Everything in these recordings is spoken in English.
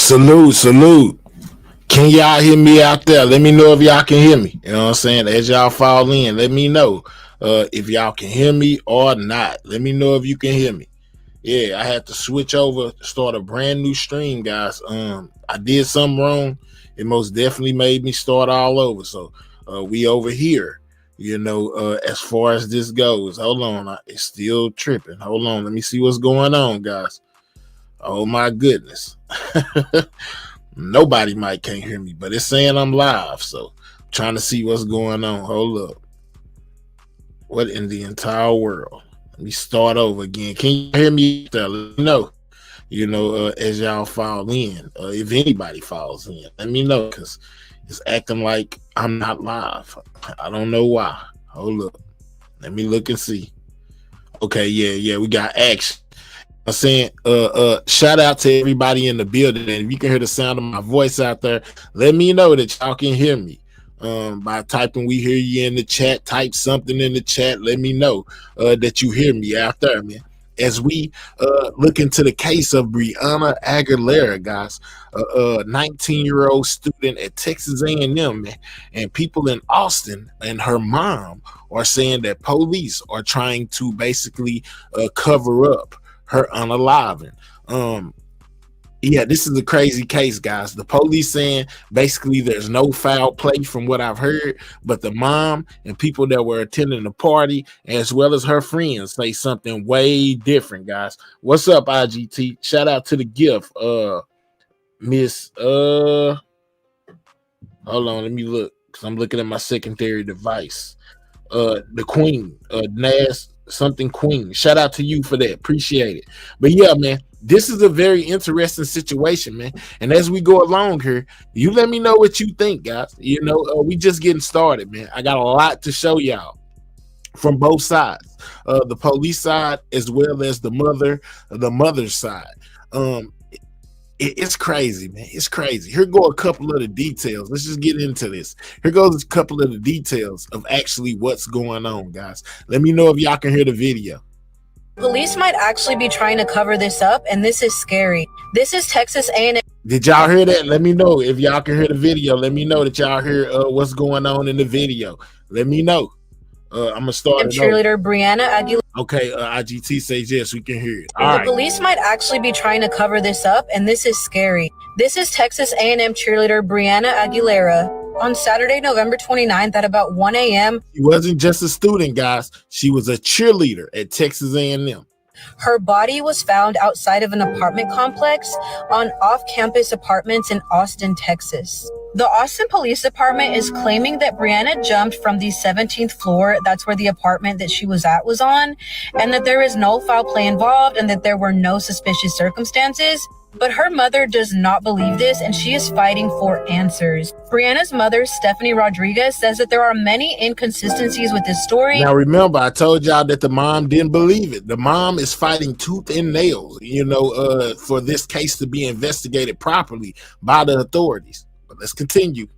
Salute, salute. Can y'all hear me out there? Let me know if y'all can hear me. You know what I'm saying? As y'all fall in, let me know if y'all can hear me or not. Let me know if you can hear me. Yeah, I had to switch over, start a brand new stream, guys. I did something wrong. It most definitely made me start all over. So we over here, as far as this goes. Hold on, it's still tripping. Hold on, let me see what's going on, guys. Oh my goodness. Nobody might can't hear me, but it's saying I'm live, so I'm trying to see what's going on. Hold up. What in the entire world? Let me start over again. Can you hear me? Let me know. As y'all fall in, if anybody falls in, let me know, because it's acting like I'm not live. I don't know why. Hold up. Let me look and see. Okay, yeah, we got action. I'm saying, shout out to everybody in the building. And if you can hear the sound of my voice out there, let me know that y'all can hear me. By typing "we hear you" in the chat, type something in the chat. Let me know that you hear me out there, man. As we look into the case of Breonna Aguilera, guys, a 19-year-old student at Texas A&M, man, and people in Austin and her mom are saying that police are trying to basically cover up her unaliving. This is a crazy case, guys. The police saying basically there's no foul play from what I've heard, but the mom and people that were attending the party, as well as her friends, say something way different, guys. What's up, IGT? Shout out to the gift. Miss hold on, let me look, because I'm looking at my secondary device. The Queen, Nas something Queen. Shout out to you for that. Appreciate it. But yeah, man, this is a very interesting situation, man. And as we go along here, you let me know what you think, guys. We just getting started, man. I got a lot to show y'all from both sides, the police side as well as the mother's side. It's crazy, man. It's crazy. Here go a couple of the details. Let's just get into this. Here goes a couple of the details of actually what's going on, guys. Let me know if y'all can hear the video. Police might actually be trying to cover this up, and this is scary. This is Texas A&M. Did y'all hear that? Let me know if y'all can hear the video. Let me know that y'all hear what's going on in the video. Let me know. I'm gonna start. Cheerleader Breonna Aguilera. Okay, IGT says yes, we can hear it. The police might actually be trying to cover this up, and this is scary. This is Texas A&M cheerleader Breonna Aguilera. On Saturday, November 29th at about 1 a.m. She wasn't just a student, guys. She was a cheerleader at Texas A&M. Her body was found outside of an apartment complex on off-campus apartments in Austin, Texas. The Austin Police Department is claiming that Breonna jumped from the 17th floor, that's where the apartment that she was at was on, and that there is no foul play involved and that there were no suspicious circumstances. But her mother does not believe this, and she is fighting for answers. Breonna's mother, Stephanie Rodriguez, says that there are many inconsistencies with this story. Now, remember, I told y'all that the mom didn't believe it. The mom is fighting tooth and nail, for this case to be investigated properly by the authorities. But let's continue.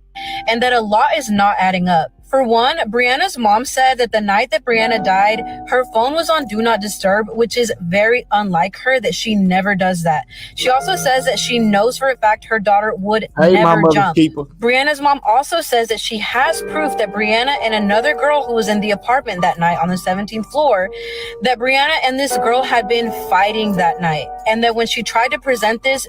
And that a lot is not adding up. For one, Breonna's mom said that the night that Breonna died, her phone was on Do Not Disturb, which is very unlike her, that she never does that. She also says that she knows for a fact her daughter would never jump. Breonna's mom also says that she has proof that Breonna and another girl who was in the apartment that night on the 17th floor, that Breonna and this girl had been fighting that night. And that when she tried to present this...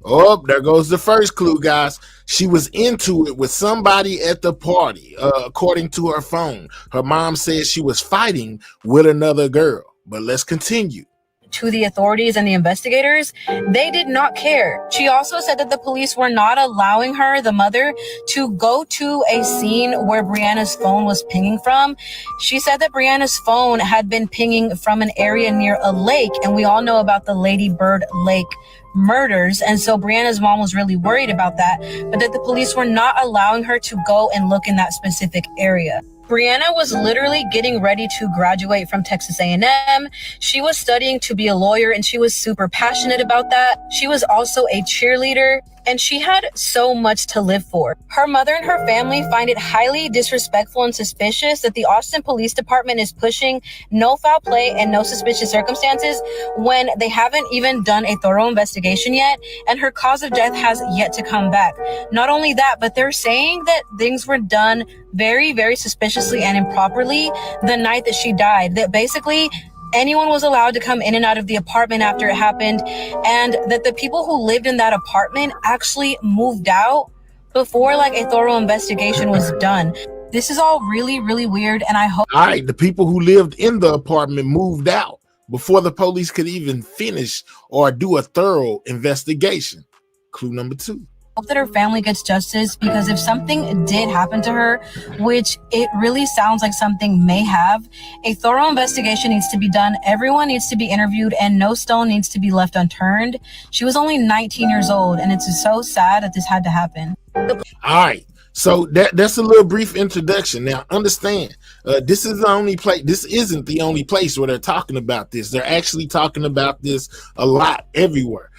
Oh, there goes the first clue, guys. She was into it with somebody at the party, according to her phone. Her mom says she was fighting with another girl. But let's continue. To the authorities and the investigators, they did not care. She also said that the police were not allowing her, the mother, to go to a scene where Breonna's phone was pinging from. She said that Breonna's phone had been pinging from an area near a lake, and we all know about the Lady Bird Lake murders, and so Breonna's mom was really worried about that, but that the police were not allowing her to go and look in that specific area. Breonna was literally getting ready to graduate from Texas A&M. She was studying to be a lawyer, and she was super passionate about that. She was also a cheerleader, and she had so much to live for. Her mother and her family find it highly disrespectful and suspicious that the Austin Police Department is pushing no foul play and no suspicious circumstances when they haven't even done a thorough investigation yet, and her cause of death has yet to come back. Not only that, but they're saying that things were done very, very suspiciously and improperly the night that she died, that basically anyone was allowed to come in and out of the apartment after it happened, and that the people who lived in that apartment actually moved out before like a thorough investigation was done. This is all really, really weird, and I hope— All right, the people who lived in the apartment moved out before the police could even finish or do a thorough investigation. Clue number 2. that her family gets justice, because if something did happen to her, which it really sounds like something may have, a thorough investigation needs to be done. Everyone needs to be interviewed, and no stone needs to be left unturned. She was only 19 years old, and it's just so sad that this had to happen. All right. So that's a little brief introduction. Now, understand, this is the only place. This isn't the only place where they're talking about this. They're actually talking about this a lot everywhere.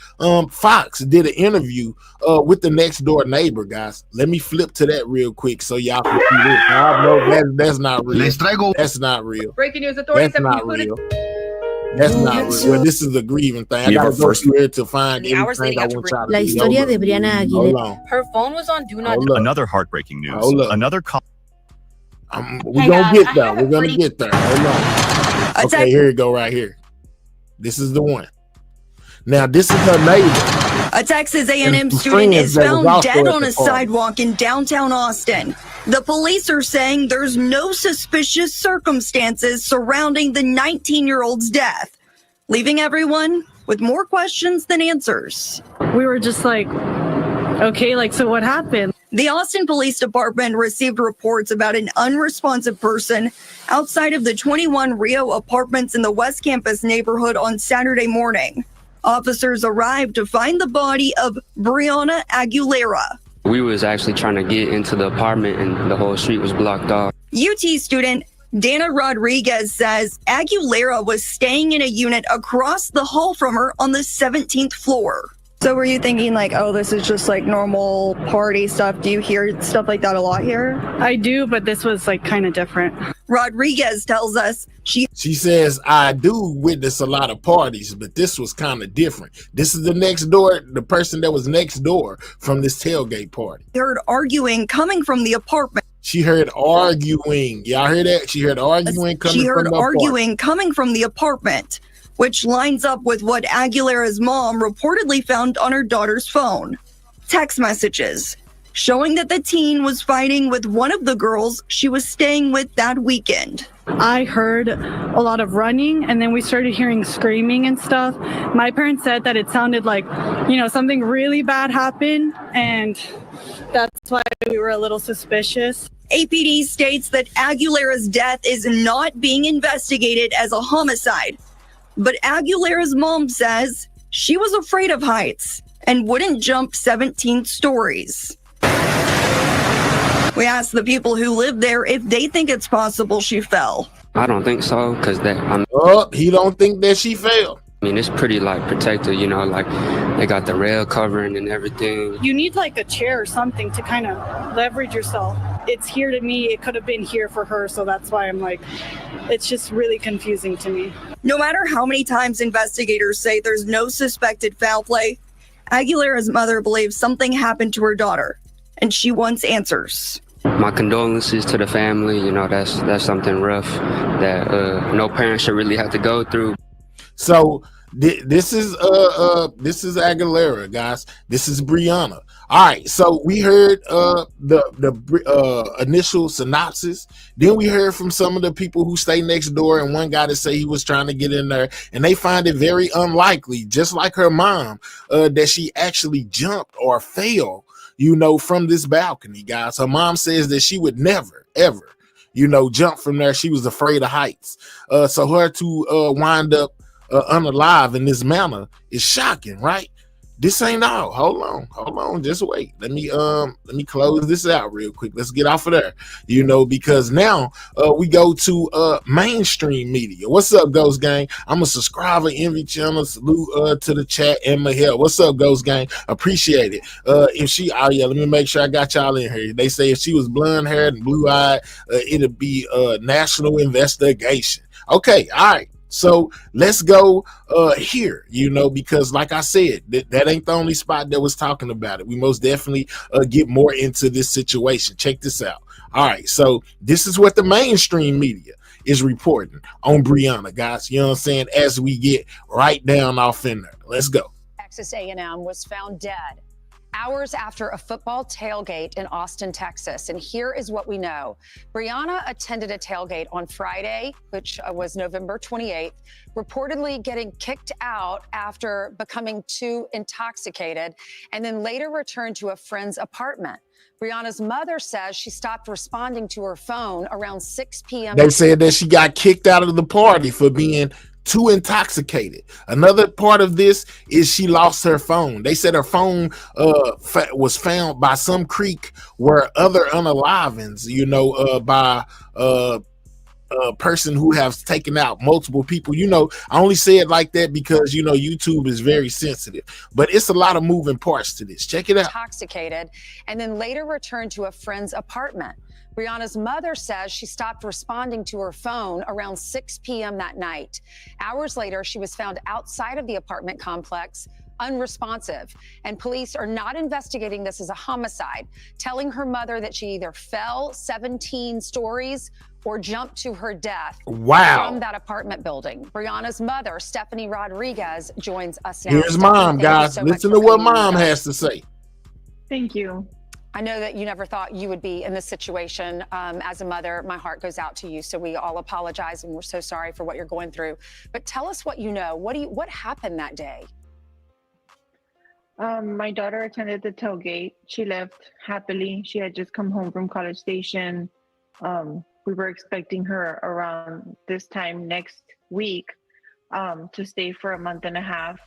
Fox did an interview with the next door neighbor, guys. Let me flip to that real quick so y'all can see this. I know that's not real. That's not real. Breaking news: authorities That's have not concluded. real. That's not real. Well, this is a grieving thing. I gotta go through here to find everything I want y'all to La see. historia de Brianna Hold Aguilera. on. Her phone was on do not. Hold up. Another heartbreaking news. Hold up. Another call. We're gonna get there. We're gonna get there. Hold on. Okay, here you go, right here. This is the one. Now, this is her neighbor. A Texas A&M And student friends is that was found also dead at on the a party. sidewalk in downtown Austin. The police are saying there's no suspicious circumstances surrounding the 19-year-old's death, leaving everyone with more questions than answers. We were just like, okay, like, so what happened? The Austin Police Department received reports about an unresponsive person outside of the 21 Rio apartments in the West Campus neighborhood on Saturday morning. Officers arrived to find the body of Brianna Aguilera. We was actually trying to get into the apartment and the whole street was blocked off. UT student Dana Rodriguez says Aguilera was staying in a unit across the hall from her on the 17th floor. So were you thinking like, oh, this is just like normal party stuff? Do you hear stuff like that a lot here? I do, but this was like kind of different. Rodriguez tells us She says, I do witness a lot of parties, but this was kind of different. This is the person that was next door from this tailgate party. heard arguing coming from the apartment. She heard arguing. Y'all hear that? She heard arguing coming from the apartment. coming from the apartment, which lines up with what Aguilera's mom reportedly found on her daughter's phone. Text messages showing that the teen was fighting with one of the girls she was staying with that weekend. I heard a lot of running, and then we started hearing screaming and stuff. My parents said that it sounded like, something really bad happened, and that's why we were a little suspicious. APD states that Aguilera's death is not being investigated as a homicide, but Aguilera's mom says she was afraid of heights and wouldn't jump 17 stories. We asked the people who live there if they think it's possible she fell. I don't think so, because He don't think that she fell. it's pretty like protected, like they got the rail covering and everything. You need like a chair or something to kind of leverage yourself. It's here to me. It could have been here for her. So that's why I'm like, it's just really confusing to me. No matter how many times investigators say there's no suspected foul play, Aguilera's mother believes something happened to her daughter, and she wants answers. My condolences to the family. That's something rough that no parent should really have to go through. So this is Aguilera, guys. This is Brianna. All right, so we heard the initial synopsis. Then we heard from some of the people who stay next door, and one guy to say he was trying to get in there, and they find it very unlikely, just like her mom, that she actually jumped or fell, from this balcony, guys. Her mom says that she would never, ever, jump from there. She was afraid of heights. So her to wind up unalive in this manner is shocking, right? This ain't all. Hold on, just wait. Let me close this out real quick. Let's get off of there. Because now we go to mainstream media. What's up, Ghost Gang? I'm a subscriber, Envy Channel. Salute to the chat and Mahel. What's up, Ghost Gang? Appreciate it. If she let me make sure I got y'all in here. They say if she was blonde haired and blue eyed, it'd be a national investigation. Okay, all right. So let's go here, because like I said, that ain't the only spot that was talking about it. We most definitely get more into this situation. Check this out. All right, so this is what the mainstream media is reporting on Brianna, guys. You know what I'm saying? As we get right down off in there. Let's go. Texas A&M was found dead hours after a football tailgate in Austin, Texas. And here is what we know. Brianna attended a tailgate on Friday, which was November 28th, reportedly getting kicked out after becoming too intoxicated, and then later returned to a friend's apartment. Brianna's mother says she stopped responding to her phone around 6 p.m. They said that she got kicked out of the party for being too intoxicated. Another part of this is she lost her phone. They said her phone was found by some creek where other unalivings, by a person who has taken out multiple people. I only say it like that because YouTube is very sensitive, but it's a lot of moving parts to this. Check it out. Intoxicated, and then later returned to a friend's apartment. Brianna's mother says she stopped responding to her phone around 6 p.m. that night. Hours later, she was found outside of the apartment complex, unresponsive, and police are not investigating this as a homicide, telling her mother that she either fell 17 stories or jumped to her death from that apartment building. Brianna's mother, Stephanie Rodriguez, joins us now. Here's Mom, guys. Listen to what Mom has to say. Thank you. I know that you never thought you would be in this situation. As a mother, my heart goes out to you. So we all apologize, and we're so sorry for what you're going through. But tell us what you know. What happened that day? My daughter attended the tailgate. She left happily. She had just come home from College Station. We were expecting her around this time next week to stay for a month and a half.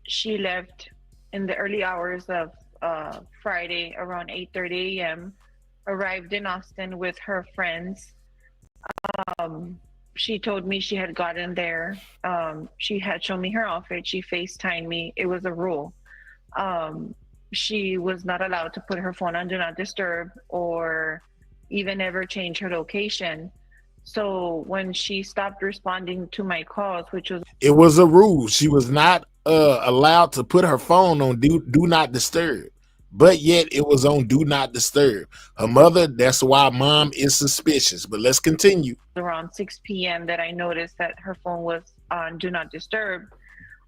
She left in the early hours of Friday around 8:30 a.m., arrived in Austin with her friends. She told me she had gotten there. She had shown me her outfit. She FaceTimed me. It was a rule. She was not allowed to put her phone on Do Not Disturb or even ever change her location. So when she stopped responding to my calls, it was a rule. She was not allowed to put her phone on do not disturb, but yet it was on Do Not Disturb. Her mother, that's why Mom is suspicious. But let's continue. Around 6 p.m. that I noticed that her phone was on Do Not Disturb.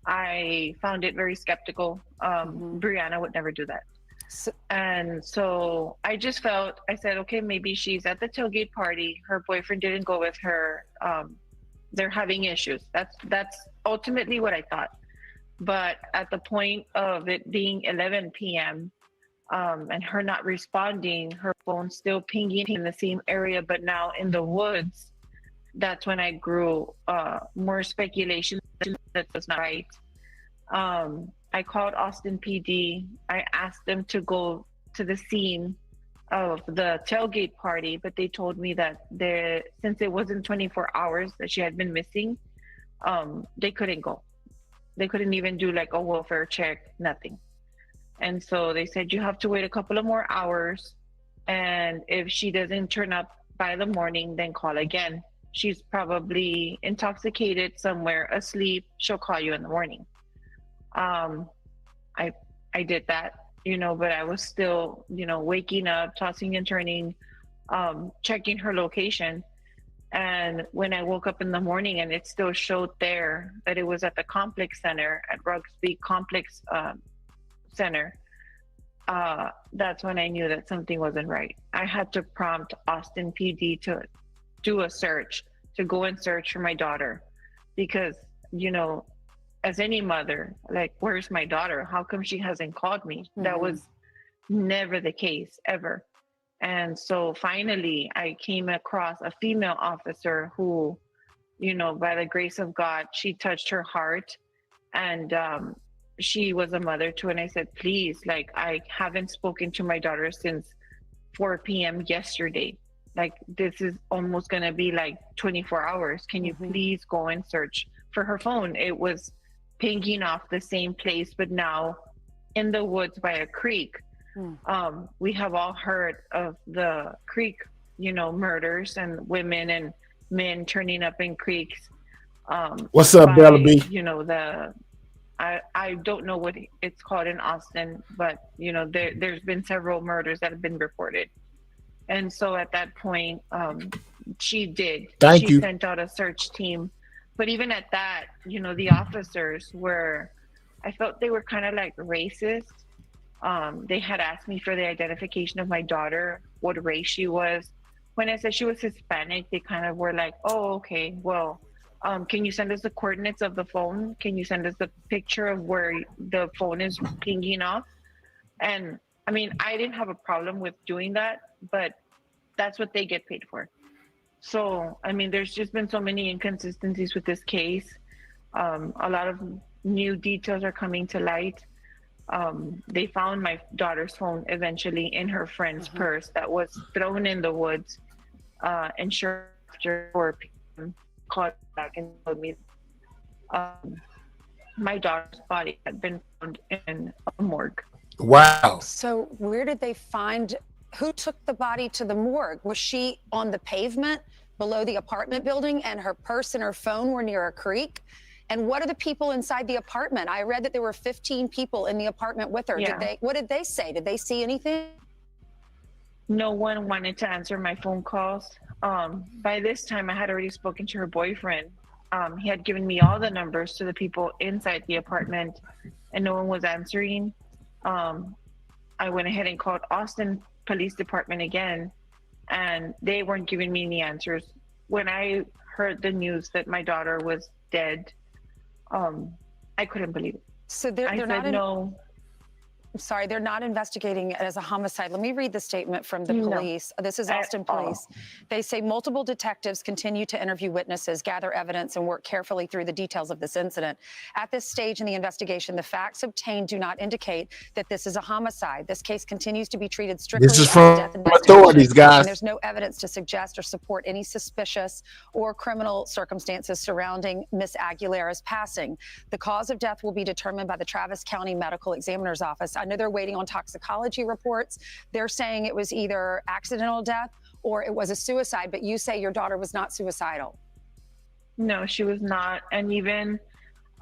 I found it very skeptical. Brianna would never do that. And so I just felt, I said, okay, maybe she's at the tailgate party. Her boyfriend didn't go with her. They're having issues. That's ultimately what I thought. But at the point of it being 11 p.m. And her not responding, her phone still pinging in the same area, but now in the woods, that's when I grew more speculation that was not right. I called Austin PD. I asked them to go to the scene of the tailgate party, but they told me that since it wasn't 24 hours that she had been missing, they couldn't go. They couldn't even do like a welfare check, nothing. And so they said, you have to wait a couple of more hours. And if she doesn't turn up by the morning, then call again. She's probably intoxicated somewhere, asleep. She'll call you in the morning. I did that, but I was still, waking up, tossing and turning, checking her location. And when I woke up in the morning and it still showed there that it was at the complex center, at Rugsby Complex Center, that's when I knew that something wasn't right. I had to prompt Austin PD to do a search, to go and search for my daughter, because, as any mother, like, where's my daughter? How come she hasn't called me? Mm-hmm. That was never the case, ever. And so finally, I came across a female officer who, by the grace of God, she touched her heart. And she was a mother too, and I said, please, like, I haven't spoken to my daughter since 4 p.m. yesterday. Like, this is almost gonna be like 24 hours. Can you please go and search for her phone? It was pinging off the same place, but now in the woods by a creek. We have all heard of the creek, murders and women and men turning up in creeks. What's up, Bella B? I don't know what it's called in Austin, but there's been several murders that have been reported. And so at that point, she sent out a search team. But even at that, the officers I felt they were kind of like racist. They had asked me for the identification of my daughter, what race she was. When I said she was Hispanic, they kind of were like, oh, okay, well, can you send us the coordinates of the phone? Can you send us the picture of where the phone is pinging off? And I mean, I didn't have a problem with doing that, but that's what they get paid for. So, I mean, there's just been so many inconsistencies with this case. A lot of new details are coming to light. They found my daughter's phone eventually in her friend's purse that was thrown in the woods. And sure after 4 p.m. called back and told me my daughter's body had been found in a morgue. Wow. So where did they find, who took the body to the morgue? Was she on the pavement below the apartment building and her purse and her phone were near a creek? And what are the people inside the apartment? I read that there were 15 people in the apartment with her. Yeah. What did they say? Did they see anything? No one wanted to answer my phone calls. By this time, I had already spoken to her boyfriend. He had given me all the numbers to the people inside the apartment, and no one was answering. I went ahead and called Austin Police Department again, and they weren't giving me any answers. When I heard the news that my daughter was dead, I couldn't believe it. So they're not no. I'm sorry, they're not investigating it as a homicide. Let me read the statement from the police. This is Austin Police. They say multiple detectives continue to interview witnesses, gather evidence, and work carefully through the details of this incident. At this stage in the investigation, the facts obtained do not indicate that this is a homicide. This case continues to be treated strictly as from death authorities, guys. And there's no evidence to suggest or support any suspicious or criminal circumstances surrounding Miss Aguilera's passing. The cause of death will be determined by the Travis County Medical Examiner's Office. I know they're waiting on toxicology reports. They're saying it was either accidental death or it was a suicide, but you say your daughter was not suicidal. No, she was not. And even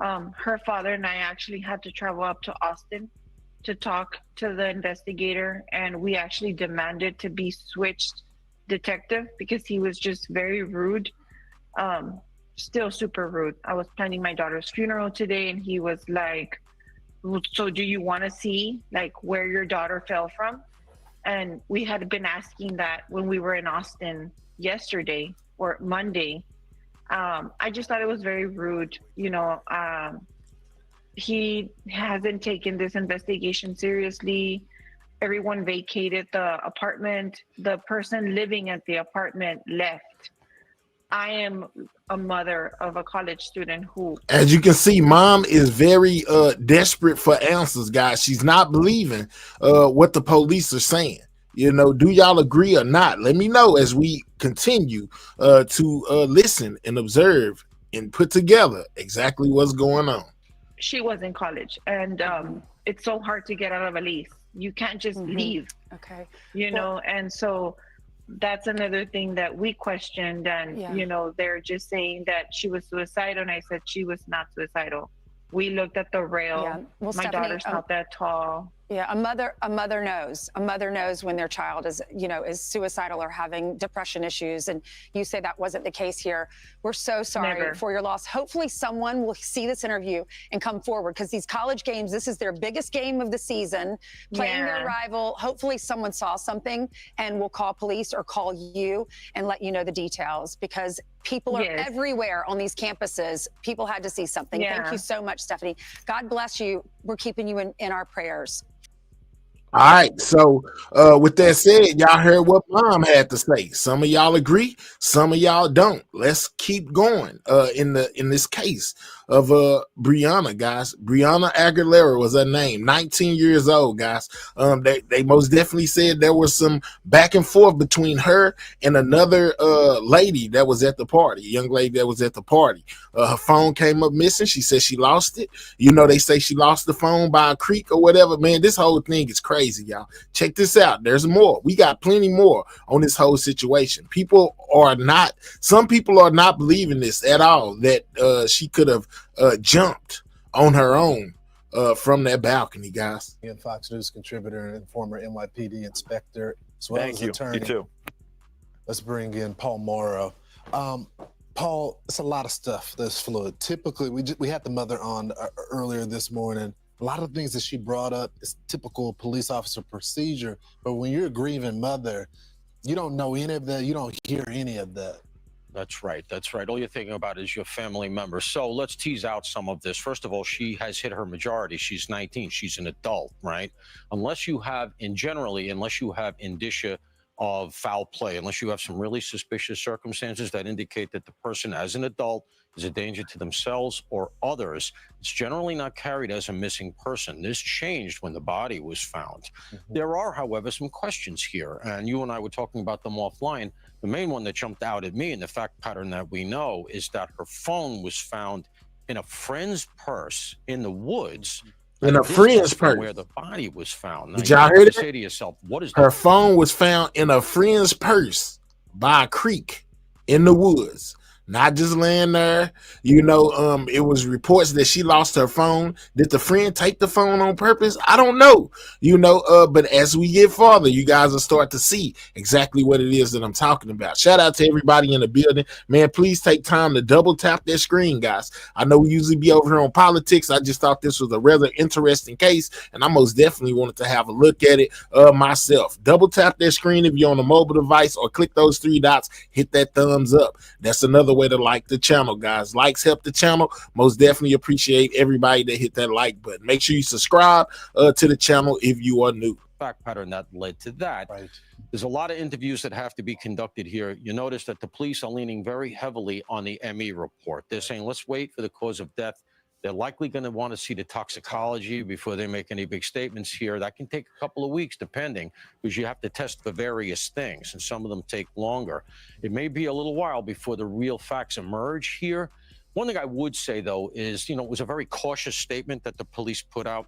her father and I actually had to travel up to Austin to talk to the investigator, and we actually demanded to be switched detective because he was just very rude, still super rude. I was planning my daughter's funeral today, and he was like, so do you want to see like where your daughter fell from? And we had been asking that when we were in Austin yesterday or Monday. I just thought it was very rude. He hasn't taken this investigation seriously. Everyone vacated the apartment. The person living at the apartment left. I am a mother of a college student who, as you can see, mom is very desperate for answers, guys. She's not believing what the police are saying. Do y'all agree or not? Let me know as we continue to listen and observe and put together exactly what's going on. She was in college, and it's so hard to get out of a lease. You can't just leave. Okay. And so that's another thing that we questioned, and they're just saying that she was suicidal, and I said she was not suicidal. We looked at the rail. Yeah. Well, my Stephanie, daughter's not that tall. Yeah, a mother knows. A mother knows when their child is suicidal or having depression issues. And you say that wasn't the case here. We're so sorry for your loss. Hopefully someone will see this interview and come forward, because these college games, this is their biggest game of the season, playing their rival. Hopefully someone saw something and will call police or call you and let you know the details, because people are everywhere on these campuses. People had to see something. Thank you so much, Stephanie. God bless you. We're keeping you in our prayers. All right, so with that said, y'all heard what mom had to say. Some of y'all agree, some of y'all don't. Let's keep going. In this case of Brianna, guys. Brianna Aguilera was her name, 19 years old, guys. They most definitely said there was some back and forth between her and another lady that was at the party, a young lady that was at the party. Her phone came up missing. She said she lost it. You know, they say she lost the phone by a creek or whatever. Man, this whole thing is crazy, y'all. Check this out. There's more. We got plenty more on this whole situation. Some people are not believing this at all, that she could have jumped on her own from that balcony, guys. And Fox News contributor and former NYPD inspector, as well as attorney. You too. Let's bring in Paul Morrow. Paul, it's a lot of stuff that's fluid. Typically, we had the mother on earlier this morning. A lot of things that she brought up is typical police officer procedure, but when you're a grieving mother, you don't know any of that. You don't hear any of that. That's right. That's right. All you're thinking about is your family member. So let's tease out some of this. First of all, she has hit her majority. She's 19. She's an adult, right? Unless you have indicia of foul play, unless you have some really suspicious circumstances that indicate that the person as an adult is a danger to themselves or others, it's generally not carried as a missing person. This changed when the body was found. There are, however, some questions here, and you and I were talking about them offline. The main one that jumped out at me, and the fact pattern that we know, is that her phone was found in a friend's purse in the woods. In a friend's purse, where the body was found. Now, did y'all hear that? Say to yourself, what is her phone was found in a friend's purse by a creek in the woods. Not just laying there, you know. It was reports that she lost her phone. Did the friend take the phone on purpose? I don't know, you know. But as we get farther, you guys will start to see exactly what it is that I'm talking about. Shout out to everybody in the building, man. Please take time to double tap that screen, guys. I know we usually be over here on politics. I just thought this was a rather interesting case, and I most definitely wanted to have a look at it myself. Double tap that screen if you're on a mobile device, or click those three dots, hit that thumbs up. That's another way to like the channel, guys. Likes help the channel. Most definitely appreciate everybody that hit that like button. Make sure you subscribe to the channel if you are new. Fact pattern that led to that. Right. There's a lot of interviews that have to be conducted here. You notice that the police are leaning very heavily on the ME report. They're saying, let's wait for the cause of death. They're likely going to want to see the toxicology before they make any big statements here. That can take a couple of weeks, depending, because you have to test for various things, and some of them take longer. It may be a little while before the real facts emerge here. One thing I would say, though, is, you know, it was a very cautious statement that the police put out.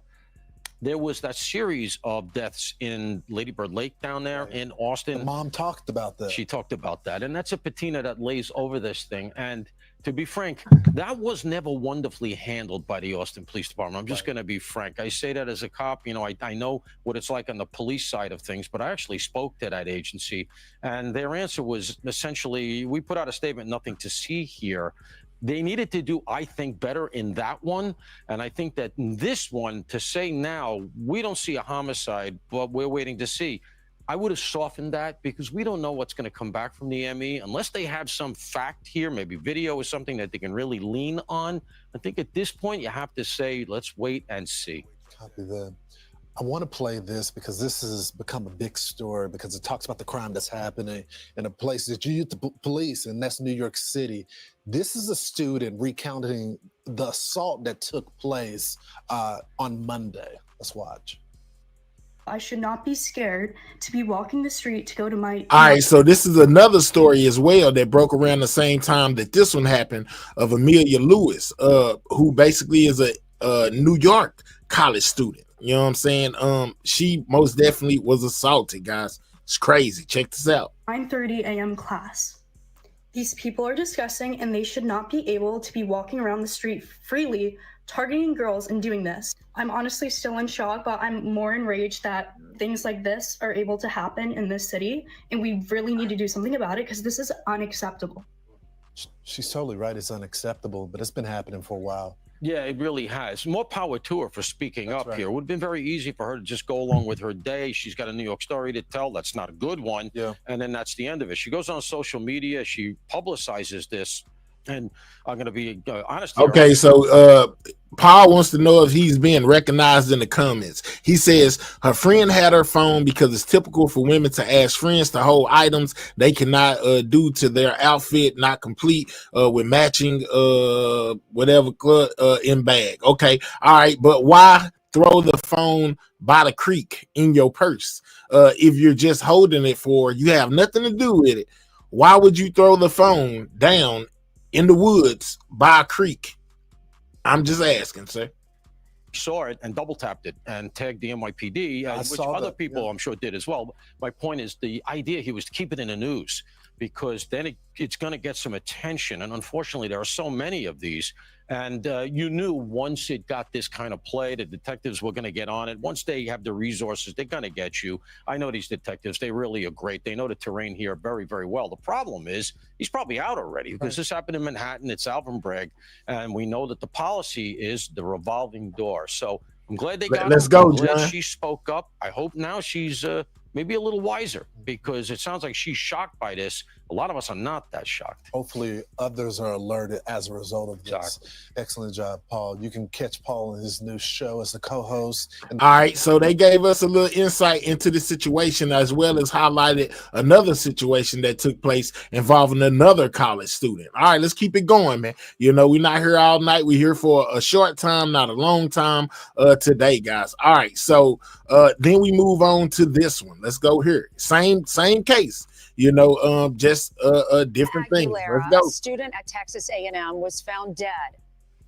There was that series of deaths in Lady Bird Lake down there in Austin. The mom talked about that. She talked about that, and that's a patina that lays over this thing. And to be frank, that was never wonderfully handled by the Austin Police Department. I'm just going to be frank. I say that as a cop. You know, I know what it's like on the police side of things, but I actually spoke to that agency, and their answer was essentially, we put out a statement, nothing to see here. They needed to do, I think, better in that one. And I think that in this one, to say now, we don't see a homicide, but we're waiting to see, I would have softened that, because we don't know what's going to come back from the ME unless they have some fact here, maybe video or something that they can really lean on. I think at this point, you have to say, let's wait and see. Copy that. I want to play this because this has become a big story, because it talks about the crime that's happening in a place that you use the police, and that's New York City. This is a student recounting the assault that took place on Monday. Let's watch. I should not be scared to be walking the street to go to my... All right, so this is another story as well that broke around the same time that this one happened, of Amelia Lewis, who basically is a New York college student. You know what I'm saying? She most definitely was assaulted, guys. It's crazy. Check this out. 9:30 a.m. class. These people are disgusting, and they should not be able to be walking around the street freely, targeting girls and doing this. I'm honestly still in shock, but I'm more enraged that things like this are able to happen in this city, and we really need to do something about it, because this is unacceptable. She's totally right. It's unacceptable, but it's been happening for a while. Yeah, it really has. More power to her for speaking up here. It would have been very easy for her to just go along with her day. She's got a New York story to tell. That's not a good one. Yeah. And then that's the end of it. She goes on social media. She publicizes this. And I'm going to be honest here. Okay, so Paul wants to know if he's being recognized in the comments. He says her friend had her phone because it's typical for women to ask friends to hold items they cannot do to their outfit, not complete with matching whatever in bag. Okay, all right, but why throw the phone by the creek in your purse if you're just holding it for you have nothing to do with it? Why would you throw the phone down in the woods by a creek? I'm just asking, sir. Saw it and double tapped it and tagged the NYPD, which other people I'm sure did as well. My point is the idea here was to keep it in the news because then it's going to get some attention. And unfortunately, there are so many of these. And you knew once it got this kind of play, the detectives were going to get on it. Once they have the resources, they're going to get you. I know these detectives. They really are great. They know the terrain here very, very well. The problem is he's probably out already because this happened in Manhattan. It's Alvin Bragg. And we know that the policy is the revolving door. So I'm glad they got Let's her. go, I'm glad John. she spoke up. I hope now she's maybe a little wiser because it sounds like she's shocked by this. A lot of us are not that shocked. Hopefully others are alerted as a result of this. Exactly. Excellent job, Paul. You can catch Paul in his new show as the co-host. All right, so they gave us a little insight into the situation as well as highlighted another situation that took place involving another college student. All right, let's keep it going, man. You know, we're not here all night. We're here for a short time, not a long time today, guys. All right, so then we move on to this one. Let's go here. Same case. You know, just a different thing. Let's go. A student at Texas A&M was found dead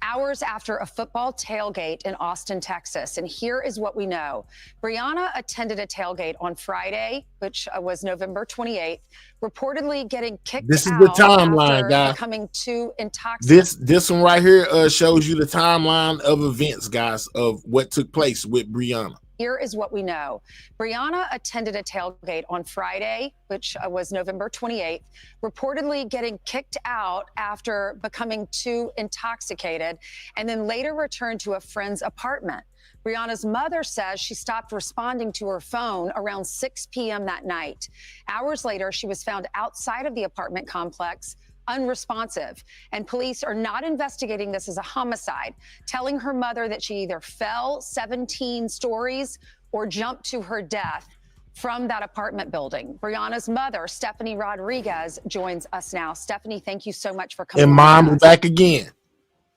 hours after a football tailgate in Austin, Texas. And here is what we know. Brianna attended a tailgate on Friday, which was November 28th, reportedly getting kicked out. This is the timeline, guys. Becoming too intoxicated. This one right here shows you the timeline of events, guys, of what took place with Brianna. Here is what we know. Brianna attended a tailgate on Friday, which was November 28th, reportedly getting kicked out after becoming too intoxicated, and then later returned to a friend's apartment. Brianna's mother says she stopped responding to her phone around 6 p.m. that night. Hours later, she was found outside of the apartment complex, unresponsive, and police are not investigating this as a homicide, telling her mother that she either fell 17 stories or jumped to her death from that apartment building. Brianna's mother, Stephanie Rodriguez, joins us now. Stephanie, thank you so much for coming. And Mom, back again.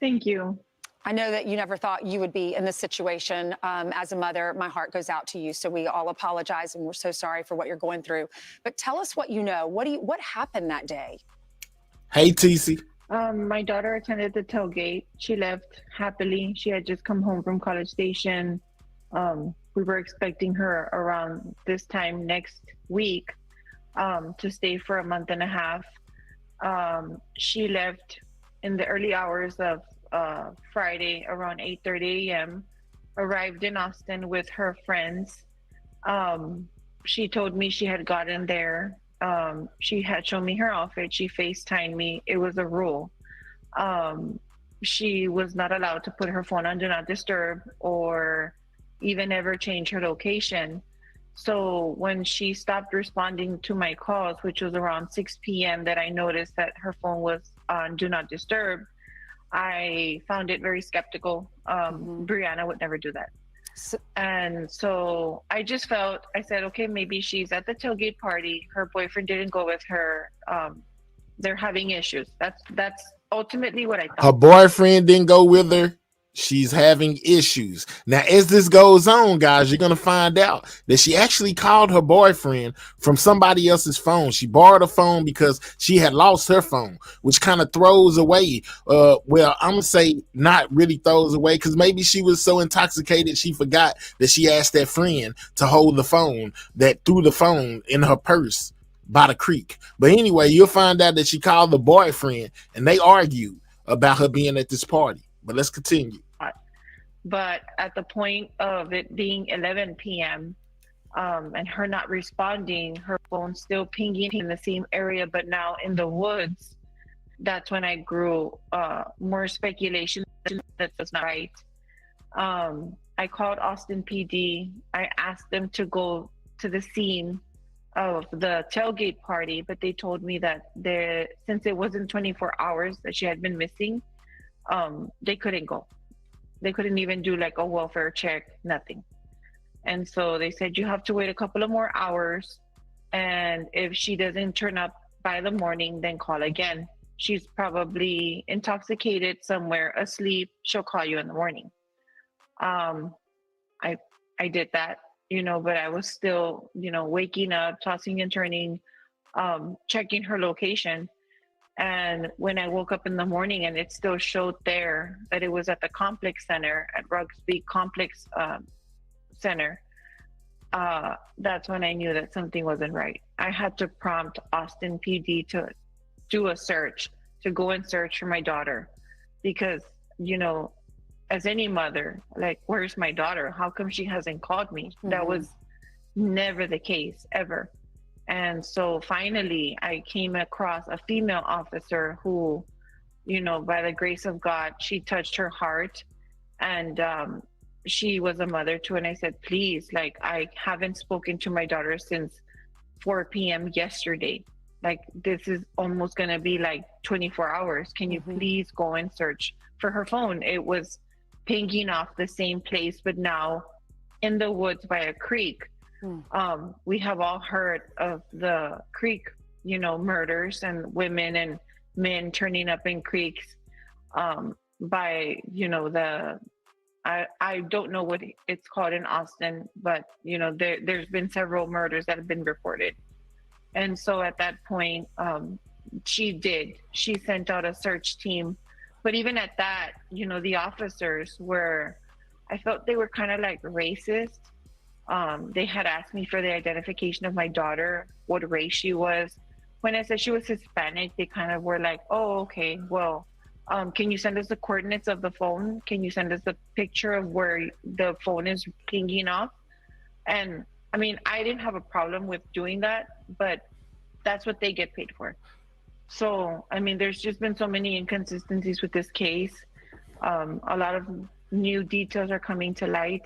Thank you. I know that you never thought you would be in this situation. As a mother, my heart goes out to you. So we all apologize and we're so sorry for what you're going through. But tell us what you know. What happened that day? Hey, TC. My daughter attended the tailgate. She left happily. She had just come home from College Station. We were expecting her around this time next week to stay for a month and a half. She left in the early hours of Friday around 8:30 a.m., arrived in Austin with her friends. She told me she had gotten there. She had shown me her outfit. She FaceTimed me. It was a rule. She was not allowed to put her phone on Do Not Disturb or even ever change her location. So when she stopped responding to my calls, which was around 6 p.m., that I noticed that her phone was on Do Not Disturb, I found it very skeptical. Brianna would never do that. And so I just felt, I said, okay, maybe she's at the tailgate party. Her boyfriend didn't go with her. They're having issues. That's ultimately what I thought. Her boyfriend didn't go with her. She's having issues. Now, as this goes on, guys, you're going to find out that she actually called her boyfriend from somebody else's phone. She borrowed a phone because she had lost her phone, which kind of throws away. Well, I'm going to say not really throws away because maybe she was so intoxicated she forgot that she asked that friend to hold the phone, that threw the phone in her purse by the creek. But anyway, you'll find out that she called the boyfriend and they argued about her being at this party. But let's continue. But at the point of it being 11 p.m. And her not responding, her phone still pinging in the same area, but now in the woods, that's when I grew more speculation that was not right. I called Austin PD. I asked them to go to the scene of the tailgate party, but they told me that since it wasn't 24 hours that she had been missing, they couldn't go. They couldn't even do like a welfare check, nothing. And so they said, you have to wait a couple of more hours. And if she doesn't turn up by the morning, then call again. She's probably intoxicated somewhere, asleep. She'll call you in the morning. I did that, but I was still, waking up, tossing and turning, checking her location. And when I woke up in the morning and it still showed there that it was at the complex center, at Rugsby Complex Center, that's when I knew that something wasn't right. I had to prompt Austin PD to do a search, to go and search for my daughter, because, as any mother, like, where's my daughter? How come she hasn't called me? Mm-hmm. That was never the case, ever. And so finally, I came across a female officer who, by the grace of God, she touched her heart. And she was a mother too. And I said, please, like, I haven't spoken to my daughter since 4 p.m. yesterday. Like, this is almost going to be like 24 hours. Can you please go and search for her phone? It was pinging off the same place, but now in the woods by a creek. We have all heard of the creek, murders and women and men turning up in creeks by, I don't know what it's called in Austin, but, there's been several murders that have been reported. And so at that point, she sent out a search team. But even at that, the officers I felt they were kind of like racist. They had asked me for the identification of my daughter, what race she was. When I said she was Hispanic, they kind of were like, oh, okay, well, can you send us the coordinates of the phone? Can you send us the picture of where the phone is pinging off? And I mean, I didn't have a problem with doing that, but that's what they get paid for. So, I mean, there's just been so many inconsistencies with this case. A lot of new details are coming to light.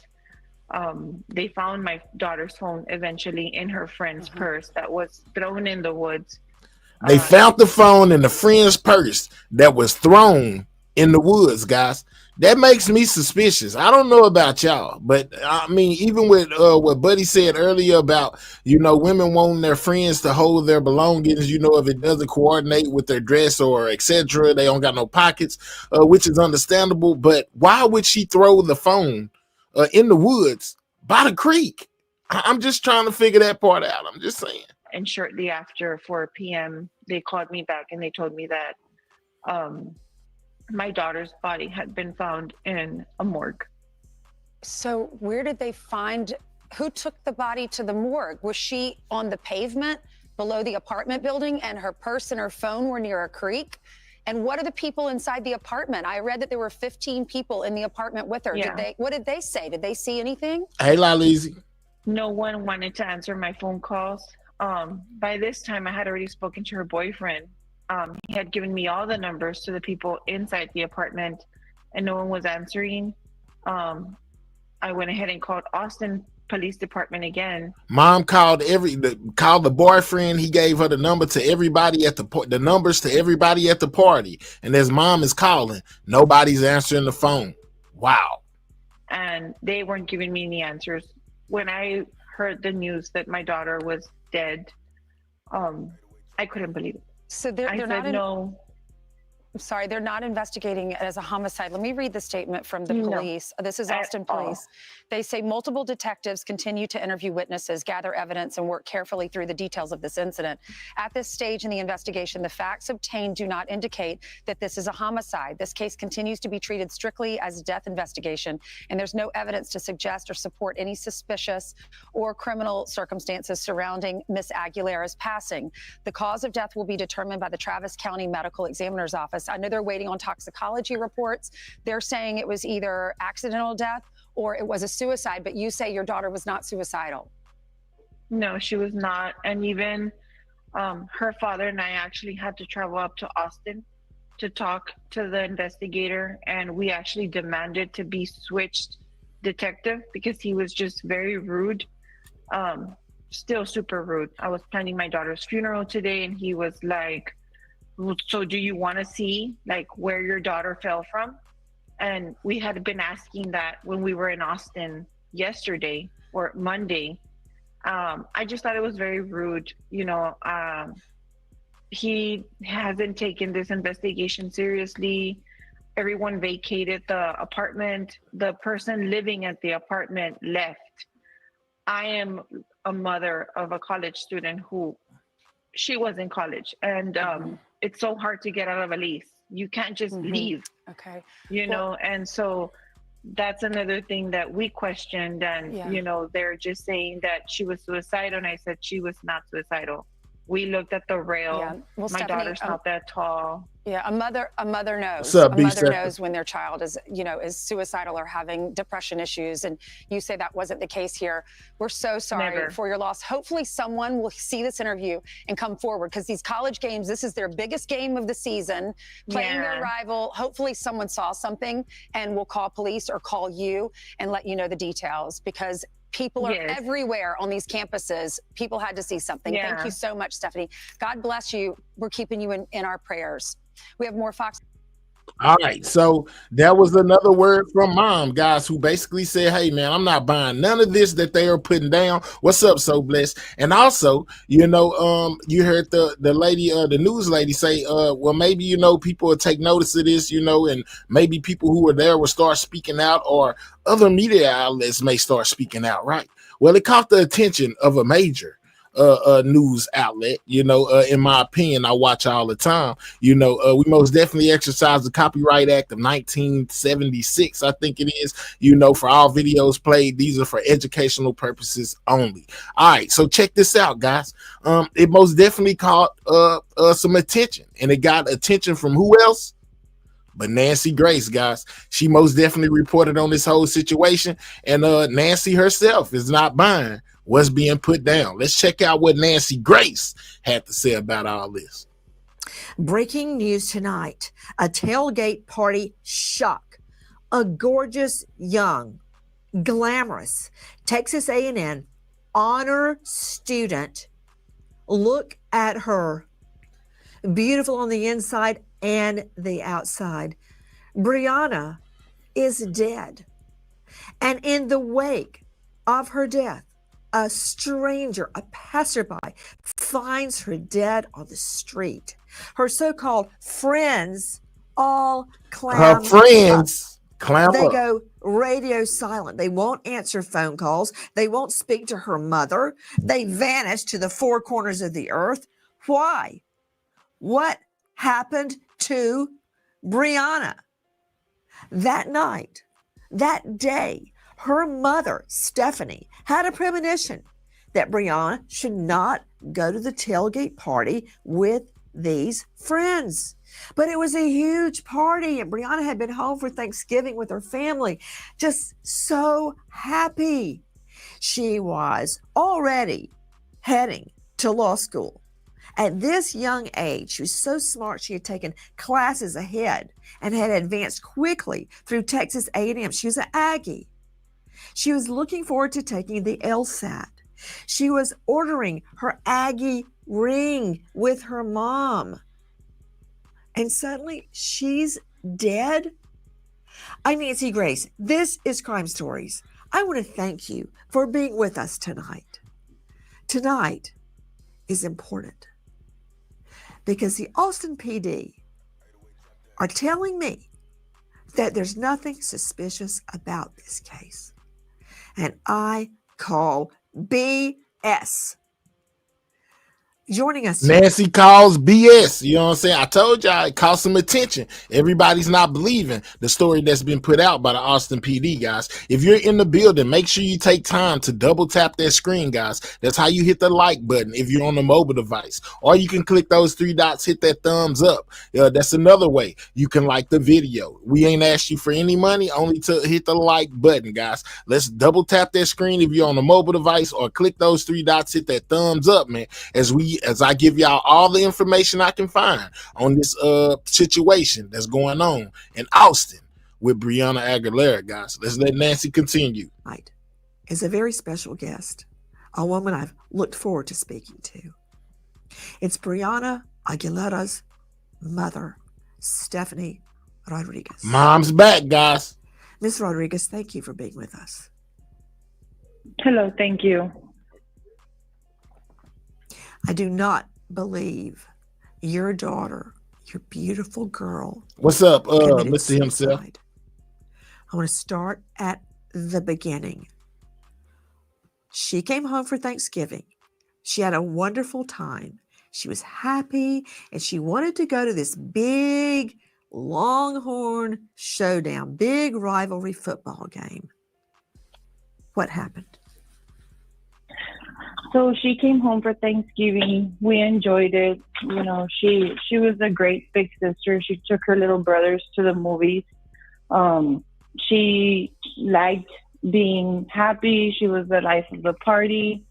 They found my daughter's phone eventually in her friend's purse that was thrown in the woods. They found the phone in the friend's purse that was thrown in the woods, guys. That makes me suspicious. I don't know about y'all, but I mean, even with what Buddy said earlier about, women wanting their friends to hold their belongings, if it doesn't coordinate with their dress or etc., they don't got no pockets, which is understandable. But why would she throw the phone in the woods by the creek? I'm just trying to figure that part out. I'm just saying. And shortly after 4 p.m., they called me back and they told me that my daughter's body had been found in a morgue. So where did they find, who took the body to the morgue? Was she on the pavement below the apartment building and her purse and her phone were near a creek? And what are the people inside the apartment? I read that there were 15 people in the apartment with her. Yeah. What did they say? Did they see anything? Hey, Lalizi. No one wanted to answer my phone calls. By this time, I had already spoken to her boyfriend. He had given me all the numbers to the people inside the apartment, and no one was answering. I went ahead and called Austin Police Department again. Mom called the boyfriend. He gave her the number to everybody at the numbers to everybody at the party. And as mom is calling, nobody's answering the phone. Wow. And they weren't giving me any answers. When I heard the news that my daughter was dead, I couldn't believe it. So they're not no. I'm sorry, they're not investigating it as a homicide. Let me read the statement from the police. This is Austin Police. They say multiple detectives continue to interview witnesses, gather evidence, and work carefully through the details of this incident. At this stage in the investigation, the facts obtained do not indicate that this is a homicide. This case continues to be treated strictly as a death investigation, and there's no evidence to suggest or support any suspicious or criminal circumstances surrounding Miss Aguilera's passing. The cause of death will be determined by the Travis County Medical Examiner's Office. I know they're waiting on toxicology reports. They're saying it was either accidental death or it was a suicide, but you say your daughter was not suicidal. No, she was not. And even her father and I actually had to travel up to Austin to talk to the investigator, and we actually demanded to be switched detective because he was just very rude, still super rude. I was planning my daughter's funeral today, and he was like, so do you want to see like where your daughter fell from? And we had been asking that when we were in Austin yesterday or Monday. I just thought it was very rude. He hasn't taken this investigation seriously. Everyone vacated the apartment. The person living at the apartment left. I am a mother of a college student who she was in college, and it's so hard to get out of a lease. You can't just leave. Okay. And so that's another thing that we questioned. And, they're just saying that she was suicidal. And I said she was not suicidal. We looked at the rail. Yeah. Well, My Stephanie, daughter's not that tall. Yeah, a mother knows. What's up, a B. mother Stephen? knows when their child is suicidal or having depression issues. And you say that wasn't the case here. We're so sorry Never. for your loss. Hopefully someone will see this interview and come forward, because these college games, this is their biggest game of the season, playing their rival. Hopefully someone saw something and will call police or call you and let you know the details, because people are everywhere on these campuses. People had to see something. Thank you so much, Stephanie. God bless you. We're keeping you in our prayers. We have more Fox. All right, so that was another word from mom, guys, who basically said, hey, man, I'm not buying none of this that they are putting down. What's up, So Blessed? And also, you heard the lady, the news lady say, well, maybe, people will take notice of this, and maybe people who were there will start speaking out, or other media outlets may start speaking out, right? Well, it caught the attention of a major news outlet. In my opinion, I watch all the time. We most definitely exercise the Copyright Act of 1976, I think it is. For all videos played, these are for educational purposes only. All right, so check this out, guys. It most definitely caught some attention, and it got attention from who else but Nancy Grace, guys. She most definitely reported on this whole situation, and Nancy herself is not buying what's being put down. Let's check out what Nancy Grace had to say about all this. Breaking news tonight: a tailgate party shock. A gorgeous, young, glamorous Texas A&M honor student. Look at her. Beautiful on the inside and the outside. Brianna is dead. And in the wake of her death, a stranger, a passerby, finds her dead on the street. Her so-called friends all clam Her friends clam They up. go radio silent. They won't answer phone calls. They won't speak to her mother. They vanish to the four corners of the earth. Why? What happened to Brianna? That night, that day, her mother, Stephanie, had a premonition that Brianna should not go to the tailgate party with these friends. But it was a huge party, and Brianna had been home for Thanksgiving with her family, just so happy. She was already heading to law school. At this young age, she was so smart, she had taken classes ahead and had advanced quickly through Texas A&M. She was an Aggie. She was looking forward to taking the LSAT. She was ordering her Aggie ring with her mom. And suddenly she's dead. I'm Nancy Grace. This is Crime Stories. I want to thank you for being with us tonight. Tonight is important because the Austin PD are telling me that there's nothing suspicious about this case. And I call BS. Joining us today, Nancy calls BS. You know what I'm saying? I told y'all it caught some attention. Everybody's not believing the story that's been put out by the Austin PD, guys. If you're in the building, make sure you take time to double tap that screen, guys. That's how you hit the like button if you're on a mobile device. Or you can click those three dots, hit that thumbs up. That's another way you can like the video. We ain't asked you for any money, only to hit the like button, guys. Let's double tap that screen if you're on a mobile device, or click those three dots, hit that thumbs up, man, as I give y'all all the information I can find on this situation that's going on in Austin with Brianna Aguilera, guys. Let's let Nancy continue. Tonight is a very special guest, a woman I've looked forward to speaking to. It's Brianna Aguilera's mother, Stephanie Rodriguez. Mom's back, guys. Ms. Rodriguez, thank you for being with us. Hello, thank you. I do not believe your daughter, your beautiful girl, What's up, committed Mr. Himself? suicide. I want to start at the beginning. She came home for Thanksgiving. She had a wonderful time. She was happy, and she wanted to go to this big Longhorn showdown, big rivalry football game. What happened? So she came home for Thanksgiving. We enjoyed it. You know, she was a great big sister. She took her little brothers to the movies. She liked being happy. She was the life of the party.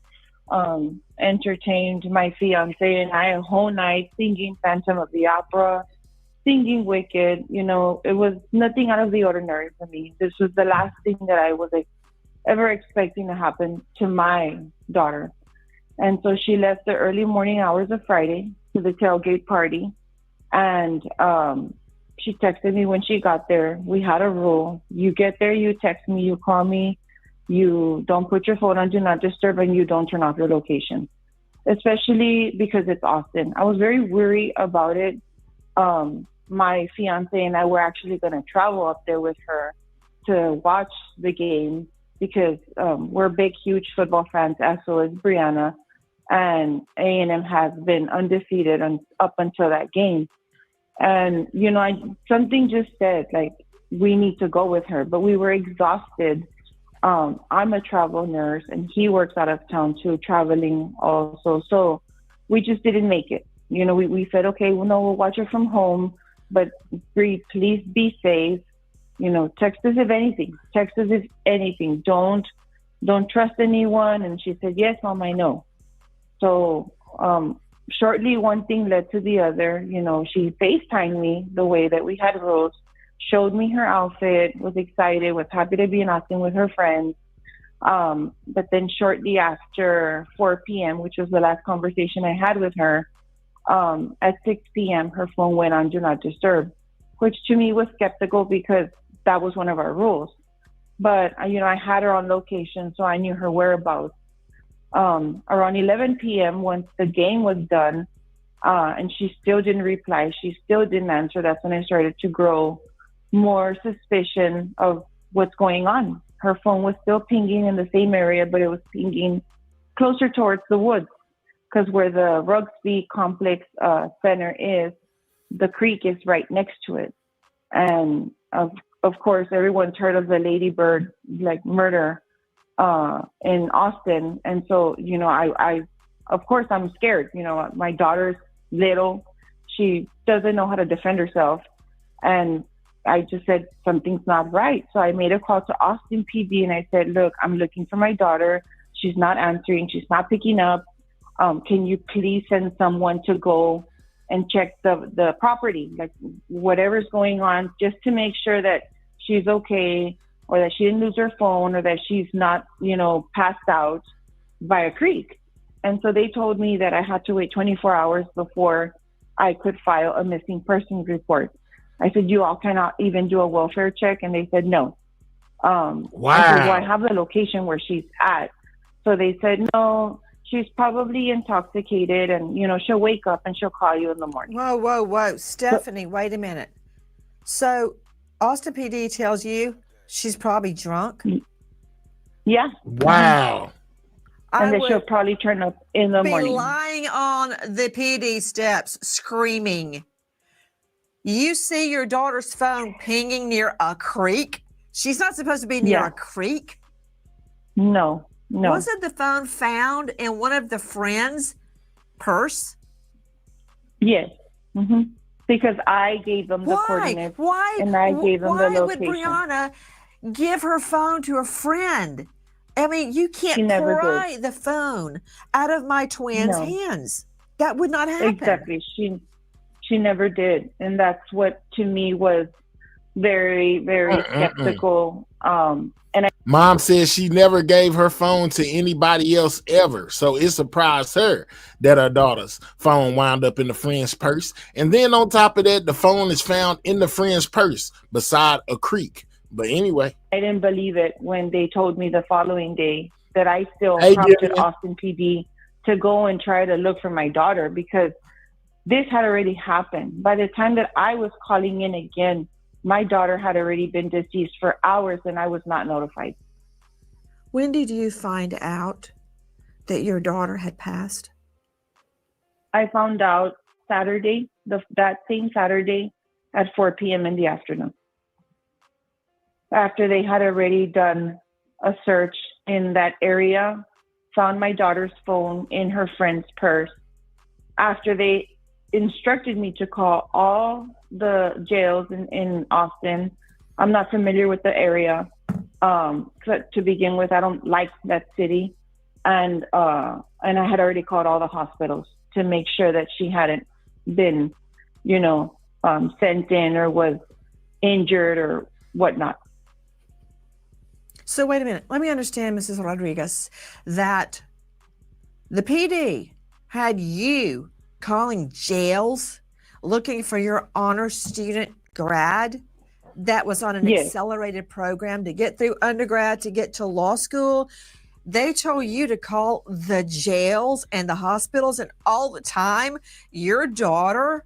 Entertained my fiance and I a whole night singing Phantom of the Opera, singing Wicked. You know, it was nothing out of the ordinary for me. This was the last thing that I was ever expecting to happen to my daughter. And so she left the early morning hours of Friday to the tailgate party. And she texted me when she got there. We had a rule. You get there, you text me, you call me, you don't put your phone on Do Not Disturb, and you don't turn off your location, especially because it's Austin. I was very worried about it. My fiance and I were actually going to travel up there with her to watch the game because we're big, huge football fans, as so is Brianna. And A&M has been undefeated up until that game. And, you know, something just said, like, we need to go with her. But we were exhausted. I'm a travel nurse, and he works out of town, too, traveling also. So we just didn't make it. You know, we said, okay, well, no, we'll watch her from home. But please be safe. You know, text us if anything. Text us if anything. Don't trust anyone. And she said, yes, Mom, I know. So shortly, one thing led to the other. You know, she FaceTimed me the way that we had rules, showed me her outfit, was excited, was happy to be in Austin with her friends. But then shortly after 4 p.m., which was the last conversation I had with her, at 6 p.m., her phone went on Do Not Disturb, which to me was skeptical because that was one of our rules. But, you know, I had her on location, so I knew her whereabouts. Around 11 p.m., once the game was done, and she still didn't reply, she still didn't answer, that's when I started to grow more suspicion of what's going on. Her phone was still pinging in the same area, but it was pinging closer towards the woods, because where the Rugby Complex Center is, the creek is right next to it. And of course, everyone's heard of the Ladybird murder in Austin. And so, you know, I of course I'm scared. You know, my daughter's little, she doesn't know how to defend herself. And I just said, something's not right. So I made a call to Austin PD and I said, look, I'm looking for my daughter. She's not answering. She's not picking up. Can you please send someone to go and check the property, like whatever's going on, just to make sure that she's okay, or that she didn't lose her phone, or that she's not, you know, passed out by a creek. And so they told me that I had to wait 24 hours before I could file a missing persons report. I said, you all cannot even do a welfare check? And they said, no. Wow. I said, well, I have the location where she's at. So they said, no, she's probably intoxicated, and, you know, she'll wake up and she'll call you in the morning. Whoa. Stephanie, wait a minute. So Austin PD tells you she's probably drunk? Yeah. Wow. And then she'll probably turn up in the morning. Lying on the PD steps, screaming. You see your daughter's phone pinging near a creek? She's not supposed to be near a creek. No. Wasn't the phone found in one of the friends' purse? Yes. Mm-hmm. Because I gave them the coordinates. And I gave them the location. Why would Brianna give her phone to a friend? I mean, you can't pry the phone out of my twins' hands. That would not happen. Exactly. She never did. And that's what, to me, was very, very skeptical. And Mom says she never gave her phone to anybody else ever. So it surprised her that her daughter's phone wound up in the friend's purse. And then on top of that, the phone is found in the friend's purse beside a creek. But anyway. I didn't believe it when they told me the following day that I still Hey, prompted Gillian. Austin PD to go and try to look for my daughter, because this had already happened. By the time that I was calling in again, my daughter had already been deceased for hours and I was not notified. When did you find out that your daughter had passed? I found out Saturday, that same Saturday at 4 p.m. in the afternoon. After they had already done a search in that area, found my daughter's phone in her friend's purse. After they instructed me to call all the jails in Austin. I'm not familiar with the area. To begin with, I don't like that city. And I had already called all the hospitals to make sure that she hadn't been, sent in or was injured or whatnot. So wait a minute. Let me understand, Mrs. Rodriguez, that the PD had you calling jails looking for your honor student grad that was on an accelerated program to get through undergrad to get to law school. They told you to call the jails and the hospitals, and all the time your daughter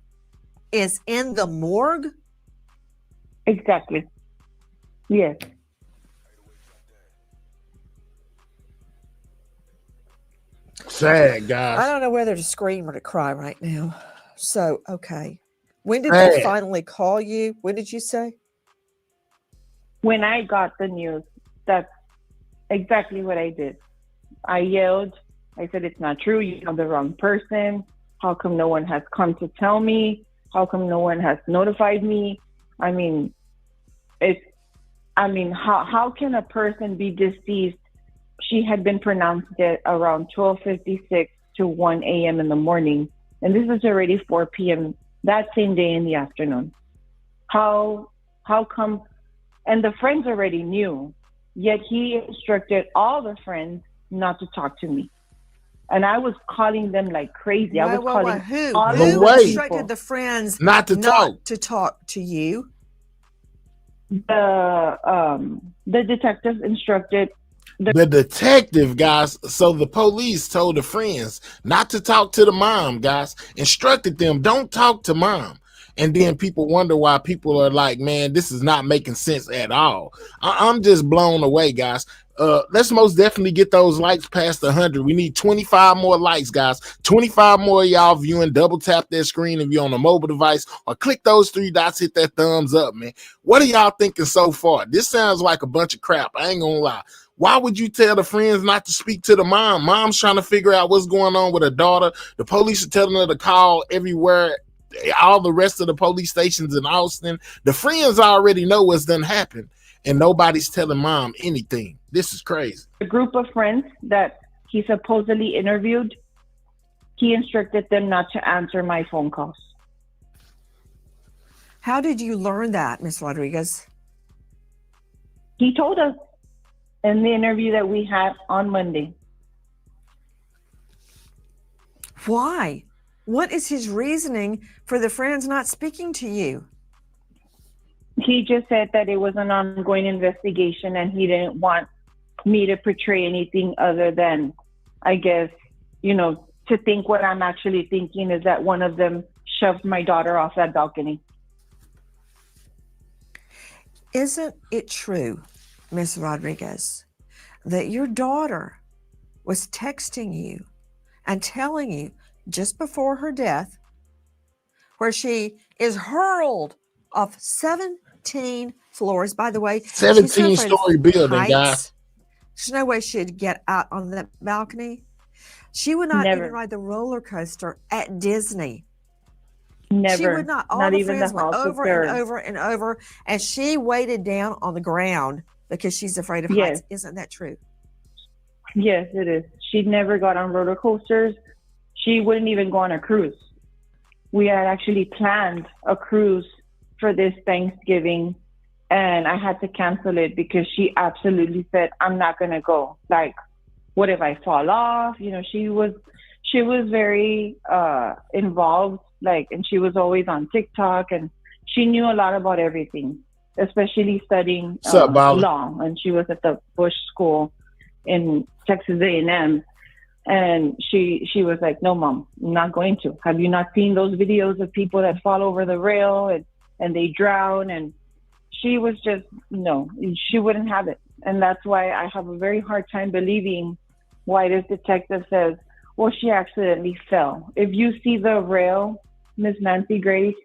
is in the morgue? Exactly. Yes. Sad, guys. I don't know whether to scream or to cry right now. So, okay. When did they finally call you? When did you say? When I got the news, that's exactly what I did. I yelled. I said, it's not true. You have the wrong person. How come no one has come to tell me? How come no one has notified me? I mean, how can a person be deceased? She had been pronounced dead around 12:56 to 1 a.m. in the morning. And this is already 4 p.m. that same day in the afternoon. How come? And the friends already knew, yet he instructed all the friends not to talk to me. And I was calling them like crazy. I was calling all Who of the instructed people. the friends not to talk to you? The detective instructed the detective, guys. So the police told the friends not to talk to the mom, guys. Instructed them, don't talk to mom. And then people wonder why people are like, man, this is not making sense at all. I'm just blown away, guys. Let's most definitely get those likes past 100. We need 25 more likes, guys. 25 more of y'all viewing. Double tap that screen if you're on a mobile device, or click those 3 dots, hit that thumbs up, man. What are y'all thinking so far? This sounds like a bunch of crap. I ain't gonna lie. Why would you tell the friends not to speak to the mom? Mom's trying to figure out what's going on with her daughter. The police are telling her to call everywhere, all the rest of the police stations in Austin. The friends already know what's done happened, and nobody's telling mom anything. This is crazy. A group of friends that he supposedly interviewed, he instructed them not to answer my phone calls. How did you learn that, Ms. Rodriguez? He told us in the interview that we had on Monday. Why? What is his reasoning for the friends not speaking to you? He just said that it was an ongoing investigation and he didn't want me to portray anything other than, I guess, to think what I'm actually thinking is that one of them shoved my daughter off that balcony. Isn't it true, Ms. Rodriguez, that your daughter was texting you and telling you just before her death, where she is hurled off 17 floors? By the way, 17-story building, guys. There's no way she'd get out on that balcony. She would not even ride the roller coaster at Disney. Never. She would not. All not the even friends the went house over and over and over, and she waited down on the ground because she's afraid of heights. Isn't that true? Yes, it is. She never got on roller coasters. She wouldn't even go on a cruise. We had actually planned a cruise for this Thanksgiving, and I had to cancel it because she absolutely said, I'm not going to go. Like, what if I fall off? You know, she was very involved, like, and she was always on TikTok, and she knew a lot about everything, especially studying law. And she was at the Bush School in Texas A&M. And she was like, no, Mom, I'm not going to. Have you not seen those videos of people that fall over the rail and they drown? And she was just, no, she wouldn't have it. And that's why I have a very hard time believing why this detective says, well, she accidentally fell. If you see the rail, Miss Nancy Grace,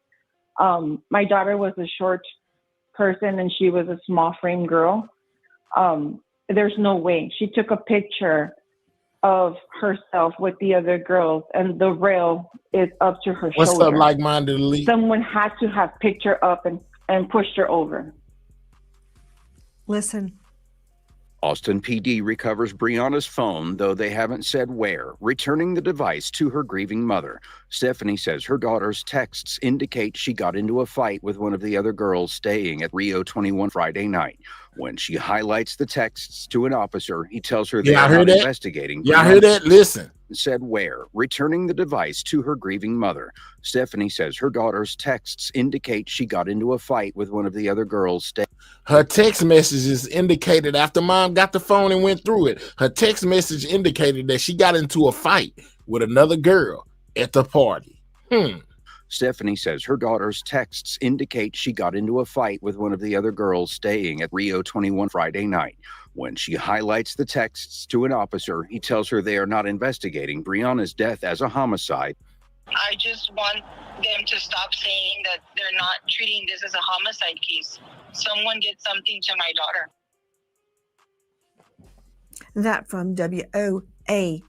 my daughter was a short person and she was a small frame girl. There's no way. She took a picture of herself with the other girls, and the rail is up to her What's shoulder. up, like-minded elite? Someone had to have picked her up and pushed her over. Listen. Austin PD recovers Brianna's phone, though they haven't said where, returning the device to her grieving mother. Stephanie says her daughter's texts indicate she got into a fight with one of the other girls staying at Rio 21 Friday night. When she highlights the texts to an officer, he tells her they are not investigating. Y'all hear that? Listen. Said where, returning the device to her grieving mother. Stephanie says her daughter's texts indicate she got into a fight with one of the other girls staying. Her text messages indicated, after Mom got the phone and went through it, her text message indicated that she got into a fight with another girl at the party. Stephanie says her daughter's texts indicate she got into a fight with one of the other girls staying at Rio 21 Friday night. When she highlights the texts to an officer, he tells her they are not investigating Brianna's death as a homicide. I just want them to stop saying that they're not treating this as a homicide case. Someone did something to my daughter. That from WOAI.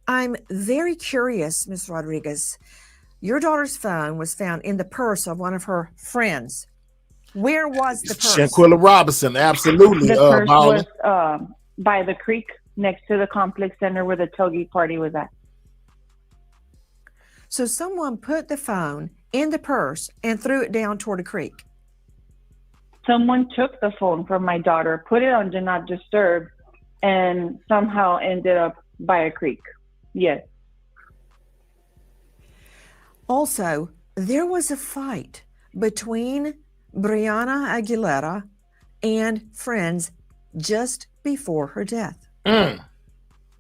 I'm very curious, Ms. Rodriguez. Your daughter's phone was found in the purse of one of her friends. Where was the purse? Shanquilla Robinson, absolutely. The purse was by the creek next to the complex center where the tailgate party was at. So someone put the phone in the purse and threw it down toward a creek. Someone took the phone from my daughter, put it on Do Not Disturb, and somehow ended up by a creek. Yes. Also, there was a fight between Brianna Aguilera and friends just before her death.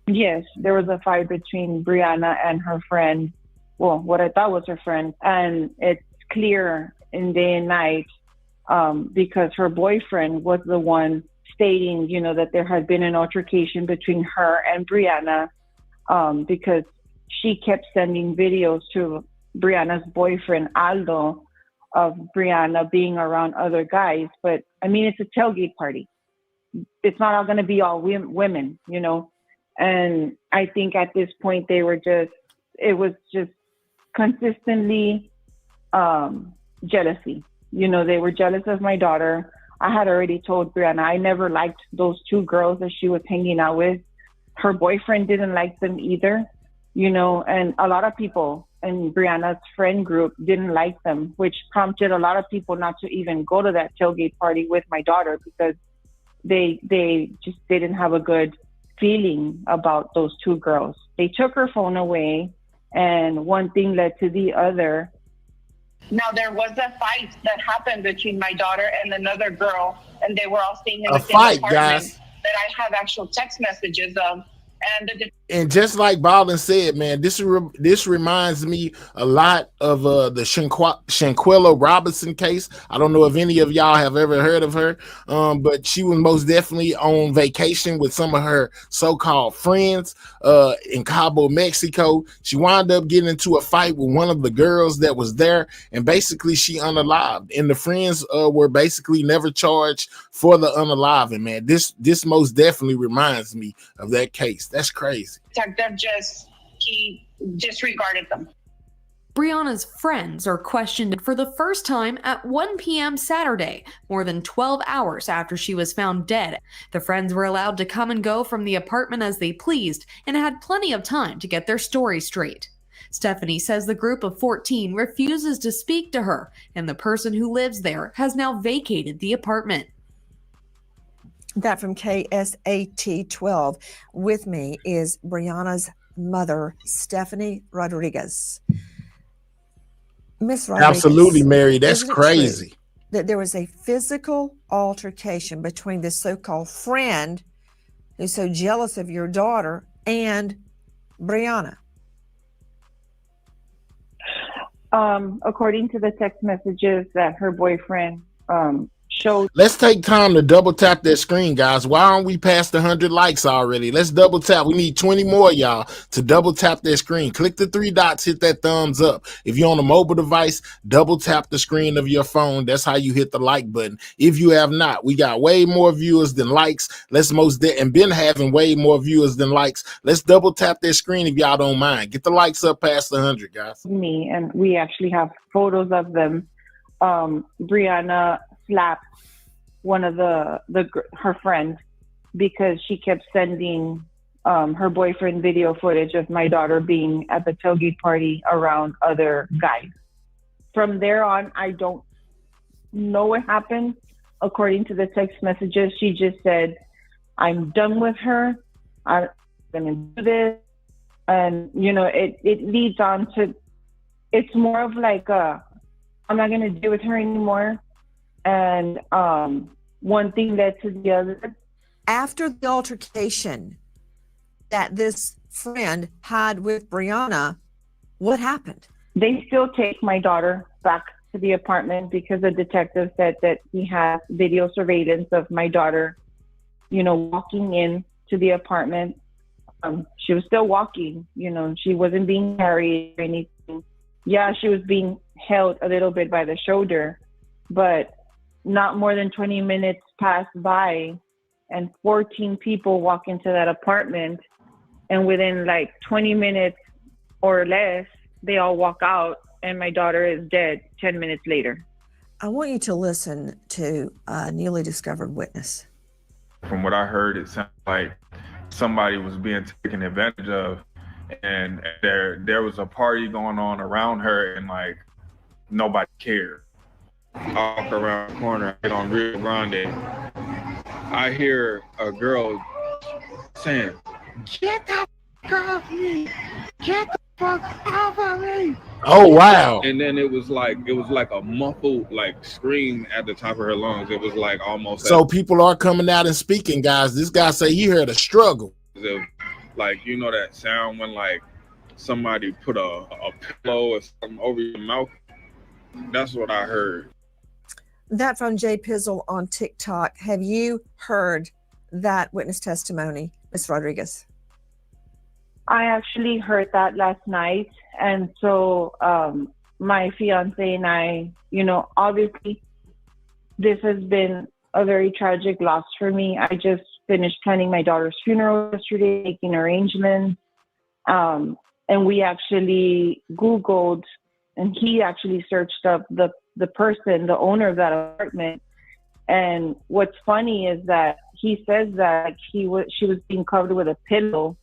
Yes, there was a fight between Brianna and her friend, well, what I thought was her friend, and it's clear in day and night because her boyfriend was the one stating, you know, that there had been an altercation between her and Brianna because she kept sending videos to Brianna's boyfriend, Aldo, of Brianna being around other guys. But I mean, it's a tailgate party. It's not all going to be all women, you know? And I think at this point it was just consistently jealousy. You know, they were jealous of my daughter. I had already told Brianna I never liked those two girls that she was hanging out with. Her boyfriend didn't like them either, you know, and a lot of people in Brianna's friend group didn't like them, which prompted a lot of people not to even go to that tailgate party with my daughter because they just didn't have a good feeling about those two girls. They took her phone away, and one thing led to the other. Now, there was a fight that happened between my daughter and another girl, and they were all staying in the same apartment guys. That I have actual text messages of. And just like Baldwin said, man, this reminds me a lot of the Shanquilla Robinson case. I don't know if any of y'all have ever heard of her, but she was most definitely on vacation with some of her so-called friends in Cabo, Mexico. She wound up getting into a fight with one of the girls that was there, and basically she unalived. And the friends were basically never charged for the unaliving, man. This most definitely reminds me of that case. That's crazy. He disregarded them. Brianna's friends are questioned for the first time at 1 p.m. Saturday, more than 12 hours after she was found dead. The friends were allowed to come and go from the apartment as they pleased and had plenty of time to get their story straight. Stephanie says the group of 14 refuses to speak to her, and the person who lives there has now vacated the apartment. That from KSAT 12. With me is Brianna's mother, Stephanie Rodriguez. Miss Rodriguez. Absolutely, Mary. That's isn't it crazy. true that there was a physical altercation between this so-called friend who's so jealous of your daughter and Brianna? According to the text messages that her boyfriend showed. Let's take time to double tap that screen, guys. Why aren't we past 100 likes already? Let's double tap. We need 20 more, y'all, to double tap that screen. Click the 3 dots, hit that thumbs up. If you're on a mobile device, double tap the screen of your phone. That's how you hit the like button. If you have not, we got way more viewers than likes. And been having way more viewers than likes. Let's double tap that screen if y'all don't mind. Get the likes up past 100, guys. Me, and we actually have photos of them. Brianna slapped one of her friend because she kept sending her boyfriend video footage of my daughter being at the tailgate party around other guys. From there on, I don't know what happened. According to the text messages, she just said, "I'm done with her. I'm gonna do this," and it leads on to. It's more of like I'm not gonna deal with her anymore. And one thing led to the other. After the altercation that this friend had with Brianna, what happened? They still take my daughter back to the apartment because the detective said that he has video surveillance of my daughter, walking in to the apartment. She was still walking, she wasn't being carried or anything. Yeah, she was being held a little bit by the shoulder, but not more than 20 minutes passed by and 14 people walk into that apartment, and within like 20 minutes or less, they all walk out and my daughter is dead 10 minutes later. I want you to listen to a newly discovered witness. From what I heard, it sounded like somebody was being taken advantage of, and there was a party going on around her, and like nobody cared. I walk around the corner, get on Rio Grande. I hear a girl saying, "Get the fuck off me! Get the fuck off of me!" Oh wow! And then it was like a muffled scream at the top of her lungs. It was like almost. So people are coming out and speaking, guys. This guy say he heard a struggle. As if, that sound when somebody put a pillow or something over your mouth. That's what I heard. That from Jay Pizzle on TikTok. Have you heard that witness testimony, Ms. Rodriguez? I actually heard that last night. And so my fiance and I, obviously this has been a very tragic loss for me. I just finished planning my daughter's funeral yesterday, making arrangements. And we actually Googled, and he actually searched up the person, the owner of that apartment. And what's funny is that he says that she was being covered with a pillow,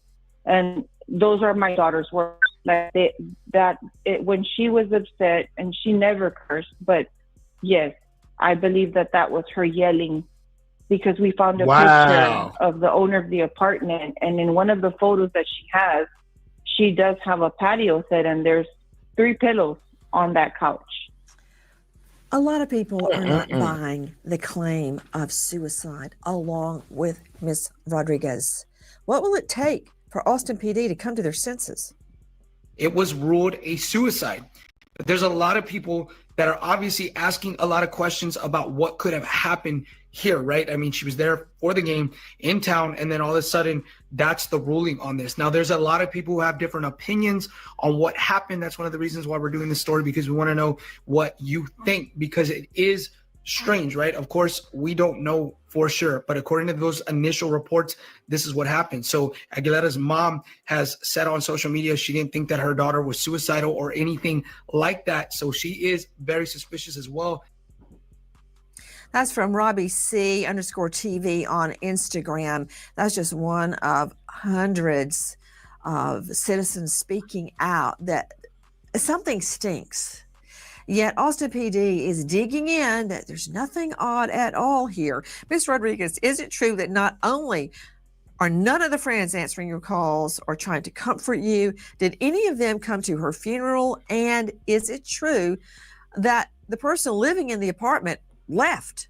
and those are my daughter's words. When she was upset, and she never cursed, but yes, I believe that was her yelling, because we found a picture of the owner of the apartment, and in one of the photos that she has, she does have a patio set, and there's 3 pillows on that couch. A lot of people are not buying the claim of suicide along with Ms. Rodriguez. What will it take for Austin PD to come to their senses? It was ruled a suicide. But there's a lot of people that are obviously asking a lot of questions about what could have happened here, right? I mean, she was there for the game in town, and then all of a sudden, that's the ruling on this. Now, there's a lot of people who have different opinions on what happened. That's one of the reasons why we're doing this story, because we want to know what you think, because it is strange, right? Of course, we don't know for sure, but according to those initial reports, this is what happened. So Aguilera's mom has said on social media she didn't think that her daughter was suicidal or anything like that. So she is very suspicious as well. That's from Robbie C_TV on Instagram. That's just one of hundreds of citizens speaking out that something stinks. Yet Austin PD is digging in that there's nothing odd at all here. Ms. Rodriguez, is it true that not only are none of the friends answering your calls or trying to comfort you, did any of them come to her funeral? And is it true that the person living in the apartment left?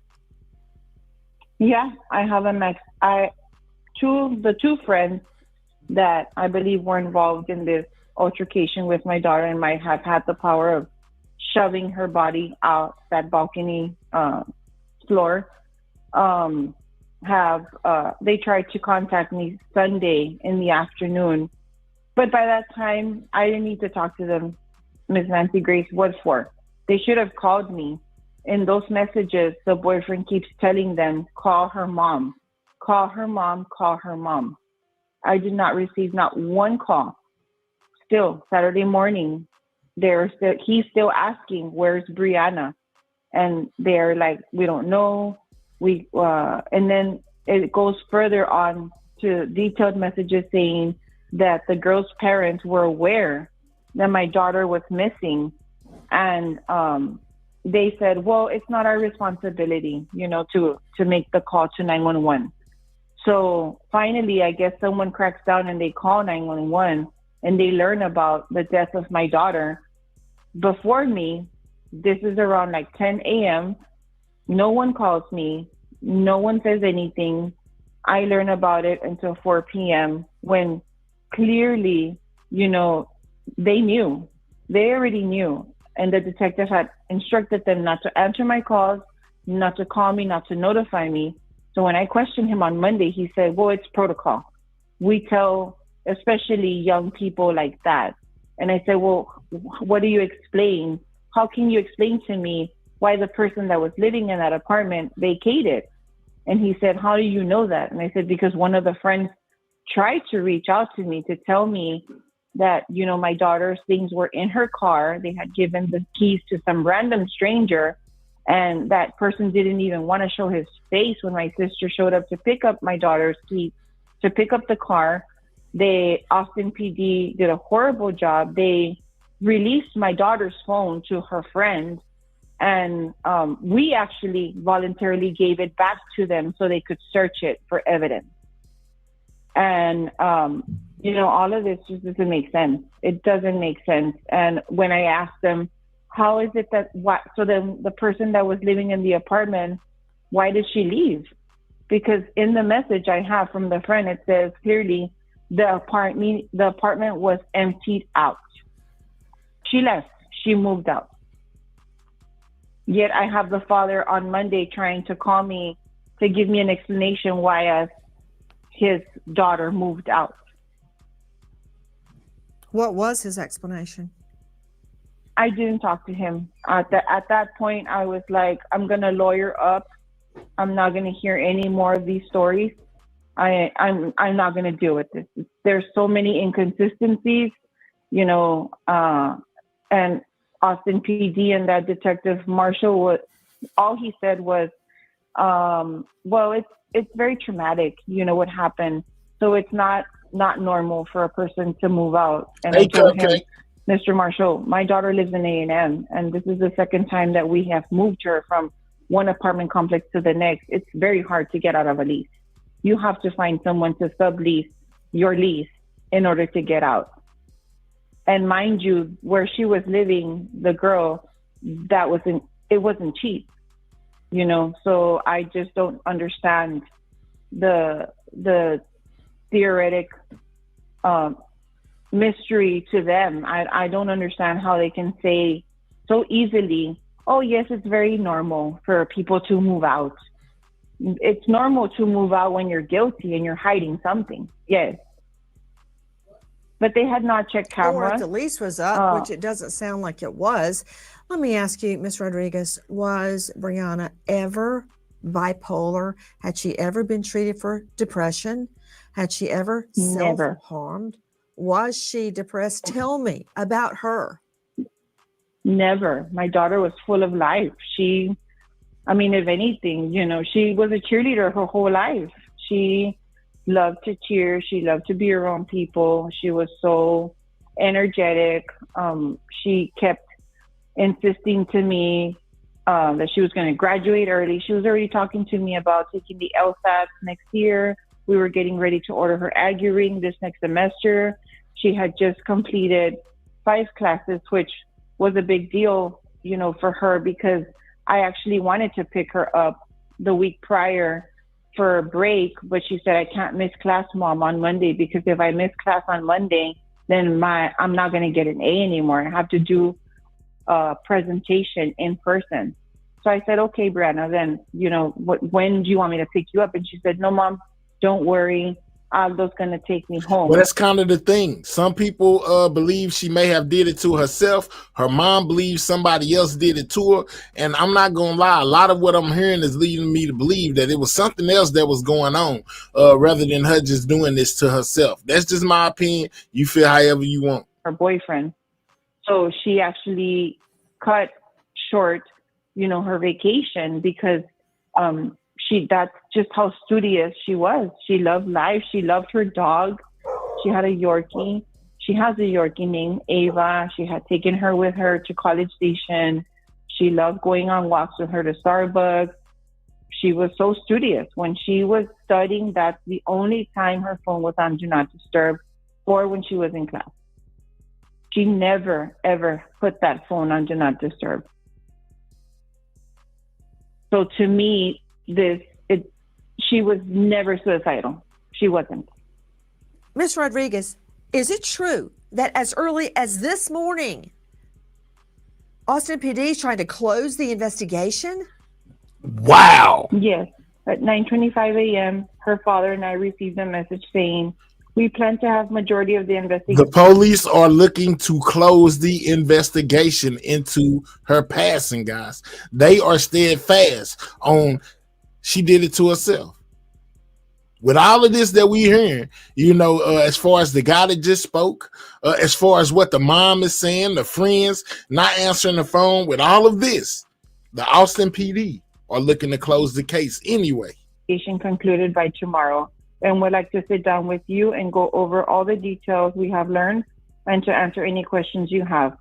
Yeah, I have the two friends that I believe were involved in this altercation with my daughter and might have had the power of shoving her body out that balcony floor. They tried to contact me Sunday in the afternoon, but by that time I didn't need to talk to them. Ms. Nancy Grace, what for? They should have called me. In those messages, the boyfriend keeps telling them, call her mom, call her mom, call her mom. I did not receive not one call. Still, Saturday morning, he's still asking, where's Brianna? And they're like, we don't know. And then it goes further on to detailed messages saying that the girl's parents were aware that my daughter was missing. And they said, well, it's not our responsibility, to make the call to 911. So finally, I guess someone cracks down and they call 911 and they learn about the death of my daughter. Before me, this is around like 10 a.m. No one calls me. No one says anything. I learn about it until 4 p.m. when clearly, they knew. They already knew. And the detective had instructed them not to answer my calls, not to call me, not to notify me. So when I questioned him on Monday, he said, well, it's protocol. We tell especially young people like that. And I said, well, what do you explain? How can you explain to me why the person that was living in that apartment vacated? And he said, how do you know that? And I said, because one of the friends tried to reach out to me to tell me that, my daughter's things were in her car. They had given the keys to some random stranger, and that person didn't even want to show his face when my sister showed up to pick up my daughter's keys, to pick up the car. Austin PD did a horrible job. They released my daughter's phone to her friend, and we actually voluntarily gave it back to them so they could search it for evidence. And, all of this just doesn't make sense. It doesn't make sense. And when I asked them, how is it that, so then the person that was living in the apartment, why did she leave? Because in the message I have from the friend, it says clearly the apartment was emptied out. She left, she moved out. Yet I have the father on Monday trying to call me to give me an explanation why his daughter moved out. What was his explanation? I didn't talk to him. At that point, I was like, I'm going to lawyer up. I'm not going to hear any more of these stories. I'm not going to deal with this. There's so many inconsistencies, and Austin PD and that detective Marshall, all he said was, well, it's very traumatic, what happened. So it's not normal for a person to move out. And I told him, Mr. Marshall, my daughter lives in A&M, and this is the second time that we have moved her from one apartment complex to the next. It's very hard to get out of a lease. You have to find someone to sublease your lease in order to get out. And mind you, where she was living, the girl, it wasn't cheap, so I just don't understand the theoretic mystery to them. I don't understand how they can say so easily, oh yes, it's very normal for people to move out. It's normal to move out when you're guilty and you're hiding something. Yes. But they had not checked cameras. Or if the lease was up, which it doesn't sound like it was. Let me ask you, Ms. Rodriguez, was Brianna ever bipolar? Had she ever been treated for depression? Had she ever self-harmed? Was she depressed? Tell me about her. Never. My daughter was full of life. If anything, she was a cheerleader her whole life. She loved to cheer. She loved to be around people. She was so energetic. She kept insisting to me that she was going to graduate early. She was already talking to me about taking the LSAT next year. We were getting ready to order her Aggie ring this next semester. She had just completed 5 classes, which was a big deal, you know, for her, because I actually wanted to pick her up the week prior for a break, but she said, I can't miss class, Mom, on Monday, because if I miss class on Monday, then I'm not going to get an A anymore. I have to do a presentation in person. So I said, okay, Brianna, then, you know, when do you want me to pick you up? And she said, no, Mom, don't worry. Aldo's going to take me home. Well, that's kind of the thing. Some people believe she may have did it to herself. Her mom believes somebody else did it to her. And I'm not going to lie. A lot of what I'm hearing is leading me to believe that it was something else that was going on rather than her just doing this to herself. That's just my opinion. You feel however you want. Her boyfriend. So she actually cut short, you know, her vacation because that's just how studious she was. She loved life. She loved her dog. She had a Yorkie. She has a Yorkie named Ava. She had taken her with her to College Station. She loved going on walks with her to Starbucks. She was so studious. When she was studying, that's the only time her phone was on Do Not Disturb, or when she was in class. She never, ever put that phone on Do Not Disturb. So to me, she was never suicidal. She wasn't. Ms. Rodriguez, is it true that as early as this morning, Austin PD is trying to close the investigation? Wow. Yes. At 9:25 a.m., her father and I received a message saying, we plan to have majority of the investigation. The police are looking to close the investigation into her passing, guys. They are steadfast on she did it to herself. With all of this that we hearing, you know, as far as the guy that just spoke, as far as what the mom is saying, the friends not answering the phone, with all of this, the Austin PD are looking to close the case anyway. Concluded by tomorrow, and would like to sit down with you and go over all the details we have learned and to answer any questions you have.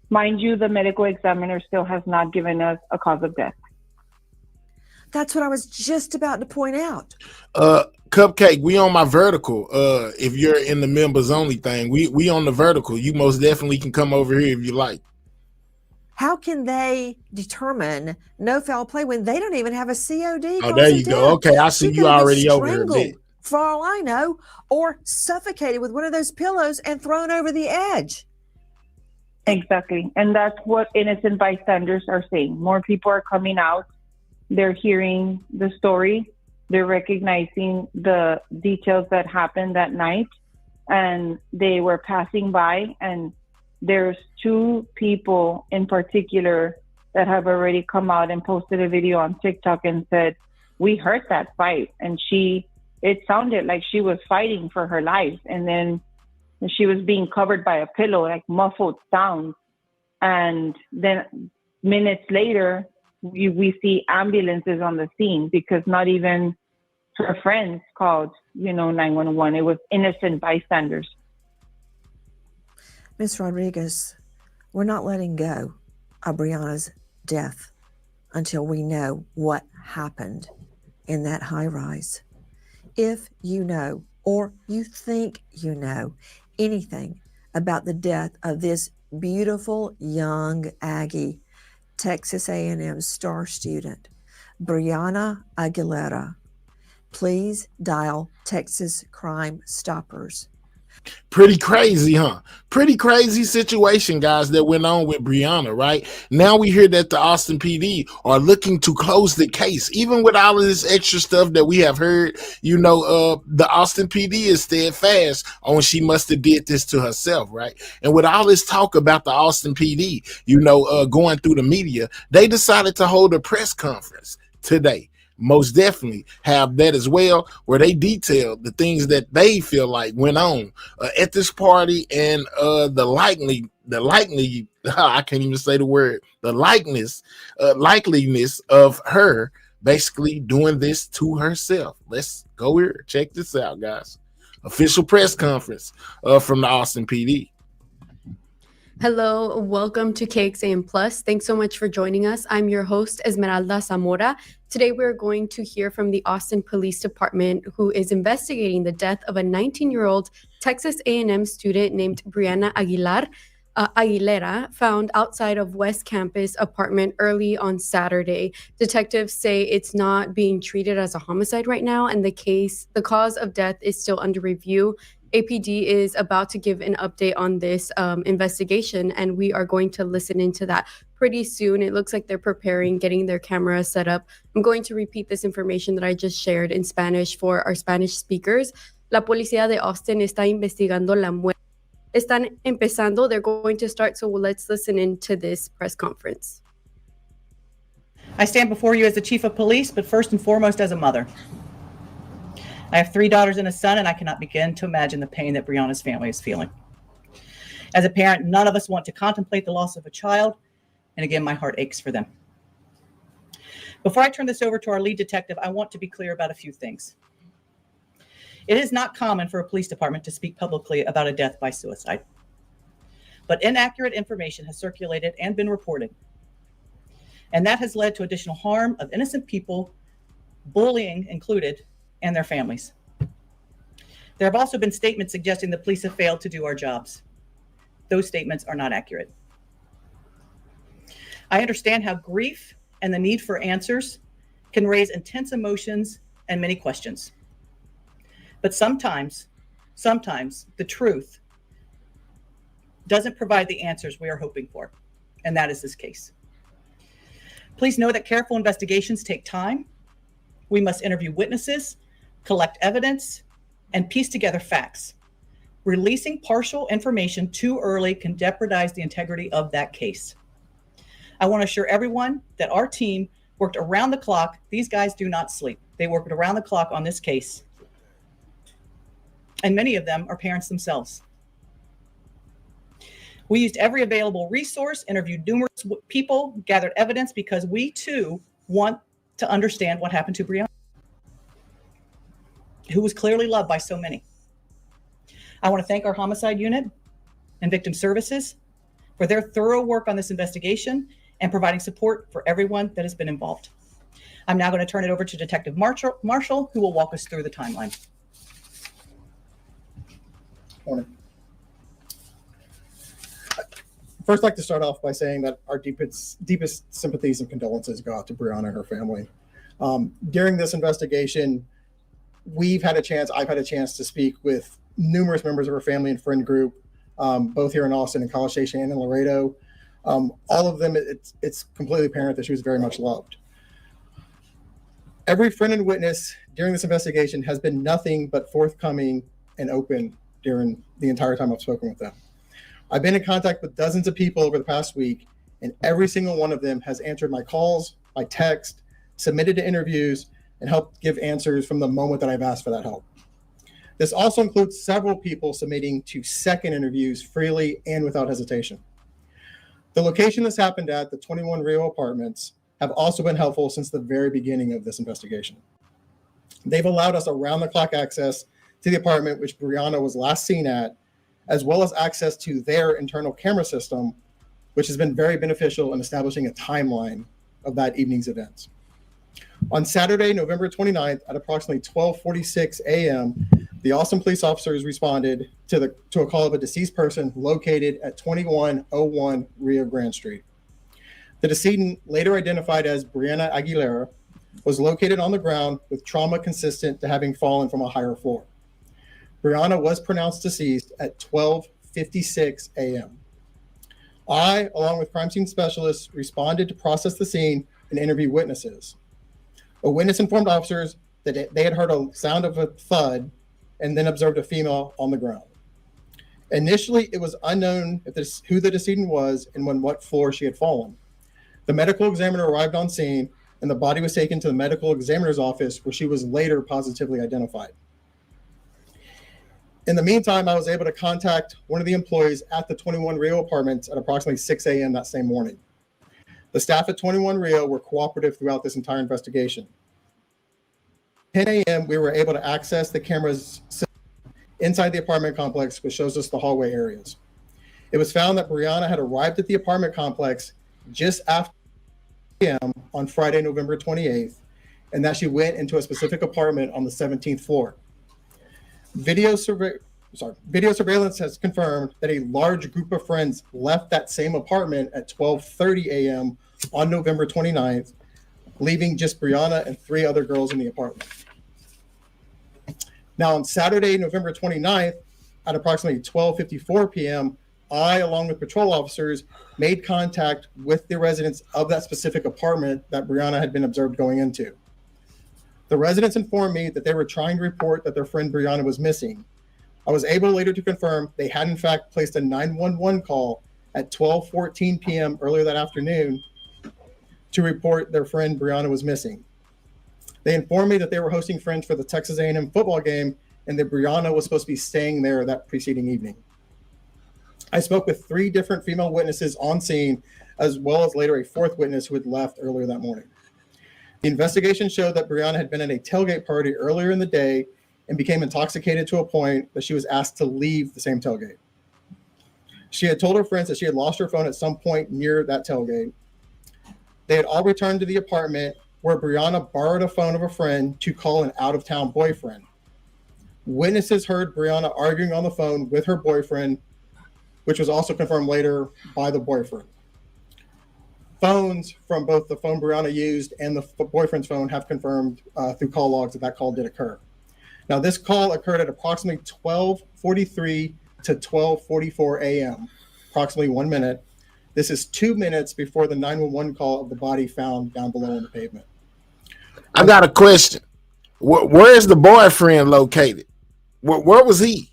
Mind you, the medical examiner still has not given us a cause of death. That's what I was just about to point out. Cupcake, we on my vertical. If you're in the members only thing, we on the vertical. You most definitely can come over here if you like. How can they determine no foul play when they don't even have a COD? Oh, there you go. Okay, I see you already over here. For all I know, or suffocated with one of those pillows and thrown over the edge. Exactly. And that's what innocent bystanders are saying. More people are coming out. They're hearing the story. They're recognizing the details that happened that night. And they were passing by. And there's 2 people in particular that have already come out and posted a video on TikTok and said, we heard that fight. And it sounded like she was fighting for her life. And then she was being covered by a pillow, like muffled sounds. And then minutes later, we see ambulances on the scene because not even her friends called, 911. It was innocent bystanders. Ms. Rodriguez, we're not letting go of Brianna's death until we know what happened in that high rise. If you know, or you think you know, anything about the death of this beautiful young Aggie, Texas A&M star student, Brianna Aguilera, please dial Texas Crime Stoppers. Pretty crazy, huh? Pretty crazy situation, guys, that went on with Brianna, right? Now we hear that the Austin PD are looking to close the case. Even with all of this extra stuff that we have heard, the Austin PD is steadfast on she must have did this to herself, right? And with all this talk about the Austin PD, going through the media, they decided to hold a press conference today. Most definitely have that as well, where they detailed the things that they feel like went on at this party and the likeliness of her basically doing this to herself. Let's go here. Check this out, guys. Official press conference from the Austin PD. Hello, welcome to KXAM Plus. Thanks so much for joining us. I'm your host, Esmeralda Zamora. Today we're going to hear from the Austin Police Department, who is investigating the death of a 19-year-old Texas A&M student named Brianna Aguilera, found outside of West Campus apartment early on Saturday. Detectives say it's not being treated as a homicide right now, and the cause of death is still under review. APD is about to give an update on this investigation, and we are going to listen into that pretty soon. It looks like they're preparing, getting their camera set up. I'm going to repeat this information that I just shared in Spanish for our Spanish speakers. La policía de Austin está investigando la muerte. Están empezando. They're going to start, so let's listen into this press conference. I stand before you as the chief of police, but first and foremost as a mother. I have 3 daughters and a son, and I cannot begin to imagine the pain that Brianna's family is feeling. As a parent, none of us want to contemplate the loss of a child, and again, my heart aches for them. Before I turn this over to our lead detective, I want to be clear about a few things. It is not common for a police department to speak publicly about a death by suicide, but inaccurate information has circulated and been reported, and that has led to additional harm of innocent people, bullying included, and their families. There have also been statements suggesting the police have failed to do our jobs. Those statements are not accurate. I understand how grief and the need for answers can raise intense emotions and many questions. But sometimes the truth doesn't provide the answers we are hoping for, and that is this case. Please know that careful investigations take time. We must interview witnesses, collect evidence, and piece together facts. Releasing partial information too early can jeopardize the integrity of that case. I want to assure everyone that our team worked around the clock. These guys do not sleep. They worked around the clock on this case. And many of them are parents themselves. We used every available resource, interviewed numerous people, gathered evidence, because we too want to understand what happened to Brianna, who was clearly loved by so many. I want to thank our homicide unit and victim services for their thorough work on this investigation and providing support for everyone that has been involved. I'm now going to turn it over to Detective Marshall, who will walk us through the timeline. Morning. First, I'd like to start off by saying that our deepest sympathies and condolences go out to Brianna and her family. During this investigation, I've had a chance to speak with numerous members of her family and friend group, both here in Austin and College Station and in Laredo. All of them, it's completely apparent that she was very much loved. Every friend and witness during this investigation has been nothing but forthcoming and open during the entire time I've spoken with them. I've been in contact with dozens of people over the past week, and every single one of them has answered my calls, my text, submitted to interviews, and helped give answers from the moment that I've asked for that help. This also includes several people submitting to second interviews freely and without hesitation. The location this happened at, the 21 Rio Apartments, have also been helpful since the very beginning of this investigation. They've allowed us around-the-clock access to the apartment which Brianna was last seen at, as well as access to their internal camera system, which has been very beneficial in establishing a timeline of that evening's events. On Saturday, November 29th, at approximately 12:46 a.m., the Austin police officers responded to a call of a deceased person located at 2101 Rio Grande Street. The decedent, later identified as Brianna Aguilera, was located on the ground with trauma consistent to having fallen from a higher floor. Brianna was pronounced deceased at 12:56 a.m. I, along with crime scene specialists, responded to process the scene and interview witnesses. A witness informed officers that they had heard a sound of a thud and then observed a female on the ground. Initially, it was unknown who the decedent was and on what floor she had fallen. The medical examiner arrived on scene, and the body was taken to the medical examiner's office, where she was later positively identified. In the meantime, I was able to contact one of the employees at the 21 Rio Apartments at approximately 6 a.m. that same morning. The staff at 21 Rio were cooperative throughout this entire investigation. 10 a.m., we were able to access the cameras inside the apartment complex, which shows us the hallway areas. It was found that Brianna had arrived at the apartment complex just after p.m. on Friday, November 28th, and that she went into a specific apartment on the 17th floor. Video surveillance has confirmed that a large group of friends left that same apartment at 12:30 a.m. on November 29th, leaving just Brianna and 3 other girls in the apartment. Now, on Saturday, November 29th, at approximately 12:54 p.m., I, along with patrol officers, made contact with the residents of that specific apartment that Brianna had been observed going into. The residents informed me that they were trying to report that their friend Brianna was missing. I was able later to confirm they had in fact placed a 911 call at 12:14 p.m. earlier that afternoon to report their friend Brianna was missing. They informed me that they were hosting friends for the Texas A&M football game and that Brianna was supposed to be staying there that preceding evening. I spoke with 3 different female witnesses on scene, as well as later a 4th witness who had left earlier that morning. The investigation showed that Brianna had been at a tailgate party earlier in the day and became intoxicated to a point that she was asked to leave the same tailgate. She had told her friends that she had lost her phone at some point near that tailgate. They had all returned to the apartment where Brianna borrowed a phone of a friend to call an out-of-town boyfriend. Witnesses heard Brianna arguing on the phone with her boyfriend, which was also confirmed later by the boyfriend. Phones from both the phone Brianna used and the boyfriend's phone have confirmed through call logs that call did occur. Now, this call occurred at approximately 12:43 to 12:44 a.m., approximately 1 minute. This is 2 minutes before the 911 call of the body found down below on the pavement. I got a question. Where is the boyfriend located? Where was he?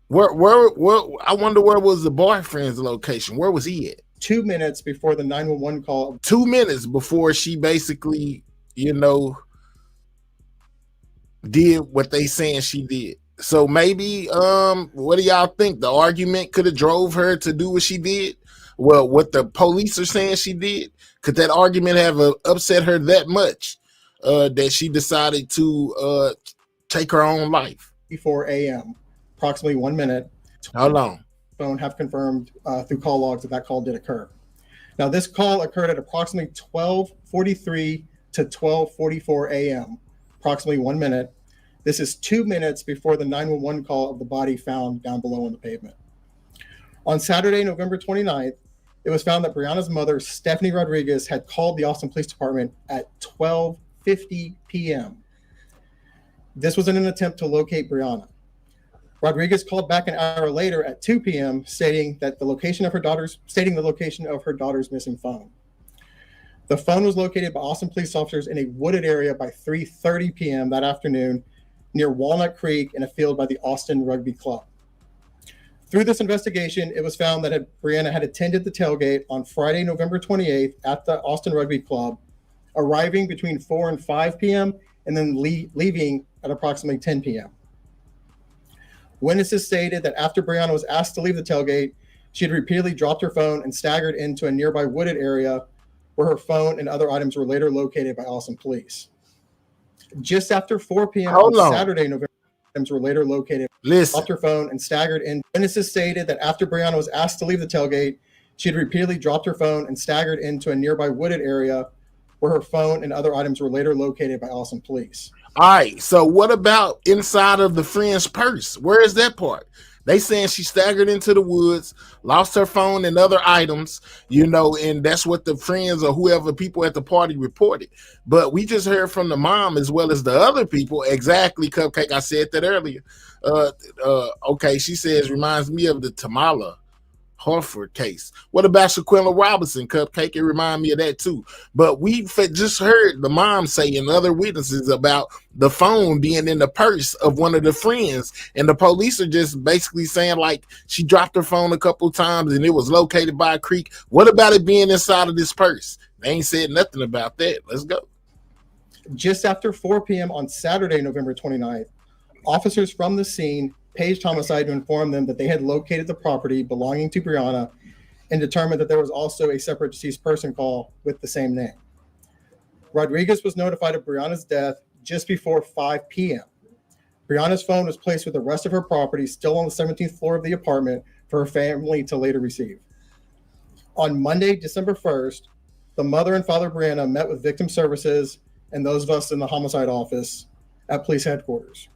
Where? I wonder where was the boyfriend's location? Where was he at? 2 minutes before the 911 call. 2 minutes before she basically, did what they saying she did. So maybe, what do y'all think? The argument could have drove her to do what she did? Well, what the police are saying she did? Could that argument have upset her that much that she decided to take her own life? 4 a.m., approximately 1 minute. How long? Phone have confirmed through call logs that call did occur. Now, this call occurred at approximately 12:43 to 12:44 a.m., approximately 1 minute. This is 2 minutes before the 911 call of the body found down below on the pavement. On Saturday, November 29th, it was found that Brianna's mother, Stephanie Rodriguez, had called the Austin Police Department at 12:50 p.m. This was in an attempt to locate Brianna. Rodriguez called back an hour later at 2 p.m. stating the location of her daughter's missing phone. The phone was located by Austin police officers in a wooded area by 3:30 p.m. that afternoon near Walnut Creek in a field by the Austin Rugby Club. Through this investigation, it was found that Brianna had attended the tailgate on Friday, November 28th at the Austin Rugby Club, arriving between 4 and 5 p.m. and then leaving at approximately 10 p.m. Witnesses stated that after Brianna was asked to leave the tailgate, she had repeatedly dropped her phone and staggered into a nearby wooded area where her phone and other items were later located by Austin police. Just after 4 p.m. Saturday, November, items were later located. Dropped her phone and staggered in. Witnesses stated that after Brianna was asked to leave the tailgate, she had repeatedly dropped her phone and staggered into a nearby wooded area where her phone and other items were later located by Austin police. All right, so what about inside of the friend's purse? Where is that part? They saying she staggered into the woods, lost her phone and other items, and that's what the friends or whoever people at the party reported. But we just heard from the mom as well as the other people. Exactly, Cupcake. I said that earlier. Okay, she says, reminds me of the Tamala Harford case. What about Shaquilla Robinson, Cupcake? It reminded me of that too. But we just heard the mom say and other witnesses about the phone being in the purse of one of the friends, and the police are just basically saying like she dropped her phone a couple times and it was located by a creek. What about it being inside of this purse? They ain't said nothing about that. Let's go. Just after 4 p.m. on Saturday, November 29th, officers from the scene paged homicide to inform them that they had located the property belonging to Brianna and determined that there was also a separate deceased person call with the same name. Rodriguez was notified of Brianna's death just before 5 p.m. Brianna's phone was placed with the rest of her property still on the 17th floor of the apartment for her family to later receive. On Monday, December 1st, the mother and father Brianna met with victim services and those of us in the homicide office at police headquarters.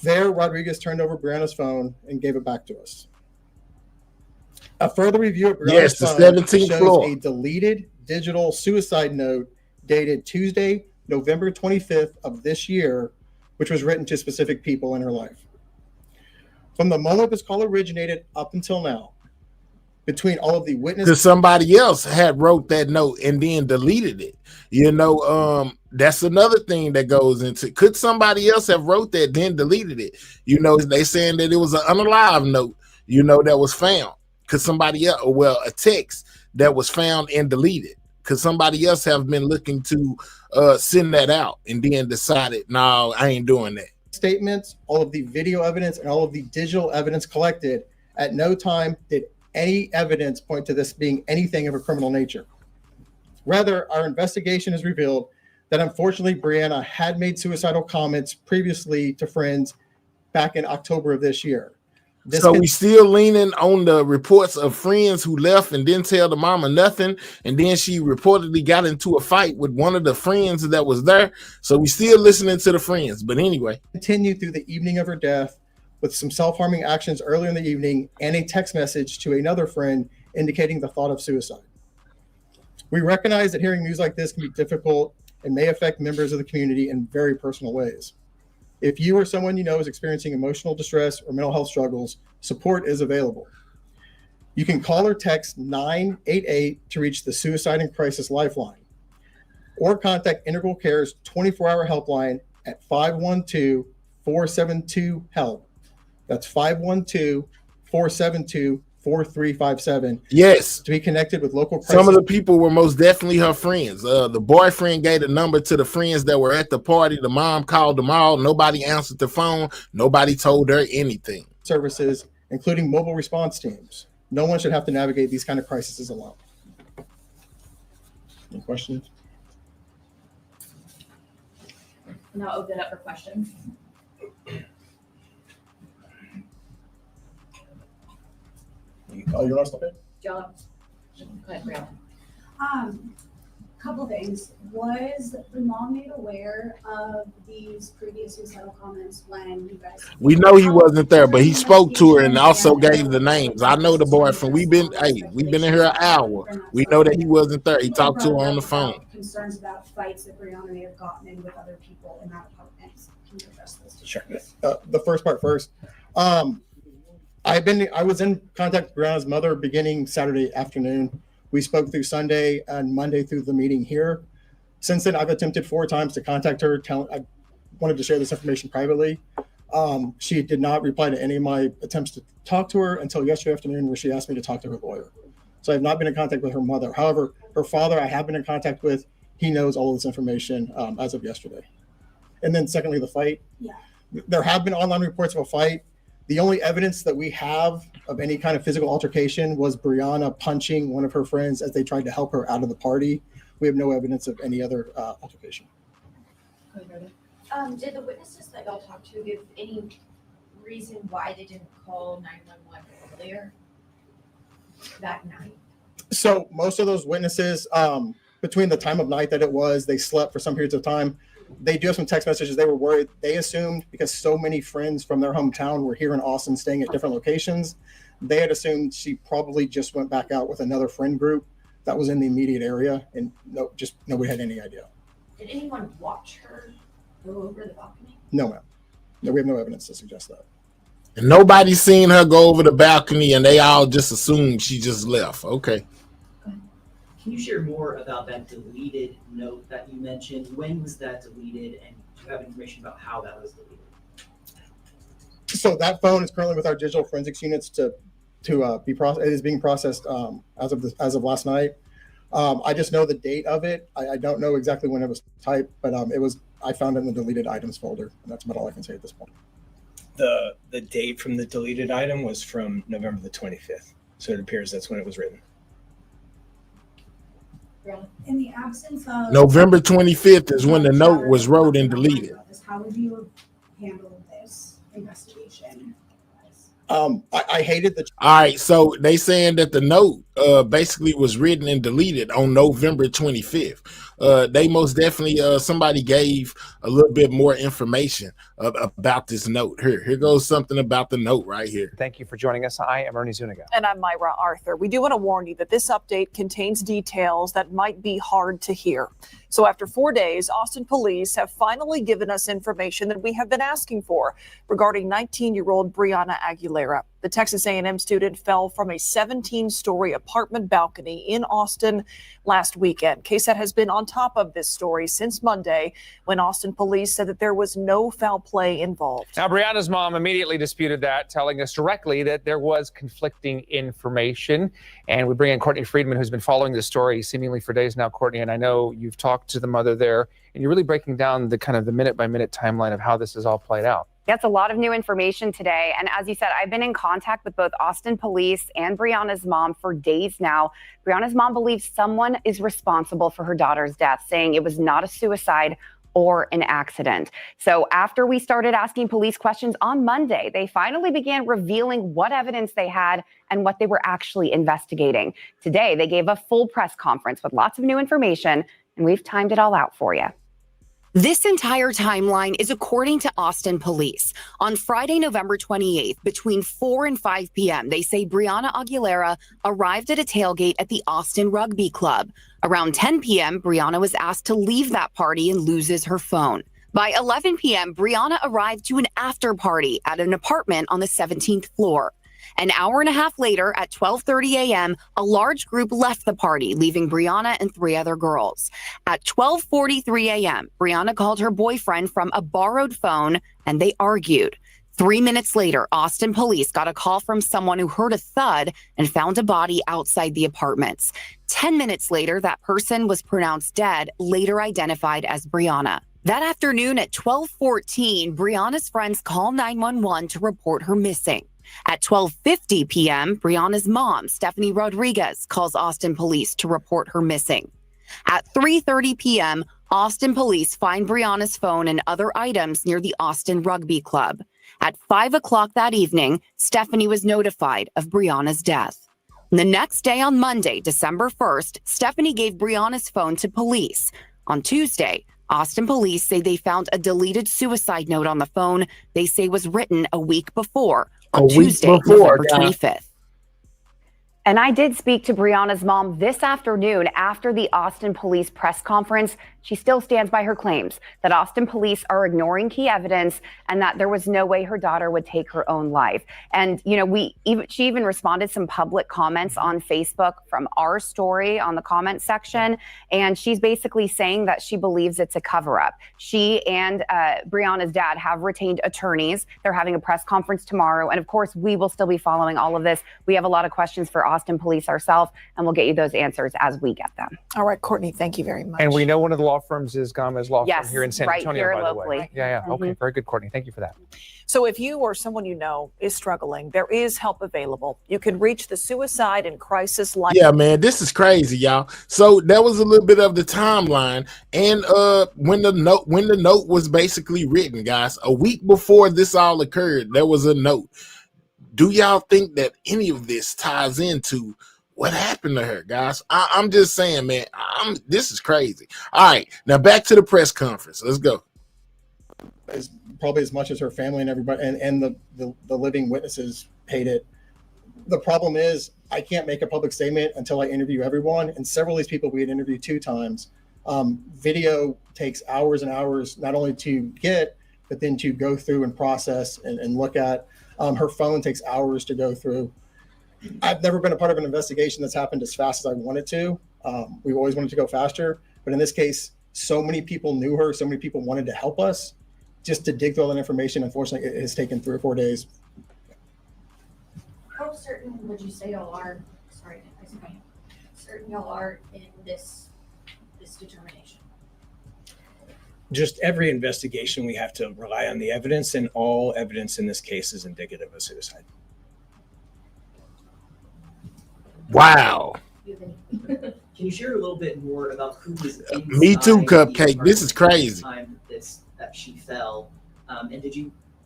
There, Rodriguez turned over Brianna's phone and gave it back to us. A further review of Brianna's phone 17th shows floor. a deleted digital suicide note dated Tuesday, November 25th of this year, which was written to specific people in her life. From the moment this call originated up until now, between all of the witnesses, because somebody else had wrote that note and then deleted it. That's another thing that goes into, could somebody else have wrote that then deleted it? They saying that it was an unalive note, that was found. Could somebody else, a text that was found and deleted? Could somebody else have been looking to send that out and then decided, no, I ain't doing that? Statements, all of the video evidence, and all of the digital evidence collected, at no time did any evidence point to this being anything of a criminal nature. Rather, our investigation has revealed that unfortunately Brianna had made suicidal comments previously to friends back in October of this year. So we still leaning on the reports of friends who left and didn't tell the mama nothing, and then she reportedly got into a fight with one of the friends that was there. So we still listening to the friends. But anyway, continued through the evening of her death with some self-harming actions earlier in the evening and a text message to another friend indicating the thought of suicide. We recognize that hearing news like this can be difficult and may affect members of the community in very personal ways. If you or someone you know is experiencing emotional distress or mental health struggles, support is available. You can call or text 988 to reach the Suicide and Crisis Lifeline, or contact Integral Care's 24-hour helpline at 512-472-HELP. That's 512-472-4357. Yes. To be connected with local crisis. Some of the people were most definitely her friends. The boyfriend gave the number to the friends that were at the party. The mom called them all. Nobody answered the phone. Nobody told her anything. Services, including mobile response teams. No one should have to navigate these kind of crises alone. Any questions? Now open it up for questions. Oh, you want to stop it? John, go ahead, Brianna. Couple things. Was the mom made aware of these previous suicidal comments when you guys? We know he wasn't there, but he spoke to her and also gave the names. I know the boyfriend. We've been in here an hour. We know that he wasn't there. He talked to her on the phone. Concerns about fights that Brianna may have gotten in with other people in that apartment. Can you address those? Sure. The first part first. I was in contact with Brianna's mother beginning Saturday afternoon. We spoke through Sunday and Monday through the meeting here. Since then, I've attempted 4 times to contact her. I wanted to share this information privately. She did not reply to any of my attempts to talk to her until yesterday afternoon, where she asked me to talk to her lawyer. So I've not been in contact with her mother. However, her father I have been in contact with. He knows all of this information as of yesterday. And then secondly, the fight. Yeah. There have been online reports of a fight. The only evidence that we have of any kind of physical altercation was Brianna punching one of her friends as they tried to help her out of the party. We have no evidence of any other altercation. Did the witnesses that y'all talked to give any reason why they didn't call 911 earlier that night? So most of those witnesses, between the time of night that it was, they slept for some periods of time. They do have some text messages. They were worried. They assumed, because so many friends from their hometown were here in Austin staying at different locations, they had assumed she probably just went back out with another friend group that was in the immediate area, and nobody had any idea. Did anyone watch her go over the balcony? No, ma'am. No, we have no evidence to suggest that. And nobody's seen her go over the balcony, and they all just assumed she just left. Okay. Can you share more about that deleted note that you mentioned? When was that deleted, and do you have information about how that was deleted? So that phone is currently with our digital forensics units to be processed. It is being processed as of last night. I just know the date of it. I don't know exactly when it was typed, but I found it in the deleted items folder, and that's about all I can say at this point. The date from the deleted item was from November the 25th. So it appears that's when it was written. In the absence of November 25th is when the note was wrote and deleted. how would you have handled this investigation? I hated the. All right, so they saying that the note basically was written and deleted on November 25th. They most definitely somebody gave a little bit more information about this note. Here goes something about the note right here. Thank you for joining us. I am Ernie Zuniga. And I'm Myra Arthur. We do want to warn you that this update contains details that might be hard to hear. So after 4 days, Austin police have finally given us information that we have been asking for regarding 19-year-old Brianna Aguilera. The Texas A&M student fell from a 17-story apartment balcony in Austin last weekend. KSAT has been on top of this story since Monday, when Austin police said that there was no foul play involved. Now, Brianna's mom immediately disputed that, telling us directly that there was conflicting information. And we bring in Courtney Friedman, who's been following this story seemingly for days now. Courtney, and I know you've talked to the mother there, and you're really breaking down the kind of the minute-by-minute timeline of how this has all played out. That's a lot of new information today. And as you said, I've been in contact with both Austin police and Brianna's mom for days now. Brianna's mom believes someone is responsible for her daughter's death, saying it was not a suicide or an accident. So after we started asking police questions on Monday, they finally began revealing what evidence they had and what they were actually investigating. Today, they gave a full press conference with lots of new information, and we've timed it all out for you. This entire timeline is according to Austin police. On Friday, November 28th, between 4 and 5 p.m., they say Brianna Aguilera arrived at a tailgate at the Austin Rugby Club. Around 10 p.m., Brianna was asked to leave that party and loses her phone. By 11 p.m., Brianna arrived to an after party at an apartment on the 17th floor. An hour and a half later, at 12:30 a.m., a large group left the party, leaving Brianna and 3 other girls. At 12:43 a.m., Brianna called her boyfriend from a borrowed phone, and they argued. 3 minutes later, Austin police got a call from someone who heard a thud and found a body outside the apartments. 10 minutes later, that person was pronounced dead, later identified as Brianna. That afternoon at 12:14, Brianna's friends call 911 to report her missing. At 12:50 p.m., Brianna's mom, Stephanie Rodriguez, calls Austin police to report her missing. At 3:30 p.m., Austin police find Brianna's phone and other items near the Austin Rugby Club. At 5 o'clock that evening, Stephanie was notified of Brianna's death. The next day on Monday, December 1st, Stephanie gave Brianna's phone to police. On Tuesday, Austin police say they found a deleted suicide note on the phone they say was written a week before, on Tuesday, November 25th. And I did speak to Brianna's mom this afternoon after the Austin police press conference. She still stands by her claims that Austin police are ignoring key evidence and that there was no way her daughter would take her own life. And, you know, she even responded some public comments on Facebook from our story on the comment section. And she's basically saying that she believes it's a cover up. She and Brianna's dad have retained attorneys. They're having a press conference tomorrow. And of course, we will still be following all of this. We have a lot of questions for Austin police ourselves, and we'll get you those answers as we get them. All right, Courtney, thank you very much. And we know one of the law firms is Gomez Law Yes, Firm here in San right Antonio, here by locally. the way. Yeah. Okay, very good, Courtney. Thank you for that. So if you or someone you know is struggling, there is help available. You can reach the Suicide and Crisis Line. Yeah, man, this is crazy, y'all. So that was a little bit of the timeline, and when the note was basically written, guys, a week before this all occurred, there was a note. Do y'all think that any of this ties into what happened to her, guys? I'm just saying, man, this is crazy. All right, now back to the press conference. Let's go. Probably as much as her family and everybody and the living witnesses hate it. The problem is I can't make a public statement until I interview everyone, and several of these people we had interviewed 2 times. Video takes hours and hours not only to get, but then to go through and process and look at. Her phone takes hours to go through. I've never been a part of an investigation that's happened as fast as I wanted to. We've always wanted to go faster, but in this case, so many people knew her, so many people wanted to help us. Just to dig through all that information, unfortunately, it has taken 3 or 4 days. How certain would you say y'all are? Sorry, certain y'all are in this determination? Just every investigation, we have to rely on the evidence, and all evidence in this case is indicative of suicide. Wow. Can you share a little bit more about who was inside Me too, the Cupcake. This is apartment crazy. at the time that she fell? And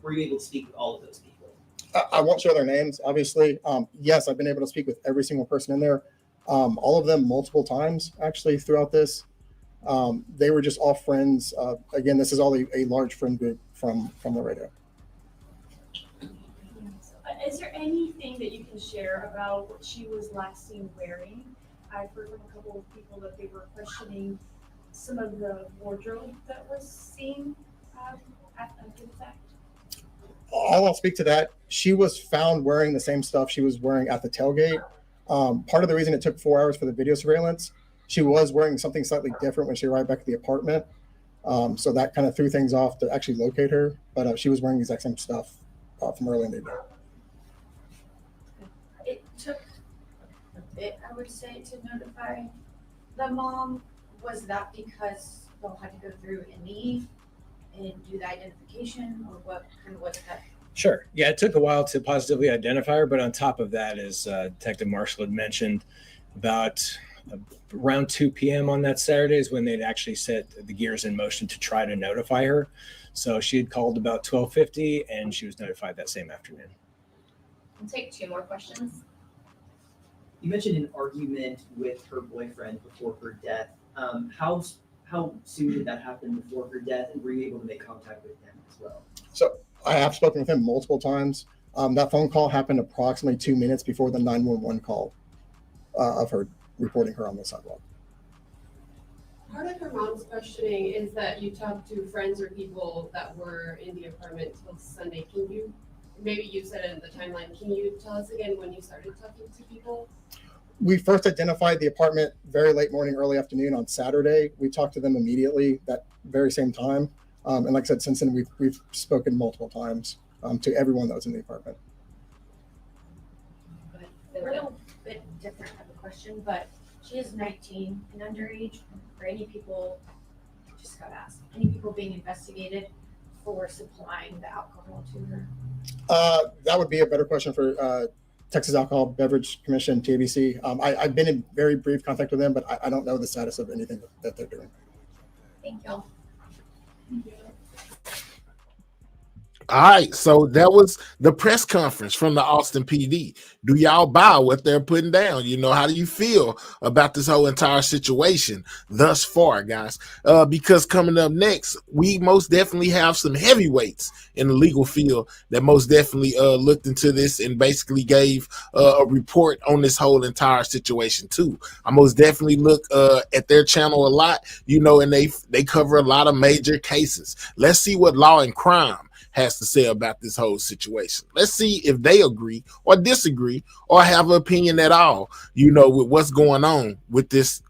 were you able to speak with all of those people? I won't share their names, obviously. Yes, I've been able to speak with every single person in there, all of them multiple times actually throughout this. They were just all friends. Again, this is all a large friend group from Laredo. Is there anything that you can share about what she was last seen wearing? I've heard from a couple of people that they were questioning some of the wardrobe that was seen after the fact. I'll speak to that. She was found wearing the same stuff she was wearing at the tailgate. Part of the reason it took 4 hours for the video surveillance, she was wearing something slightly different when she arrived back at the apartment. So that kind of threw things off to actually locate her. But she was wearing the exact same stuff from early in the day. It took a bit, I would say, to notify the mom. Was that because they'll have to go through and leave and do the identification, or what kind of was that? Sure. Yeah, it took a while to positively identify her, but on top of that, as Detective Marshall had mentioned, about around 2 p.m. on that Saturday is when they'd actually set the gears in motion to try to notify her. So she had called about 12:50, and she was notified that same afternoon. I'll take 2 more questions. You mentioned an argument with her boyfriend before her death. How soon did that happen before her death, and were you able to make contact with him as well? So I have spoken with him multiple times. That phone call happened approximately 2 minutes before the 911 call of her reporting her on the sidewalk. Part of her mom's questioning is that you talked to friends or people that were in the apartment till Sunday. Can you, maybe you said it in the timeline, can you tell us again when you started talking to people? We first identified the apartment very late morning, early afternoon on Saturday. We talked to them immediately that very same time. And like I said, since then, we've spoken multiple times to everyone that was in the apartment. A little bit different of a question, but she is 19 and underage. For any people, just got asked, any people being investigated for supplying the alcohol to her? That would be a better question for Texas Alcohol Beverage Commission, TABC. I've been in very brief contact with them, but I don't know the status of anything that they're doing. Thank y'all. All right, so that was the press conference from the Austin PD. Do y'all buy what they're putting down? You know, how do you feel about this whole entire situation thus far, guys? Because coming up next, we most definitely have some heavyweights in the legal field that most definitely looked into this and basically gave a report on this whole entire situation too. I most definitely look at their channel a lot, you know, and they cover a lot of major cases. Let's see what Law and Crime has to say about this whole situation. Let's see if they agree or disagree or have an opinion at all, you know, with what's going on with this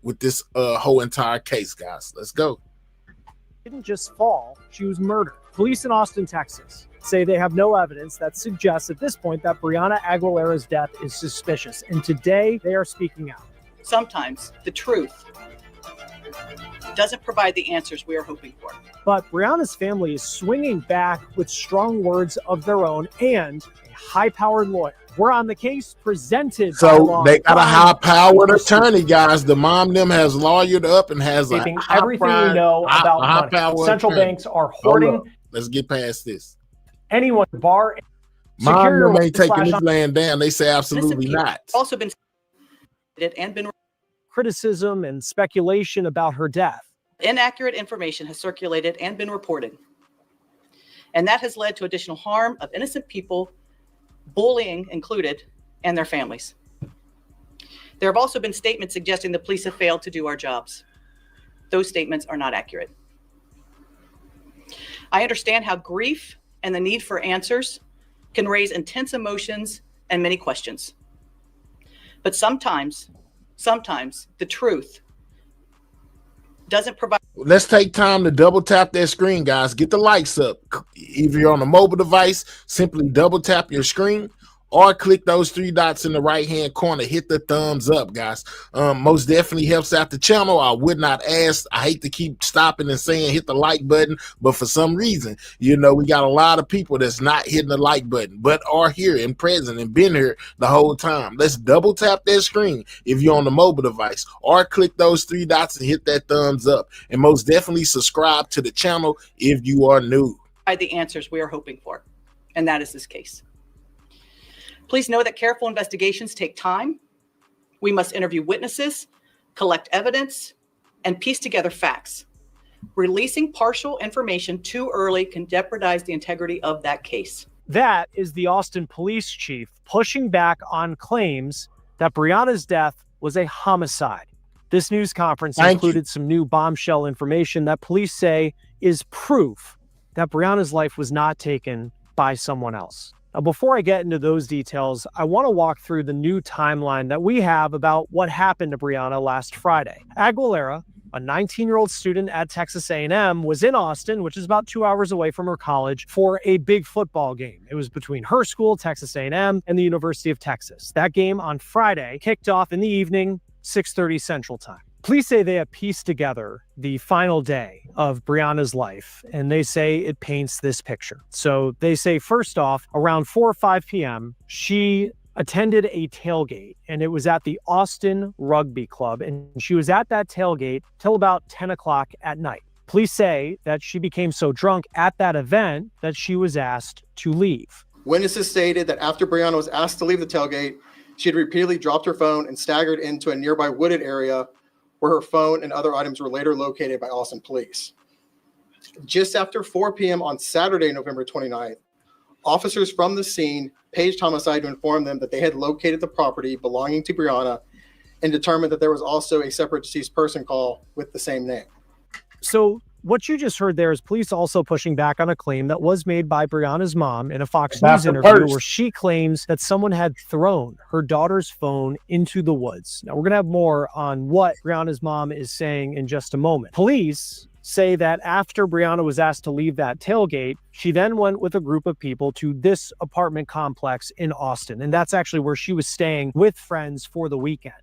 whole entire case, guys. Let's go. Didn't just fall, she was murdered. Police in Austin, Texas say they have no evidence that suggests at this point that Brianna Aguilera's death is suspicious, and today they are speaking out. Sometimes the truth doesn't provide the answers we are hoping for. But Brianna's family is swinging back with strong words of their own and a high-powered lawyer. We're on the case presented by So they got a high-powered attorney, guys. The mom them has lawyered up and has keeping everything we know about money. Central banks are hoarding. Let's get past this. Anyone bar Mom them ain't taking this land down. They say absolutely not. Also been criticism and speculation about her death. Inaccurate information has circulated and been reported. And that has led to additional harm of innocent people, bullying included, and their families. There have also been statements suggesting the police have failed to do our jobs. Those statements are not accurate. I understand how grief and the need for answers can raise intense emotions and many questions. But sometimes the truth doesn't provide. Let's take time to double tap that screen, guys. Get the likes up. If you're on a mobile device, simply double tap your screen, or click those 3 dots in the right hand corner. Hit the thumbs up, guys. Most definitely helps out the channel. I would not ask. I hate to keep stopping and saying hit the like button, but for some reason, you know, we got a lot of people that's not hitting the like button, but are here and present and been here the whole time. Let's double tap that screen if you're on the mobile device, or click those 3 dots and hit that thumbs up. And most definitely subscribe to the channel if you are new. The answers we are hoping for, and that is this case. Please know that careful investigations take time. We must interview witnesses, collect evidence, and piece together facts. Releasing partial information too early can jeopardize the integrity of that case. That is the Austin police chief pushing back on claims that Brianna's death was a homicide. This news conference included some new bombshell information that police say is proof that Brianna's life was not taken by someone else. Now, before I get into those details, I want to walk through the new timeline that we have about what happened to Brianna last Friday. Aguilera, a 19-year-old student at Texas A&M, was in Austin, which is about 2 hours away from her college, for a big football game. It was between her school, Texas A&M, and the University of Texas. That game on Friday kicked off in the evening, 6:30 Central Time. Police say they have pieced together the final day of Brianna's life, and they say it paints this picture. So they say, first off, around 4 or 5 p.m., she attended a tailgate, and it was at the Austin Rugby Club, and she was at that tailgate till about 10 o'clock at night. Police say that she became so drunk at that event that she was asked to leave. Witnesses stated that after Brianna was asked to leave the tailgate, she had repeatedly dropped her phone and staggered into a nearby wooded area where her phone and other items were later located by Austin police. Just after 4 p.m. on Saturday, November 29th, officers from the scene paged homicide to inform them that they had located the property belonging to Brianna and determined that there was also a separate deceased person call with the same name. So what you just heard there is police also pushing back on a claim that was made by Brianna's mom in a Fox News interview where she claims that someone had thrown her daughter's phone into the woods. Now, we're going to have more on what Brianna's mom is saying in just a moment. Police say that after Brianna was asked to leave that tailgate, she then went with a group of people to this apartment complex in Austin. And that's actually where she was staying with friends for the weekend.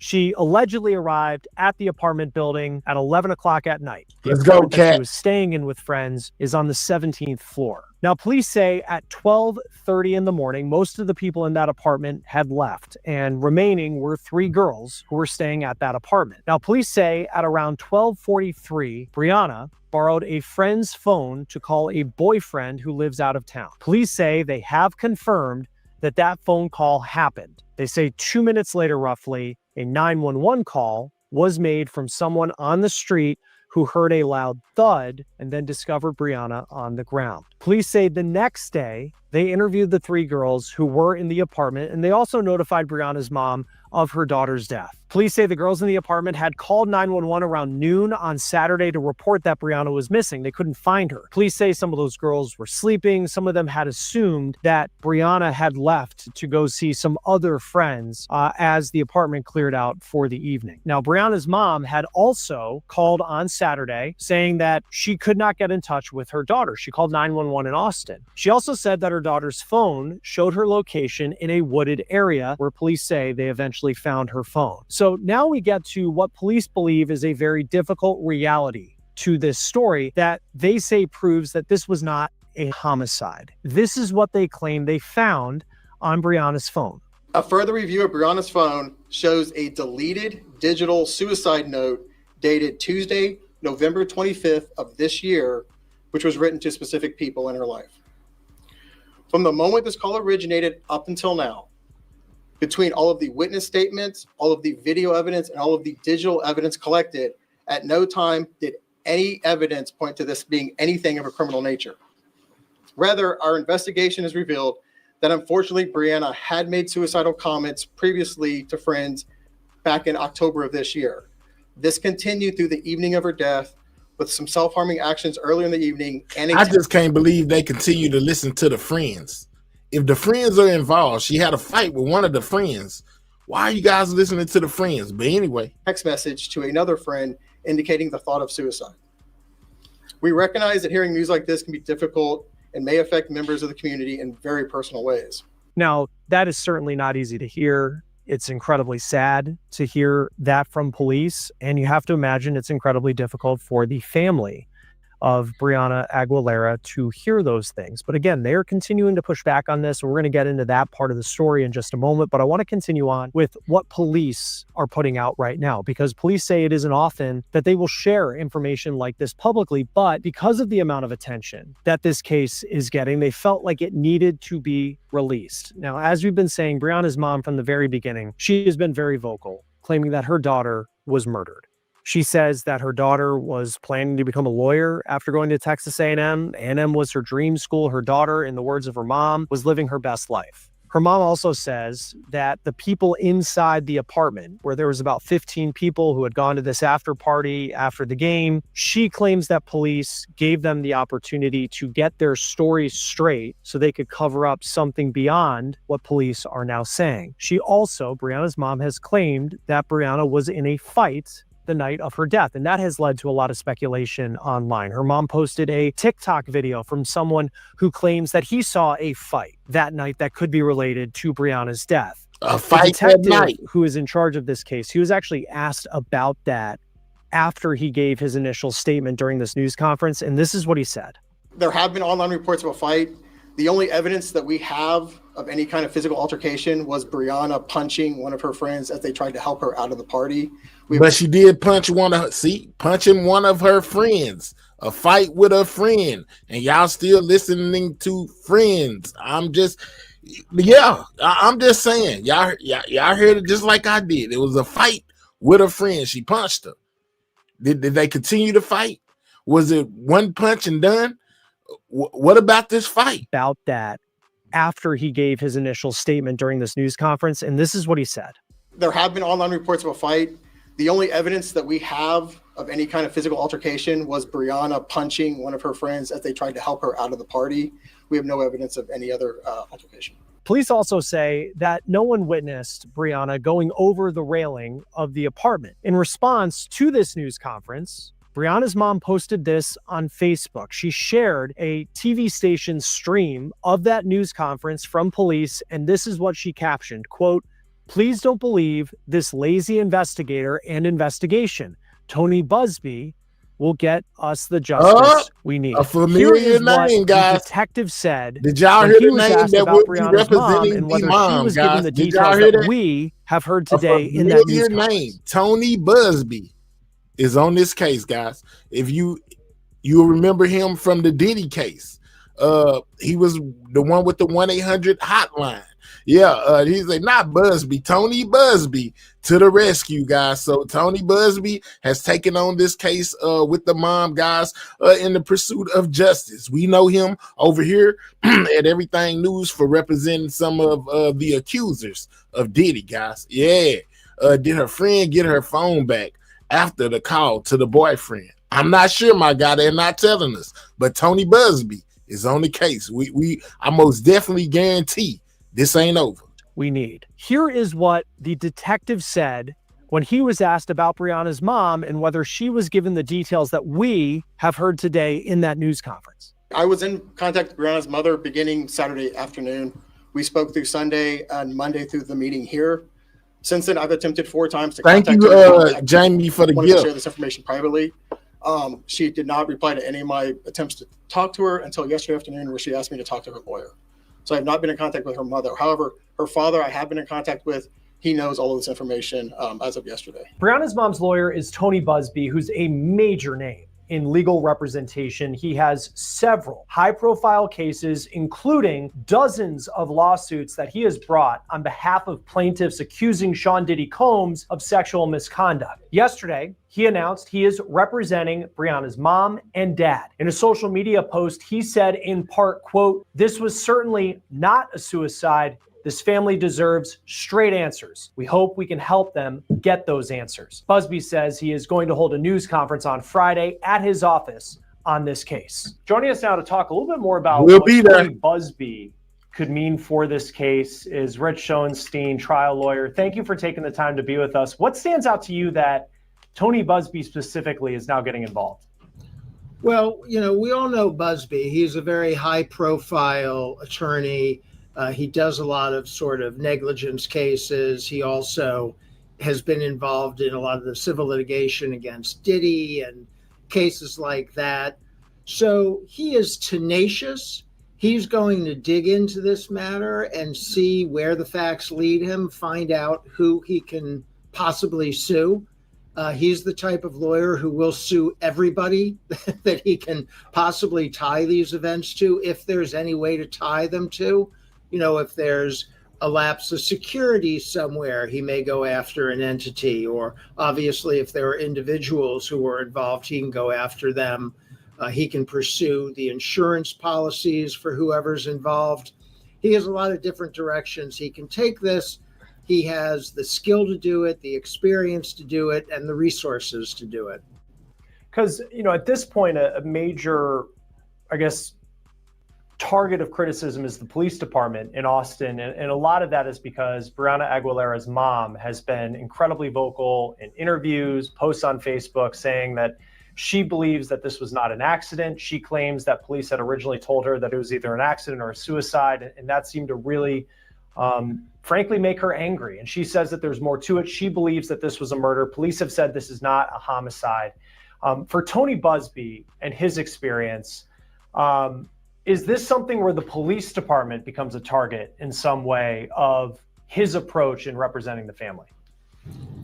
She allegedly arrived at the apartment building at 11 o'clock at night. Let's go, Kat. She was staying in with friends is on the 17th floor. Now, police say at 12:30 in the morning, most of the people in that apartment had left, and remaining were 3 girls who were staying at that apartment. Now, police say at around 12:43, Brianna borrowed a friend's phone to call a boyfriend who lives out of town. Police say they have confirmed that that phone call happened. They say 2 minutes later, roughly, a 911 call was made from someone on the street who heard a loud thud and then discovered Brianna on the ground. Police say the next day, they interviewed the 3 girls who were in the apartment, and they also notified Brianna's mom of her daughter's death. Police say the girls in the apartment had called 911 around noon on Saturday to report that Brianna was missing. They couldn't find her. Police say some of those girls were sleeping. Some of them had assumed that Brianna had left to go see some other friends as the apartment cleared out for the evening. Now, Brianna's mom had also called on Saturday saying that she could not get in touch with her daughter. She called 911 in Austin. She also said that her daughter's phone showed her location in a wooded area where police say they eventually found her phone. So now we get to what police believe is a very difficult reality to this story that they say proves that this was not a homicide. This is what they claim they found on Brianna's phone. A further review of Brianna's phone shows a deleted digital suicide note dated Tuesday, November 25th of this year, which was written to specific people in her life. From the moment this call originated up until now, between all of the witness statements, all of the video evidence, and all of the digital evidence collected, at no time did any evidence point to this being anything of a criminal nature. Rather, our investigation has revealed that unfortunately Brianna had made suicidal comments previously to friends back in October of this year. This continued through the evening of her death with some self-harming actions earlier in the evening. And I just can't believe they continue to listen to the friends. If the friends are involved, she had a fight with one of the friends. Why are you guys listening to the friends? But anyway. Text message to another friend indicating the thought of suicide. We recognize that hearing news like this can be difficult and may affect members of the community in very personal ways. Now, that is certainly not easy to hear. It's incredibly sad to hear that from police. And you have to imagine it's incredibly difficult for the family of Brianna Aguilera to hear those things. But again, they're continuing to push back on this. We're going to get into that part of the story in just a moment. But I want to continue on with what police are putting out right now, because police say it isn't often that they will share information like this publicly. But because of the amount of attention that this case is getting, they felt like it needed to be released. Now, as we've been saying, Brianna's mom from the very beginning, she has been very vocal, claiming that her daughter was murdered. She says that her daughter was planning to become a lawyer after going to Texas A&M. A&M was her dream school. Her daughter, in the words of her mom, was living her best life. Her mom also says that the people inside the apartment, where there was about 15 people who had gone to this after party after the game, she claims that police gave them the opportunity to get their stories straight so they could cover up something beyond what police are now saying. She also, Brianna's mom, has claimed that Brianna was in a fight the night of her death, and that has led to a lot of speculation online. Her mom posted a TikTok video from someone who claims that he saw a fight that night that could be related to Brianna's death. A fight that night. Who is in charge of this case, he was actually asked about that after he gave his initial statement during this news conference, and this is what he said. There have been online reports of a fight. The only evidence that we have of any kind of physical altercation was Brianna punching one of her friends as they tried to help her out of the party. But she did punch punching one of her friends, a fight with a friend, and y'all still listening to friends. I'm just saying, y'all heard it just like I did. It was a fight with a friend. She punched her. Did they continue to fight? Was it one punch and done? What about this fight? About that after he gave his initial statement during this news conference, and this is what he said. There have been online reports of a fight. The only evidence that we have of any kind of physical altercation was Brianna punching one of her friends as they tried to help her out of the party. We have no evidence of any other altercation. Police also say that no one witnessed Brianna going over the railing of the apartment. In response to this news conference, Brianna's mom posted this on Facebook. She shared a TV station stream of that news conference from police, and this is what she captioned, quote, "Please don't believe this lazy investigator and investigation. Tony Busby will get us the justice we need." A familiar name, guys. The detective said. Did y'all hear the name that would be representing and whether the mom, she was guys? given the Did y'all details hear that that? we have heard today in that news conference. name, Tony Busby, is on this case, guys. If you'll remember him from the Diddy case. He was the one with the 1-800 hotline. Yeah, he's like, not Busby, Tony Busby to the rescue, guys. So Tony Busby has taken on this case with the mom, guys, in the pursuit of justice. We know him over here at Everything News for representing some of the accusers of Diddy, guys. Yeah. Did her friend get her phone back after the call to the boyfriend? I'm not sure, my guy. They're not telling us. But Tony Busby is on the case. I most definitely guarantee this ain't over. We need. Here is what the detective said when he was asked about Brianna's mom and whether she was given the details that we have heard today in that news conference. I was in contact with Brianna's mother beginning Saturday afternoon. We spoke through Sunday and Monday through the meeting here. Since then, I've attempted 4 times to contact her. Jamie, for the wanted to gift. share this information privately. She did not reply to any of my attempts to talk to her until yesterday afternoon, where she asked me to talk to her lawyer. So I have not been in contact with her mother. However, her father I have been in contact with. He knows all of this information as of yesterday. Brianna's mom's lawyer is Tony Busby, who's a major name in legal representation. He has several high-profile cases, including dozens of lawsuits that he has brought on behalf of plaintiffs accusing Sean Diddy Combs of sexual misconduct. Yesterday, he announced he is representing Brianna's mom and dad. In a social media post, he said in part, quote, "This was certainly not a suicide. This family deserves straight answers. We hope we can help them get those answers." Busby says he is going to hold a news conference on Friday at his office on this case. Joining us now to talk a little bit more about what Tony Busby could mean for this case is Rich Schoenstein, trial lawyer. Thank you for taking the time to be with us. What stands out to you that Tony Busby specifically is now getting involved? Well, we all know Busby. He's a very high-profile attorney. He does a lot of sort of negligence cases. He also has been involved in a lot of the civil litigation against Diddy and cases like that. So he is tenacious. He's going to dig into this matter and see where the facts lead him, find out who he can possibly sue. He's the type of lawyer who will sue everybody that he can possibly tie these events to, if there's any way to tie them to. You know, if there's a lapse of security somewhere, he may go after an entity, or obviously if there are individuals who were involved, he can go after them. He can pursue the insurance policies for whoever's involved. He has a lot of different directions he can take this. He has the skill to do it, the experience to do it, and the resources to do it. Because, you know, at this point, a major, I guess, target of criticism is the police department in Austin. And a lot of that is because Brianna Aguilera's mom has been incredibly vocal in interviews, posts on Facebook, saying that she believes that this was not an accident. She claims that police had originally told her that it was either an accident or a suicide. And that seemed to really, frankly, make her angry. And she says that there's more to it. She believes that this was a murder. Police have said this is not a homicide. For Tony Busby and his experience, is this something where the police department becomes a target in some way of his approach in representing the family?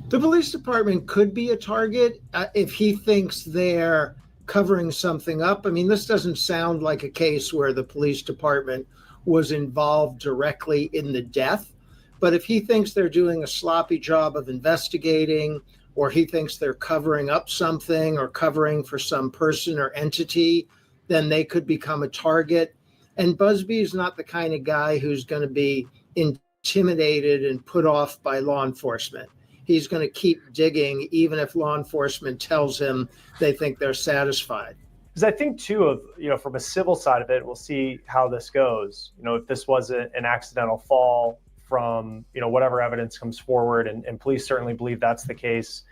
The police department could be a target if he thinks they're covering something up. I mean, this doesn't sound like a case where the police department was involved directly in the death. But if he thinks they're doing a sloppy job of investigating, or he thinks they're covering up something or covering for some person or entity, then they could become a target. And Busby is not the kind of guy who's going to be intimidated and put off by law enforcement. He's going to keep digging, even if law enforcement tells him they think they're satisfied. Because I think, too, of, you know, from a civil side of it, we'll see how this goes. You know, if this was an accidental fall from, you know, whatever evidence comes forward, and police certainly believe that's the case.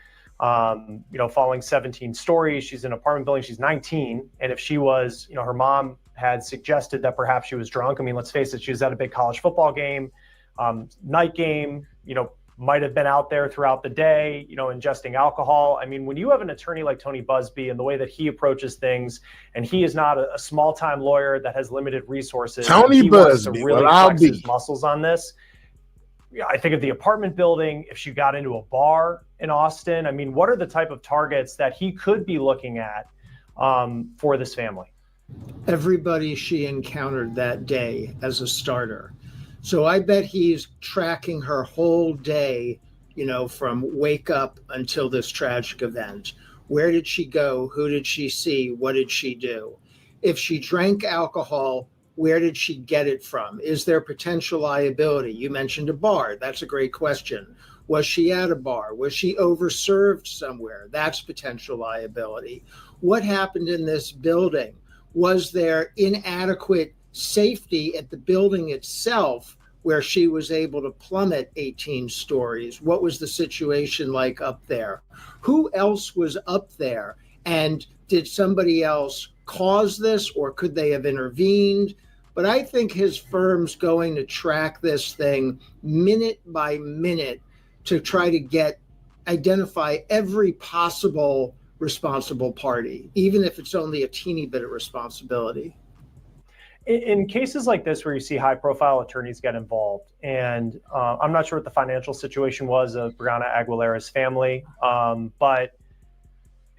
You know, falling 17 stories, she's in an apartment building, she's 19. And if she was, you know, her mom had suggested that perhaps she was drunk. I mean, let's face it, she was at a big college football game, night game, you know, might have been out there throughout the day, you know, ingesting alcohol. I mean, when you have an attorney like Tony Busby and the way that he approaches things, and he is not a small-time lawyer that has limited resources, Tony Busby, to really flex his muscles on this. Yeah, I think of the apartment building, if she got into a bar in Austin, I mean, what are the type of targets that he could be looking at for this family? Everybody she encountered that day as a starter. So I bet he's tracking her whole day, you know, from wake up until this tragic event. Where did she go? Who did she see? What did she do? If she drank alcohol, where did she get it from? Is there potential liability? You mentioned a bar. That's a great question. Was she at a bar? Was she overserved somewhere? That's potential liability. What happened in this building? Was there inadequate safety at the building itself where she was able to plummet 18 stories? What was the situation like up there? Who else was up there? And did somebody else cause this, or could they have intervened? But I think his firm's going to track this thing minute by minute to try to identify every possible responsible party, even if it's only a teeny bit of responsibility. In cases like this where you see high-profile attorneys get involved, and I'm not sure what the financial situation was of Brianna Aguilera's family, but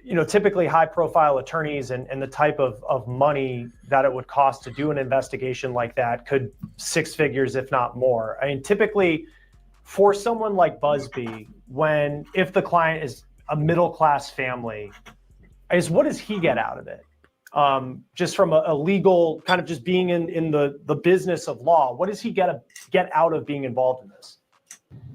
you know, typically high-profile attorneys and the type of money that it would cost to do an investigation like that could six figures, if not more. I mean, typically for someone like Busby, if the client is a middle-class family, what does he get out of it? Just from a legal kind of just being in the business of law, what does he get out of being involved in this?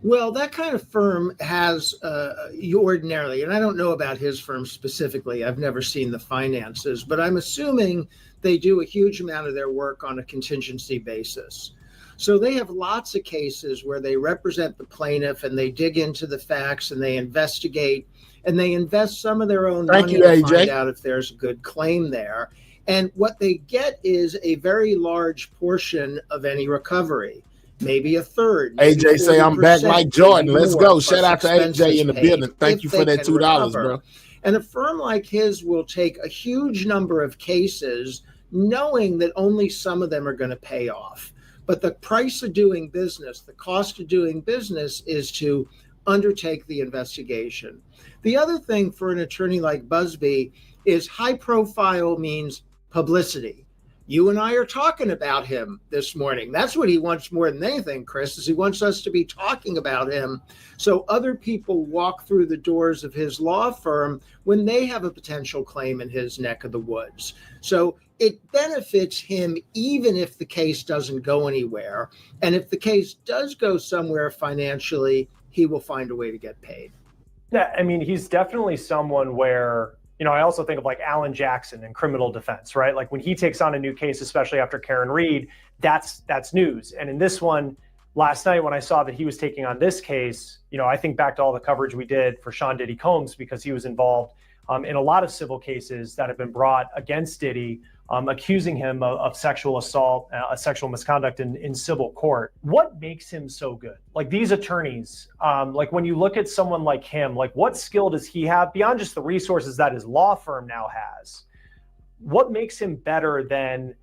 Well, that kind of firm has ordinarily, and I don't know about his firm specifically, I've never seen the finances, but I'm assuming they do a huge amount of their work on a contingency basis. So they have lots of cases where they represent the plaintiff and they dig into the facts and they investigate and they invest some of their own money to find out if there's a good claim there. And what they get is a very large portion of any recovery, maybe a third. Maybe AJ say I'm back 40%, like Jordan. maybe Let's more, go. plus Shout out to AJ expenses in the paid, building. Thank if you they for that can $2, recover. bro. And a firm like his will take a huge number of cases, knowing that only some of them are going to pay off. But the price of doing business, the cost of doing business, is to undertake the investigation. The other thing for an attorney like Busby is high profile means publicity. You and I are talking about him this morning. That's what he wants more than anything, Chris, is he wants us to be talking about him so other people walk through the doors of his law firm when they have a potential claim in his neck of the woods. So it benefits him even if the case doesn't go anywhere. And if the case does go somewhere financially, he will find a way to get paid. Yeah, I mean, he's definitely someone where, I also think of like Alan Jackson in criminal defense, right? Like when he takes on a new case, especially after Karen Reed, that's news. And in this one, last night when I saw that he was taking on this case, I think back to all the coverage we did for Sean Diddy Combs, because he was involved in a lot of civil cases that have been brought against Diddy, accusing him of sexual assault, sexual misconduct in civil court. What makes him so good? Like these attorneys, like when you look at someone like him, like what skill does he have beyond just the resources that his law firm now has? What makes him better than,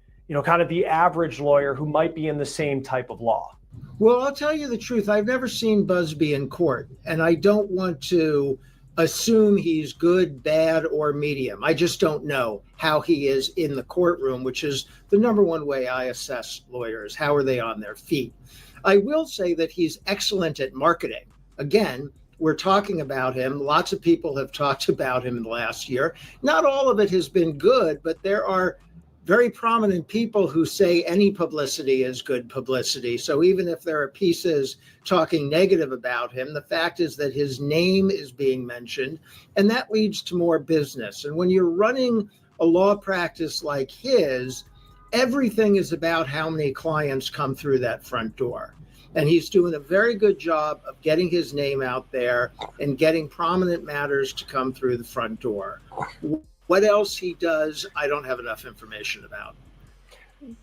kind of the average lawyer who might be in the same type of law? Well, I'll tell you the truth. I've never seen Busby in court, and I don't want to assume he's good, bad, or medium. I just don't know how he is in the courtroom, which is the number one way I assess lawyers. How are they on their feet? I will say that he's excellent at marketing. Again, we're talking about him. Lots of people have talked about him in the last year. Not all of it has been good, but there are very prominent people who say any publicity is good publicity. So even if there are pieces talking negative about him, the fact is that his name is being mentioned, and that leads to more business. And when you're running a law practice like his, everything is about how many clients come through that front door. And he's doing a very good job of getting his name out there and getting prominent matters to come through the front door. What else he does, I don't have enough information about.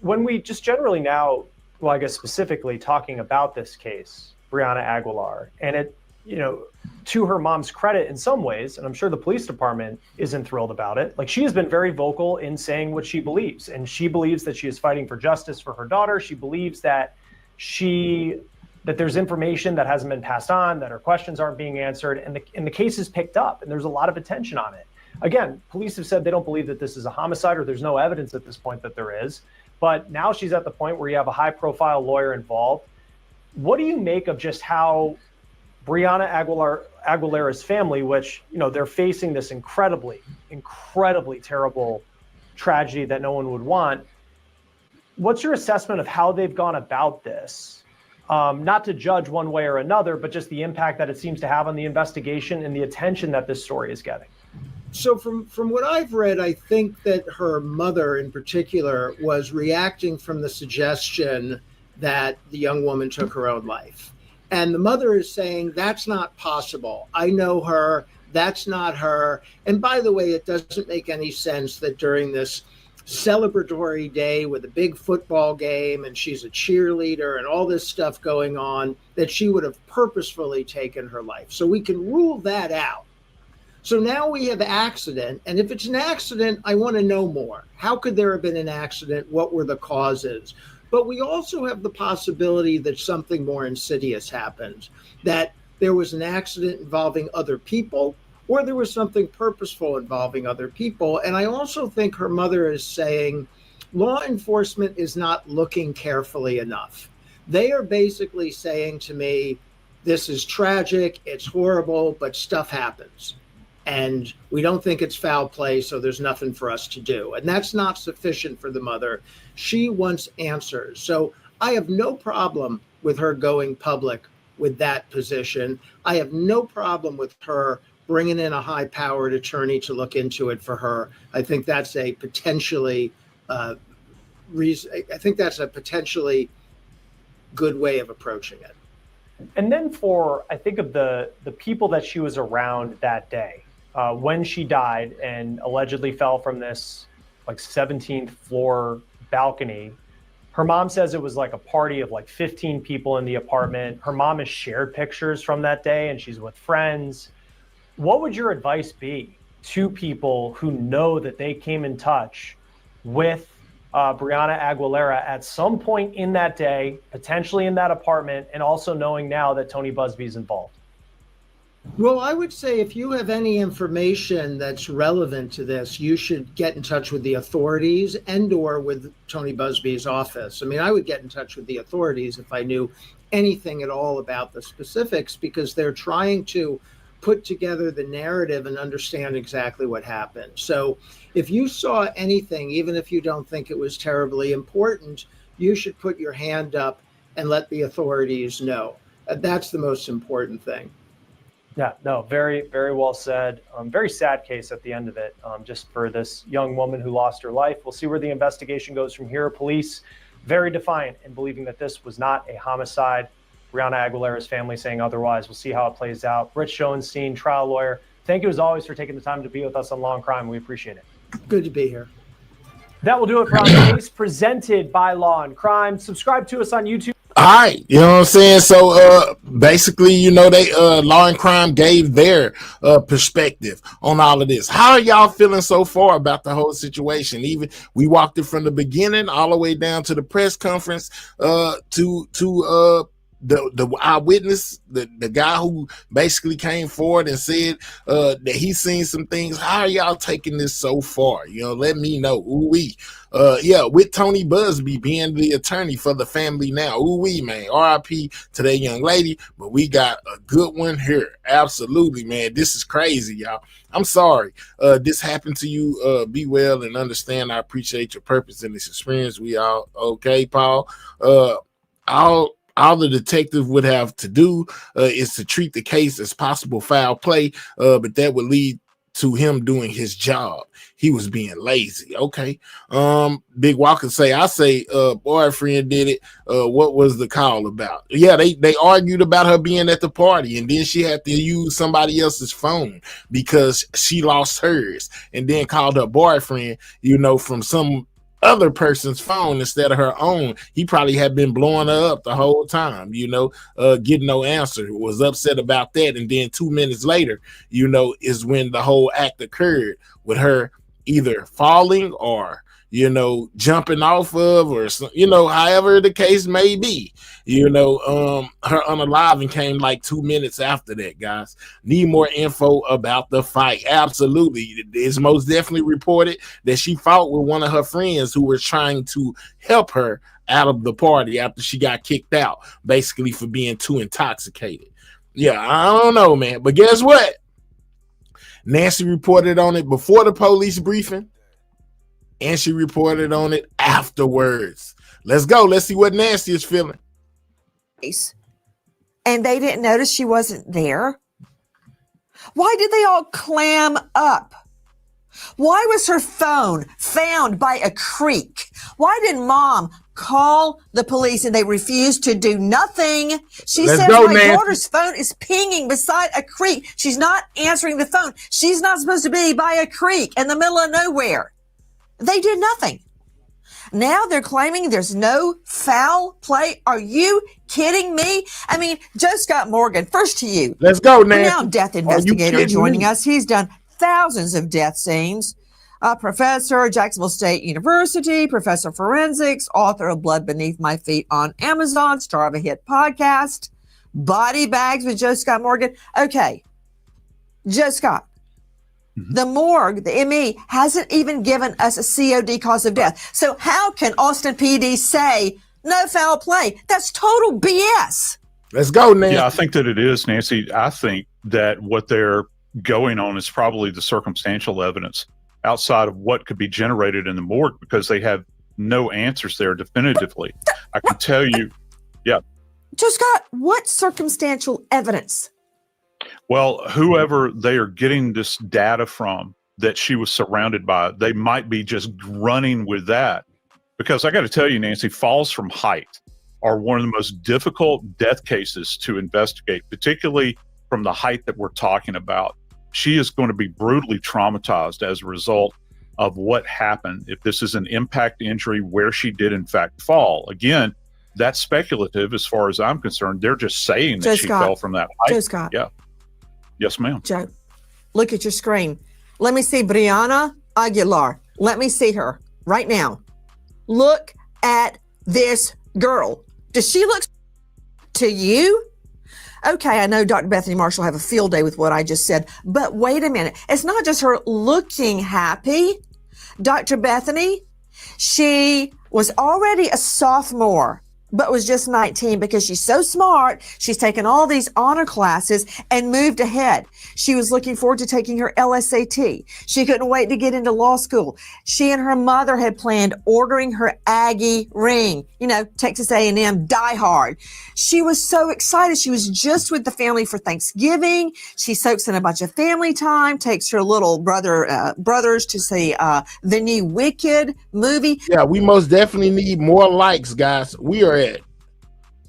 When we just generally now, well, I guess specifically talking about this case, Brianna Aguilar, and it, to her mom's credit in some ways, and I'm sure the police department isn't thrilled about it. Like she has been very vocal in saying what she believes, and she believes that she is fighting for justice for her daughter. She believes that there's information that hasn't been passed on, that her questions aren't being answered, and the case is picked up, and there's a lot of attention on it. Again, police have said they don't believe that this is a homicide, or there's no evidence at this point that there is. But now she's at the point where you have a high-profile lawyer involved. What do you make of just how Brianna Aguilera's family, which, they're facing this incredibly, incredibly terrible tragedy that no one would want. What's your assessment of how they've gone about this? Not to judge one way or another, but just the impact that it seems to have on the investigation and the attention that this story is getting. So from what I've read, I think that her mother in particular was reacting from the suggestion that the young woman took her own life. And the mother is saying, that's not possible. I know her. That's not her. And by the way, it doesn't make any sense that during this celebratory day with a big football game and she's a cheerleader and all this stuff going on, that she would have purposefully taken her life. So we can rule that out. So now we have accident. And if it's an accident, I want to know more. How could there have been an accident? What were the causes? But we also have the possibility that something more insidious happened, that there was an accident involving other people, or there was something purposeful involving other people. And I also think her mother is saying law enforcement is not looking carefully enough. They are basically saying to me, this is tragic, it's horrible, but stuff happens. And we don't think it's foul play, so there's nothing for us to do. And that's not sufficient for the mother. She wants answers. So I have no problem with her going public with that position. I have no problem with her bringing in a high-powered attorney to look into it for her. I think that's a potentially good way of approaching it. And then I think of the people that she was around that day when she died and allegedly fell from this like 17th floor balcony. Her mom says it was like a party of like 15 people in the apartment. Her mom has shared pictures from that day and she's with friends. What would your advice be to people who know that they came in touch with Brianna Aguilera at some point in that day, potentially in that apartment, and also knowing now that Tony Busby is involved? Well, I would say if you have any information that's relevant to this, you should get in touch with the authorities and/or with Tony Busby's office. I mean, I would get in touch with the authorities if I knew anything at all about the specifics, because they're trying to put together the narrative and understand exactly what happened. So if you saw anything, even if you don't think it was terribly important, you should put your hand up and let the authorities know. That's the most important thing. Yeah, no, very, very well said. Very sad case at the end of it, just for this young woman who lost her life. We'll see where the investigation goes from here. Police very defiant in believing that this was not a homicide. Brianna Aguilera's family saying otherwise. We'll see how it plays out. Rich Schoenstein, trial lawyer, thank you as always for taking the time to be with us on Law and Crime. We appreciate it. Good to be here. That will do it for On Case, presented by Law and Crime. Subscribe to us on YouTube. All right, you know what I'm saying? So basically, you know, they Law and Crime gave their perspective on all of this. How are y'all feeling so far about the whole situation? Even we walked it from the beginning all the way down to the press conference to the eyewitness, the guy who basically came forward and said that he's seen some things. How are y'all taking this so far? You know, let me know. With Tony Busby being the attorney for the family now. Man. RIP to that young lady, but we got a good one here. Absolutely, man. This is crazy, y'all. I'm sorry this happened to you. Be well and understand. I appreciate your purpose in this experience. We all okay, Paul. All the detective would have to do is to treat the case as possible foul play, but that would lead to him doing his job. He was being lazy. Okay. Big Walker I say boyfriend did it. What was the call about? Yeah, they argued about her being at the party, and then she had to use somebody else's phone because she lost hers, and then called her boyfriend, you know, from some other person's phone instead of her own. He probably had been blowing her up the whole time, you know, getting no answer, was upset about that. And then 2 minutes later, you know, is when the whole act occurred with her either falling or, you know, jumping off of, or, you know, however the case may be, you know, her unaliving came like 2 minutes after that, guys. Need more info about the fight. Absolutely. It's most definitely reported that she fought with one of her friends who was trying to help her out of the party after she got kicked out, basically for being too intoxicated. Yeah, I don't know, man. But guess what? Nancy reported on it before the police briefing, and she reported on it afterwards. Let's go. Let's see what Nancy is feeling. And they didn't notice she wasn't there? Why did they all clam up? Why was her phone found by a creek? Why did mom call the police and they refused to do nothing? She says my daughter's phone is pinging beside a creek. She's not answering the phone. She's not supposed to be by a creek in the middle of nowhere. They did nothing. Now they're claiming there's no foul play. Are you kidding me? I mean, Joe Scott Morgan, first to you. Let's go, Nancy. Renowned death investigator joining us. He's done thousands of death scenes. Professor, Jacksonville State University, professor of forensics, author of Blood Beneath My Feet on Amazon, star of a hit podcast, Body Bags with Joe Scott Morgan. Okay, Joe Scott. The morgue, the ME, hasn't even given us a COD cause of death. So how can Austin PD say no foul play? That's total BS. Let's go, Nancy. Yeah, I think that it is, Nancy. I think that what they're going on is probably the circumstantial evidence outside of what could be generated in the morgue, because they have no answers there definitively. I can tell you, yeah. Joe Scott, what circumstantial evidence? Well, whoever they are getting this data from that she was surrounded by, they might be just running with that. Because I got to tell you, Nancy, falls from height are one of the most difficult death cases to investigate, particularly from the height that we're talking about. She is going to be brutally traumatized as a result of what happened. If this is an impact injury where she did in fact fall. Again, that's speculative as far as I'm concerned. They're just saying that Joe she Scott. fell from that height. Joe Scott. Yeah. Yes, ma'am. Joe, look at your screen. Let me see Brianna Aguilar. Let me see her right now. Look at this girl. Does she look to you? Okay, I know Dr. Bethany Marshall have a field day with what I just said, but wait a minute. It's not just her looking happy. Dr. Bethany, she was already a sophomore, but was just 19 because she's so smart. She's taken all these honor classes and moved ahead. She was looking forward to taking her LSAT. She couldn't wait to get into law school. She and her mother had planned ordering her Aggie ring, you know, Texas A&M diehard. She was so excited. She was just with the family for Thanksgiving. She soaks in a bunch of family time, takes her little brothers to see the new Wicked movie. Yeah, we most definitely need more likes, guys. We are at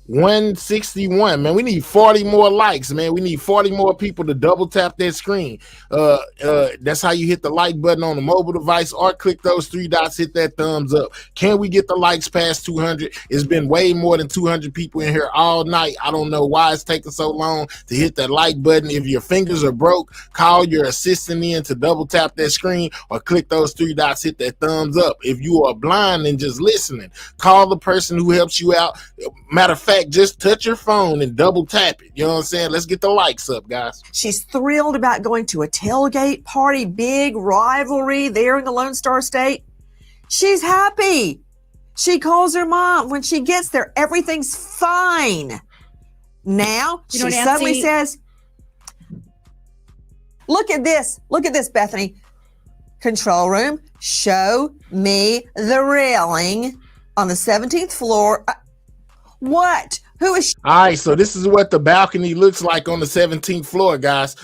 161, man. We need 40 more likes, man. We need 40 more people to double tap that screen. That's how you hit the like button on the mobile device, or click those three dots, hit that thumbs up. Can we get the likes past 200? It's been way more than 200 people in here all night. I don't know why it's taking so long to hit that like button. If your fingers are broke, call your assistant in to double tap that screen, or click those three dots, hit that thumbs up. If you are blind and just listening, call the person who helps you out. Matter of fact, just touch your phone and double tap it. You know what I'm saying? Let's get the likes up, guys. She's thrilled about going to a tailgate party, big rivalry there in the Lone Star State. She's happy. She calls her mom. When she gets there, everything's fine. Now she suddenly says, look at this, Bethany. Control room, show me the railing on the 17th floor. What? Who is she? All right, so this is what the balcony looks like on the 17th floor, guys.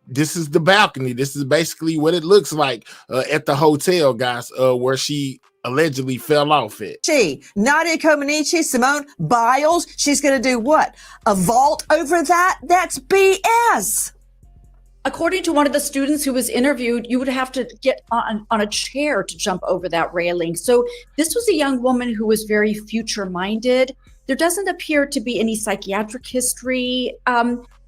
This is the balcony. This is basically what it looks like at the hotel, guys, where she allegedly fell off it. She, Nadia Comaneci, Simone Biles, she's going to do what? A vault over that? That's BS. According to one of the students who was interviewed, you would have to get on a chair to jump over that railing. So this was a young woman who was very future-minded. There doesn't appear to be any psychiatric history.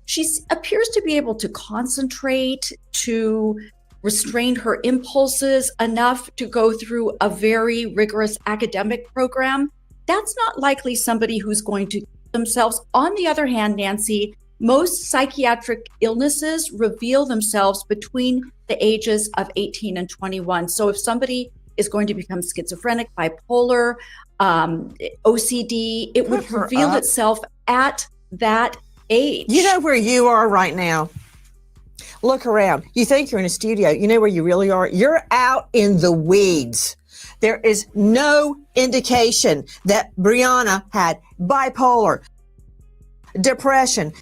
She appears to be able to concentrate, to restrain her impulses enough to go through a very rigorous academic program. That's not likely somebody who's going to themselves. On the other hand, Nancy, most psychiatric illnesses reveal themselves between the ages of 18 and 21. So if somebody is going to become schizophrenic, bipolar, OCD, it would reveal itself at that age. You know where you are right now? Look around. You think you're in a studio. You know where you really are? You're out in the weeds. There is no indication that Brianna had bipolar, depression.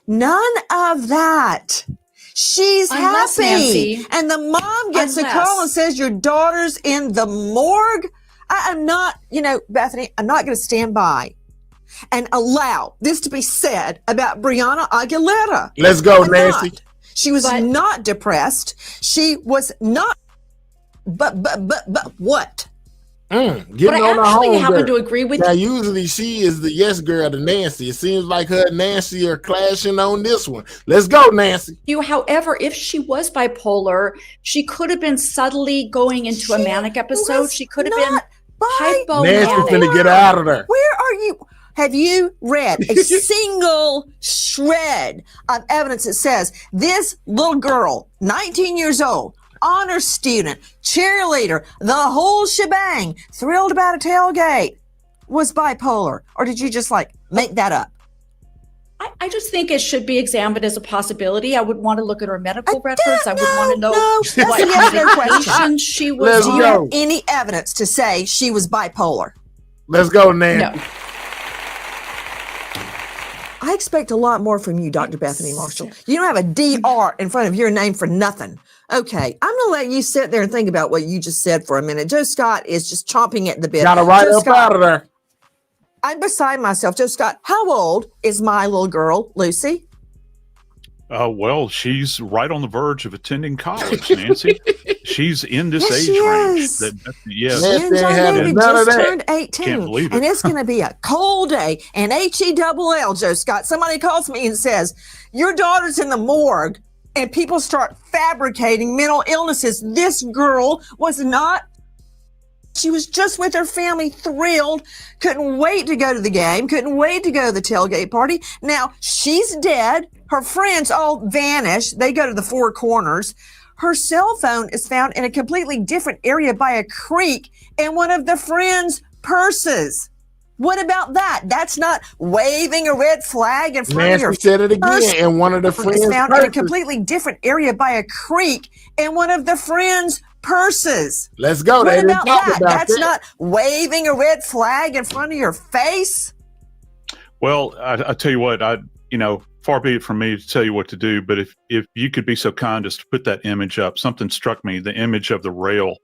None of that. She's Unless, happy. Nancy, and the mom gets a call and says, your daughter's in the morgue. I'm not, Bethany, I'm not going to stand by and allow this to be said about Brianna Aguilera. Let's go, Nancy. She was not depressed. She was not, but what? Getting I on her actually home happen girl. to agree with now, you. usually she is the yes girl to Nancy. It seems like her and Nancy are clashing on this one. Let's go, Nancy. However, if she was bipolar, she could have been subtly going into a manic episode. She could have been hypomanic. Nancy's finna get out of there. Where are you? Have you read a single shred of evidence that says this little girl, 19 years old, honor student, cheerleader, the whole shebang, thrilled about a tailgate, was bipolar? Or did you just make that up? I just think it should be examined as a possibility. I would want to look at her medical records. I would want to know That's what a yes or no medication question. she was Do on. you have any evidence to say she was bipolar? Let's go, Nancy. No. I expect a lot more from you, Dr. Bethany Marshall. You don't have a DR in front of your name for nothing. Okay, I'm going to let you sit there and think about what you just said for a minute. Joe Scott is just chomping at the bit. Gotta right Joe up Scott, out of there. I'm beside myself. Joe Scott, how old is my little girl, Lucy? Well, she's right on the verge of attending college, Nancy. She's in this Yes, she age range. is. Yes. Me and John David just turned 18, Can't believe it. and it's going to be a cold day. And HELL, Joe Scott, somebody calls me and says, your daughter's in the morgue, and people start fabricating mental illnesses. This girl was not. She was just with her family, thrilled, couldn't wait to go to the game, couldn't wait to go to the tailgate party. Now, she's dead. Her friends all vanished. They go to the Four Corners. Her cell phone is found in a completely different area by a creek in one of the friends' purses. What about that? That's not waving a red flag in front of your Nancy said it again, purse. and one of the It's friends' found in a purses. completely different area by a creek in one of the friends' purses. Let's go. What They didn't about talk that? about That's that. not waving a red flag in front of your face. Well, I tell you what, far be it from me to tell you what to do, but if you could be so kind as to put that image up, something struck me, the image of the rail,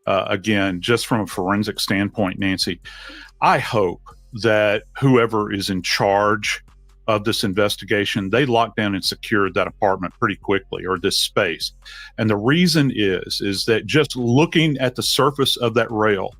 again, just from a forensic standpoint, Nancy, I hope that whoever is in charge of this investigation, they locked down and secured that apartment pretty quickly, or this space. And the reason is that just looking at the surface of that rail,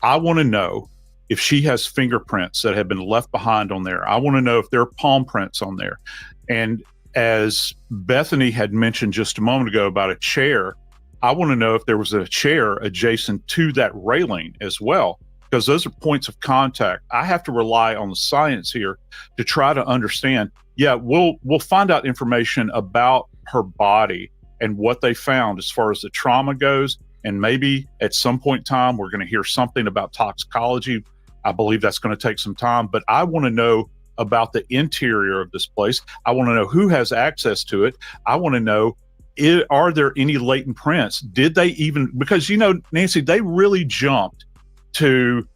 I want to know if she has fingerprints that have been left behind on there. I want to know if there are palm prints on there. And as Bethany had mentioned just a moment ago about a chair, I want to know if there was a chair adjacent to that railing as well, because those are points of contact. I have to rely on the science here to try to understand. Yeah, we'll find out information about her body and what they found as far as the trauma goes. And maybe at some point in time, we're going to hear something about toxicology. I believe that's going to take some time, but I want to know about the interior of this place. I want to know who has access to it. I want to know, are there any latent prints? Did they even, because, Nancy, they really jumped to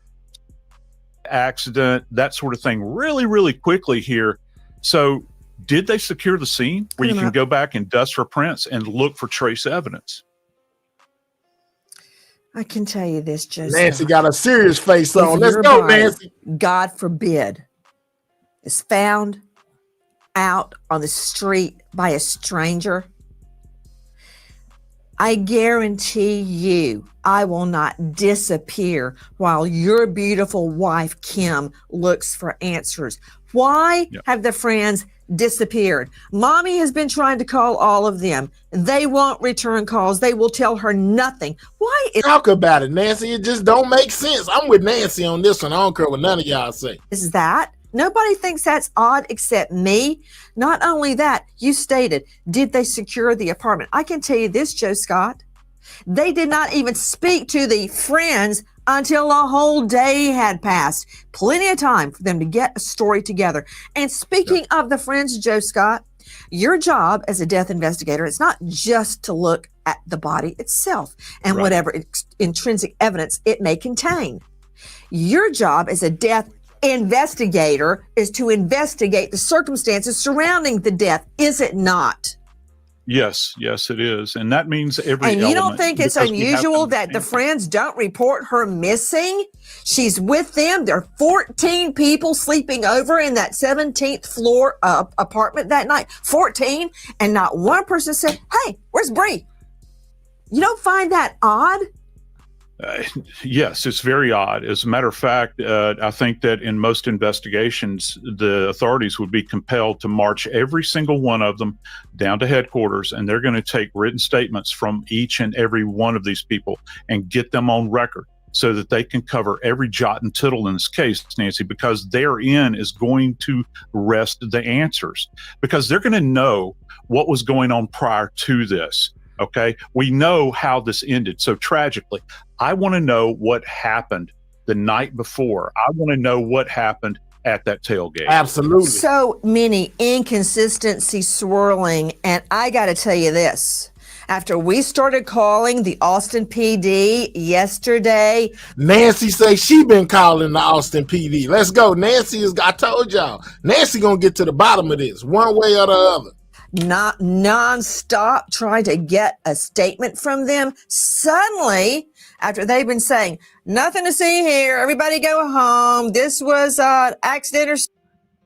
accident, that sort of thing, really, really quickly here. So did they secure the scene where you can go back and dust for prints and look for trace evidence? I can tell you this, Joe. Nancy got a serious face on. If Let's your go, body, Nancy. God forbid, is found out on the street by a stranger, I guarantee you I will not disappear while your beautiful wife, Kim, looks for answers. Why have the friends disappeared? Mommy has been trying to call all of them. They won't return calls. They will tell her nothing. Why? Talk about it, Nancy. It just don't make sense. I'm with Nancy on this one. I don't care what none of y'all say. Is that? Nobody thinks that's odd except me. Not only that, you stated, did they secure the apartment? I can tell you this, Joe Scott. They did not even speak to the friends until a whole day had passed. Plenty of time for them to get a story together. And speaking of the friends, Joe Scott, your job as a death investigator is not just to look at the body itself and whatever intrinsic evidence it may contain. Your job as a death investigator is to investigate the circumstances surrounding the death, is it not? Yes, it is. And that means every And you don't think it's because we have to unusual that the friends don't report her missing? She's with them. There are 14 people sleeping over in that 17th floor apartment that night. 14. And not one person said, hey, where's Bree? You don't find that odd? Yes, it's very odd. As a matter of fact, I think that in most investigations, the authorities would be compelled to march every single one of them down to headquarters, and they're going to take written statements from each and every one of these people and get them on record so that they can cover every jot and tittle in this case, Nancy, because therein is going to rest the answers, because they're going to know what was going on prior to this. Okay, we know how this ended so tragically. I want to know what happened the night before. I want to know what happened at that tailgate. Absolutely. So many inconsistencies swirling. And I got to tell you this. After we started calling the Austin PD yesterday, Nancy say she been calling the Austin PD. Let's go. I told y'all, Nancy gonna get to the bottom of this one way or the other. Not nonstop trying to get a statement from them. Suddenly, after they've been saying, nothing to see here, everybody go home, this was an accident or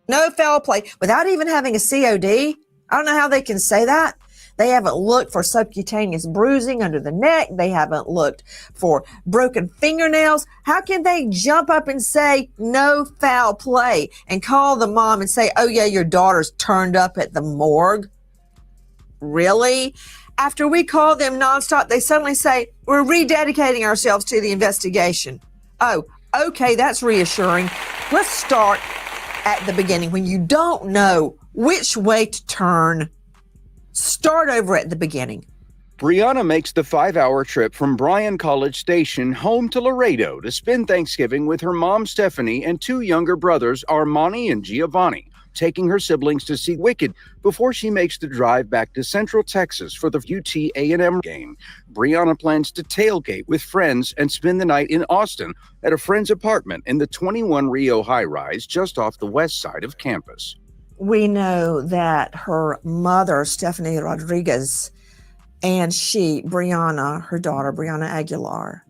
no foul play, without even having a COD, I don't know how they can say that. They haven't looked for subcutaneous bruising under the neck. They haven't looked for broken fingernails. How can they jump up and say no foul play and call the mom and say, oh yeah, your daughter's turned up at the morgue? Really? After we call them nonstop, they suddenly say, we're rededicating ourselves to the investigation. Oh, okay, that's reassuring. Let's start at the beginning. When you don't know which way to turn, start over at the beginning. Brianna makes the 5-hour trip from Bryan College Station home to Laredo to spend Thanksgiving with her mom, Stephanie, and 2 younger brothers, Armani and Giovanni, taking her siblings to see Wicked before she makes the drive back to Central Texas for the UT A&M game. Brianna plans to tailgate with friends and spend the night in Austin at a friend's apartment in the 21 Rio high-rise just off the west side of campus. We know that her mother, Stephanie Rodriguez, and Brianna, her daughter, Brianna Aguilar,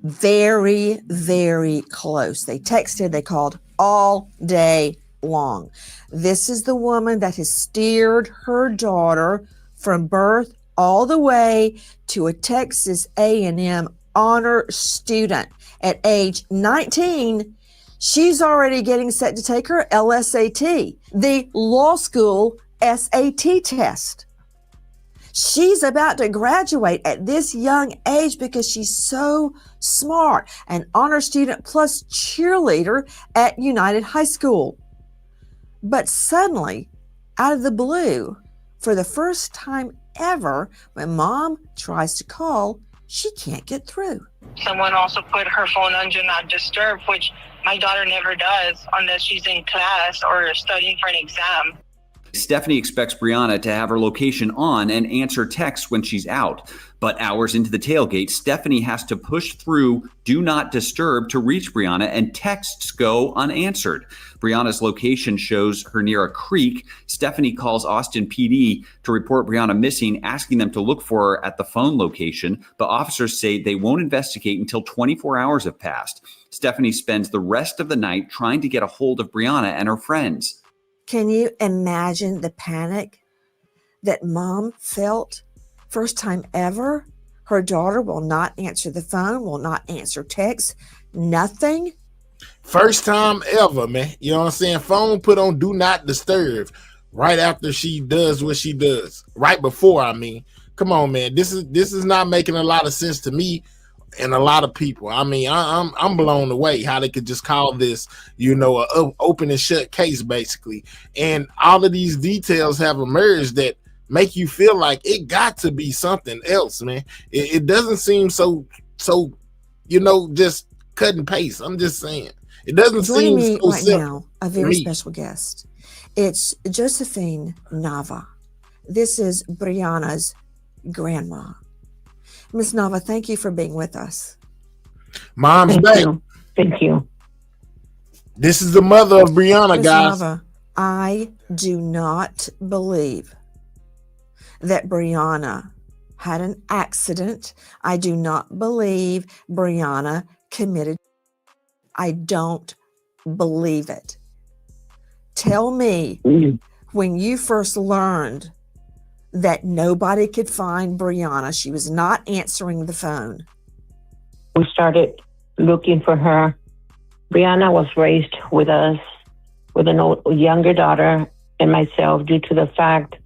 very, very close. They texted, they called all day long. This is the woman that has steered her daughter from birth all the way to a Texas A&M honor student. At age 19, she's already getting set to take her LSAT, the law school SAT test. She's about to graduate at this young age because she's so smart, an honor student plus cheerleader at United High School. But suddenly, out of the blue, for the first time ever, when mom tries to call, she can't get through. Someone also put her phone on Do Not Disturb, which my daughter never does unless she's in class or studying for an exam. Stephanie expects Brianna to have her location on and answer texts when she's out. But hours into the tailgate, Stephanie has to push through Do Not Disturb to reach Brianna, and texts go unanswered. Brianna's location shows her near a creek. Stephanie calls Austin PD to report Brianna missing, asking them to look for her at the phone location. But officers say they won't investigate until 24 hours have passed. Stephanie spends the rest of the night trying to get a hold of Brianna and her friends. Can you imagine the panic that mom felt? First time ever, her daughter will not answer the phone, will not answer texts, nothing. First time ever, man. You know what I'm saying? Phone put on Do Not Disturb right after she does what she does. Right before, I mean. Come on, man. This is not making a lot of sense to me and a lot of people. I mean, I'm blown away how they could just call this, you know, a open and shut case, basically. And all of these details have emerged that make you feel like it got to be something else, man. It doesn't seem so, you know, just cut and paste. I'm just saying. It doesn't Joining seem me so right simple now, a to very me. special guest. It's Josephine Nava. This is Brianna's grandma. Miss Nava, thank you for being with us. Mom's back. Thank you. This is the mother of Brianna, Miss guys. Nava, I do not believe that Brianna had an accident. I do not believe Brianna committed. I don't believe it. Tell me, when you first learned that nobody could find Brianna, she was not answering the phone. We started looking for her. Brianna was raised with us, with a younger daughter and myself, due to the fact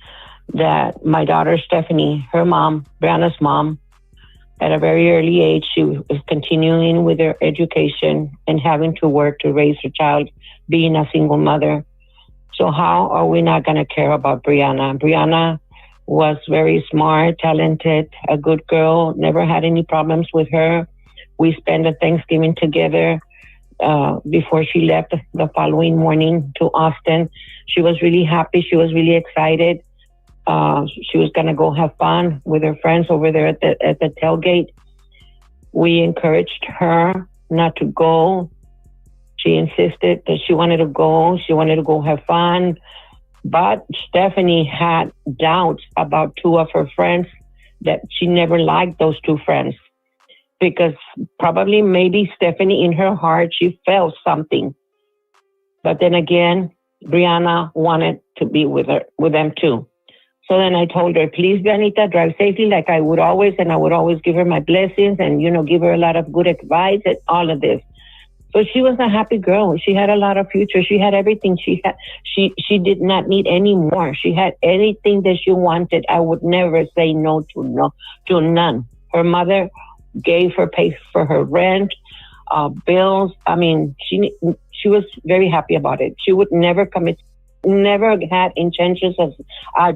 that my daughter, Stephanie, her mom, Brianna's mom, at a very early age, she was continuing with her education and having to work to raise her child, being a single mother. So how are we not going to care about Brianna? Brianna was very smart, talented, a good girl, never had any problems with her. We spent a Thanksgiving together before she left the following morning to Austin. She was really happy. She was really excited. She was going to go have fun with her friends over there at the tailgate. We encouraged her not to go. She insisted that she wanted to go. She wanted to go have fun. But Stephanie had doubts about 2 of her friends, that she never liked those 2 friends. Because maybe Stephanie in her heart, she felt something. But then again, Brianna wanted to be with them too. So then I told her, please, Janita, drive safely like I would always, and I would always give her my blessings and, give her a lot of good advice and all of this. So she was a happy girl. She had a lot of future. She had everything she had. She did not need any more. She had anything that she wanted. I would never say no to none. Her mother gave her, pay for her rent, bills. I mean, she was very happy about it. She would never never had intentions of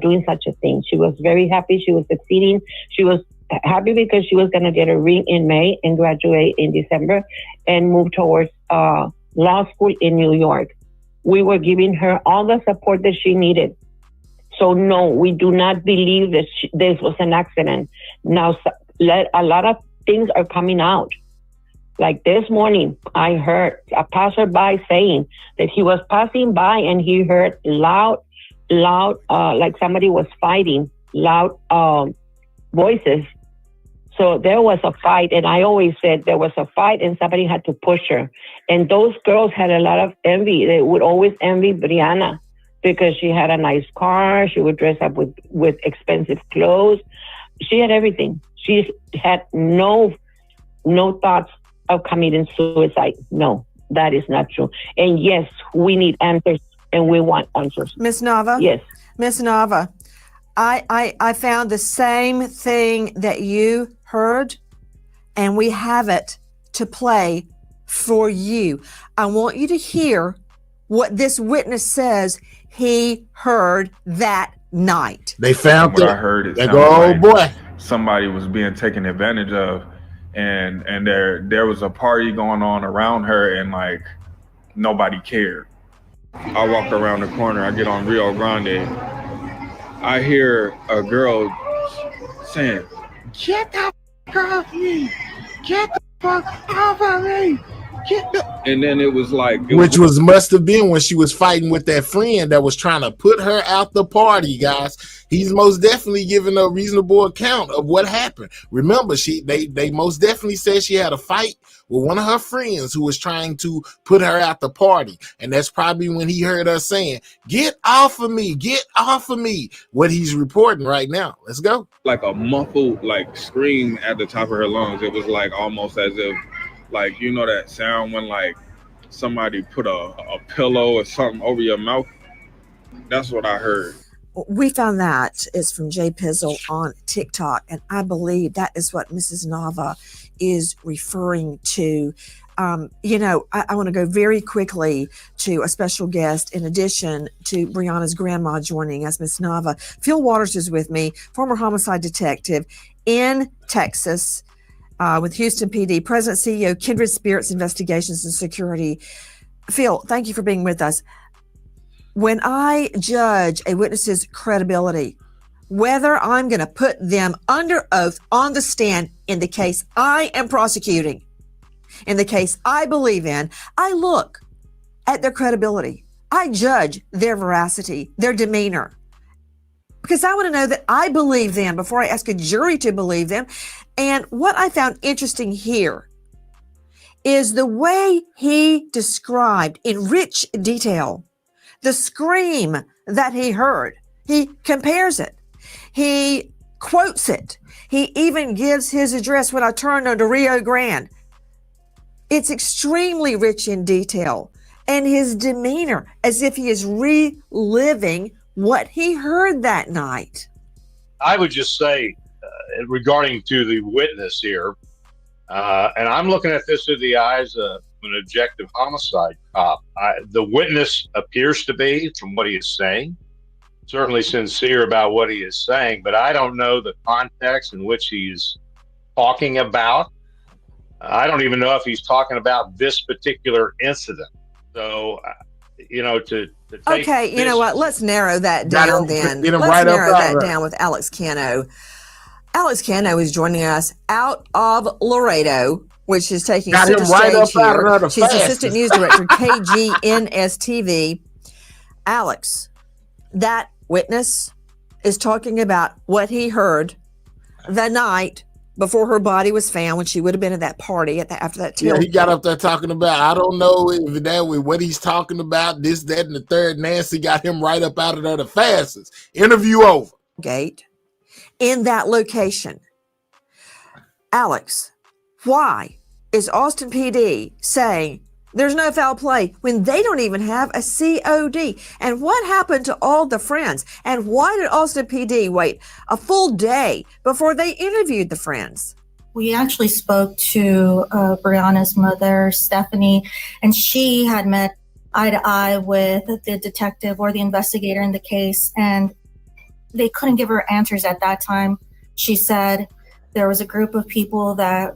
doing such a thing. She was very happy. She was succeeding. She was happy because she was going to get a ring in May and graduate in December and move towards law school in New York. We were giving her all the support that she needed. So no, we do not believe that this was an accident. Now, a lot of things are coming out. Like this morning, I heard a passerby saying that he was passing by and he heard loud, like somebody was fighting, loud voices. So there was a fight, and I always said there was a fight and somebody had to push her. And those girls had a lot of envy. They would always envy Brianna because she had a nice car. She would dress up with expensive clothes. She had everything. She had no thoughts of committing suicide. No, that is not true. And yes, we need answers and we want answers. Miss Nava? Yes. Miss Nava, I found the same thing that you heard, and we have it to play for you. I want you to hear what this witness says he heard that night. They found what I heard. It they go, oh like boy, somebody was being taken advantage of, and there was a party going on around her, and like nobody cared. I walk around the corner. I get on Rio Grande. I hear a girl saying, "Get the fuck off me! Get the fuck off of me! And then it was like, must have been when she was fighting with that friend that was trying to put her out the party, guys. He's most definitely giving a reasonable account of what happened. Remember, they most definitely said she had a fight with one of her friends who was trying to put her out the party. And that's probably when he heard her saying, "Get off of me, get off of me," what he's reporting right now. Let's go. Like a muffled like scream at the top of her lungs. It was like almost as if, like, you know that sound when like somebody put a pillow or something over your mouth? That's what I heard. We found that is from Jay Pizzle on TikTok, and I believe that is what Mrs. Nava is referring to. I want to go very quickly to a special guest in addition to Brianna's grandma joining us, Miss Nava. Phil Waters is with me, former homicide detective in Texas with Houston PD, President CEO, Kindred Spirits Investigations and Security. Phil, thank you for being with us. When I judge a witness's credibility, whether I'm going to put them under oath on the stand in the case I am prosecuting, in the case I believe in, I look at their credibility. I judge their veracity, their demeanor, because I want to know that I believe them before I ask a jury to believe them. And what I found interesting here is the way he described in rich detail the scream that he heard. He compares it. He quotes it. He even gives his address when I turned onto Rio Grande. It's extremely rich in detail, and his demeanor as if he is reliving what he heard that night. I would just say, regarding to the witness here, and I'm looking at this through the eyes of an objective homicide cop. The witness appears to be, from what he is saying, certainly sincere about what he is saying, but I don't know the context in which he's talking about. I don't even know if he's talking about this particular incident. So, to take okay, you know what? Let's narrow that down then. Let's narrow that down with Alex Cano. Alex Cano is joining us out of Laredo, which is taking center stage here. She's assistant news director, KGNS TV. Alex, that witness is talking about what he heard the night before her body was found, when she would have been at that party after that Yeah, he tailgate. got up there talking about, I don't know if that was what he's talking about, this, that, and the third. Nancy got him right up out of there the fastest. Interview over. Gate in that location. Alex, why is Austin PD saying there's no foul play when they don't even have a COD? And what happened to all the friends? And why did Austin PD wait a full day before they interviewed the friends? We actually spoke to Brianna's mother, Stephanie, and she had met eye to eye with the detective or the investigator in the case, and they couldn't give her answers at that time. She said there was a group of people that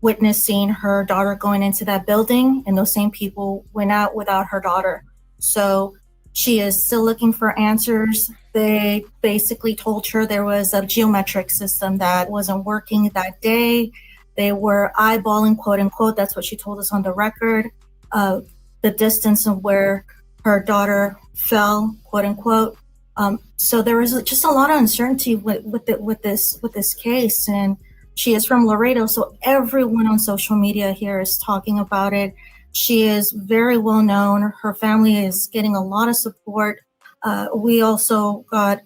witnessed seeing her daughter going into that building, and those same people went out without her daughter. So she is still looking for answers. They basically told her there was a geometric system that wasn't working that day. They were eyeballing, quote unquote, that's what she told us on the record, the distance of where her daughter fell, quote unquote. So there was just a lot of uncertainty with this case, and she is from Laredo, so everyone on social media here is talking about it. She is very well known. Her family is getting a lot of support. We also got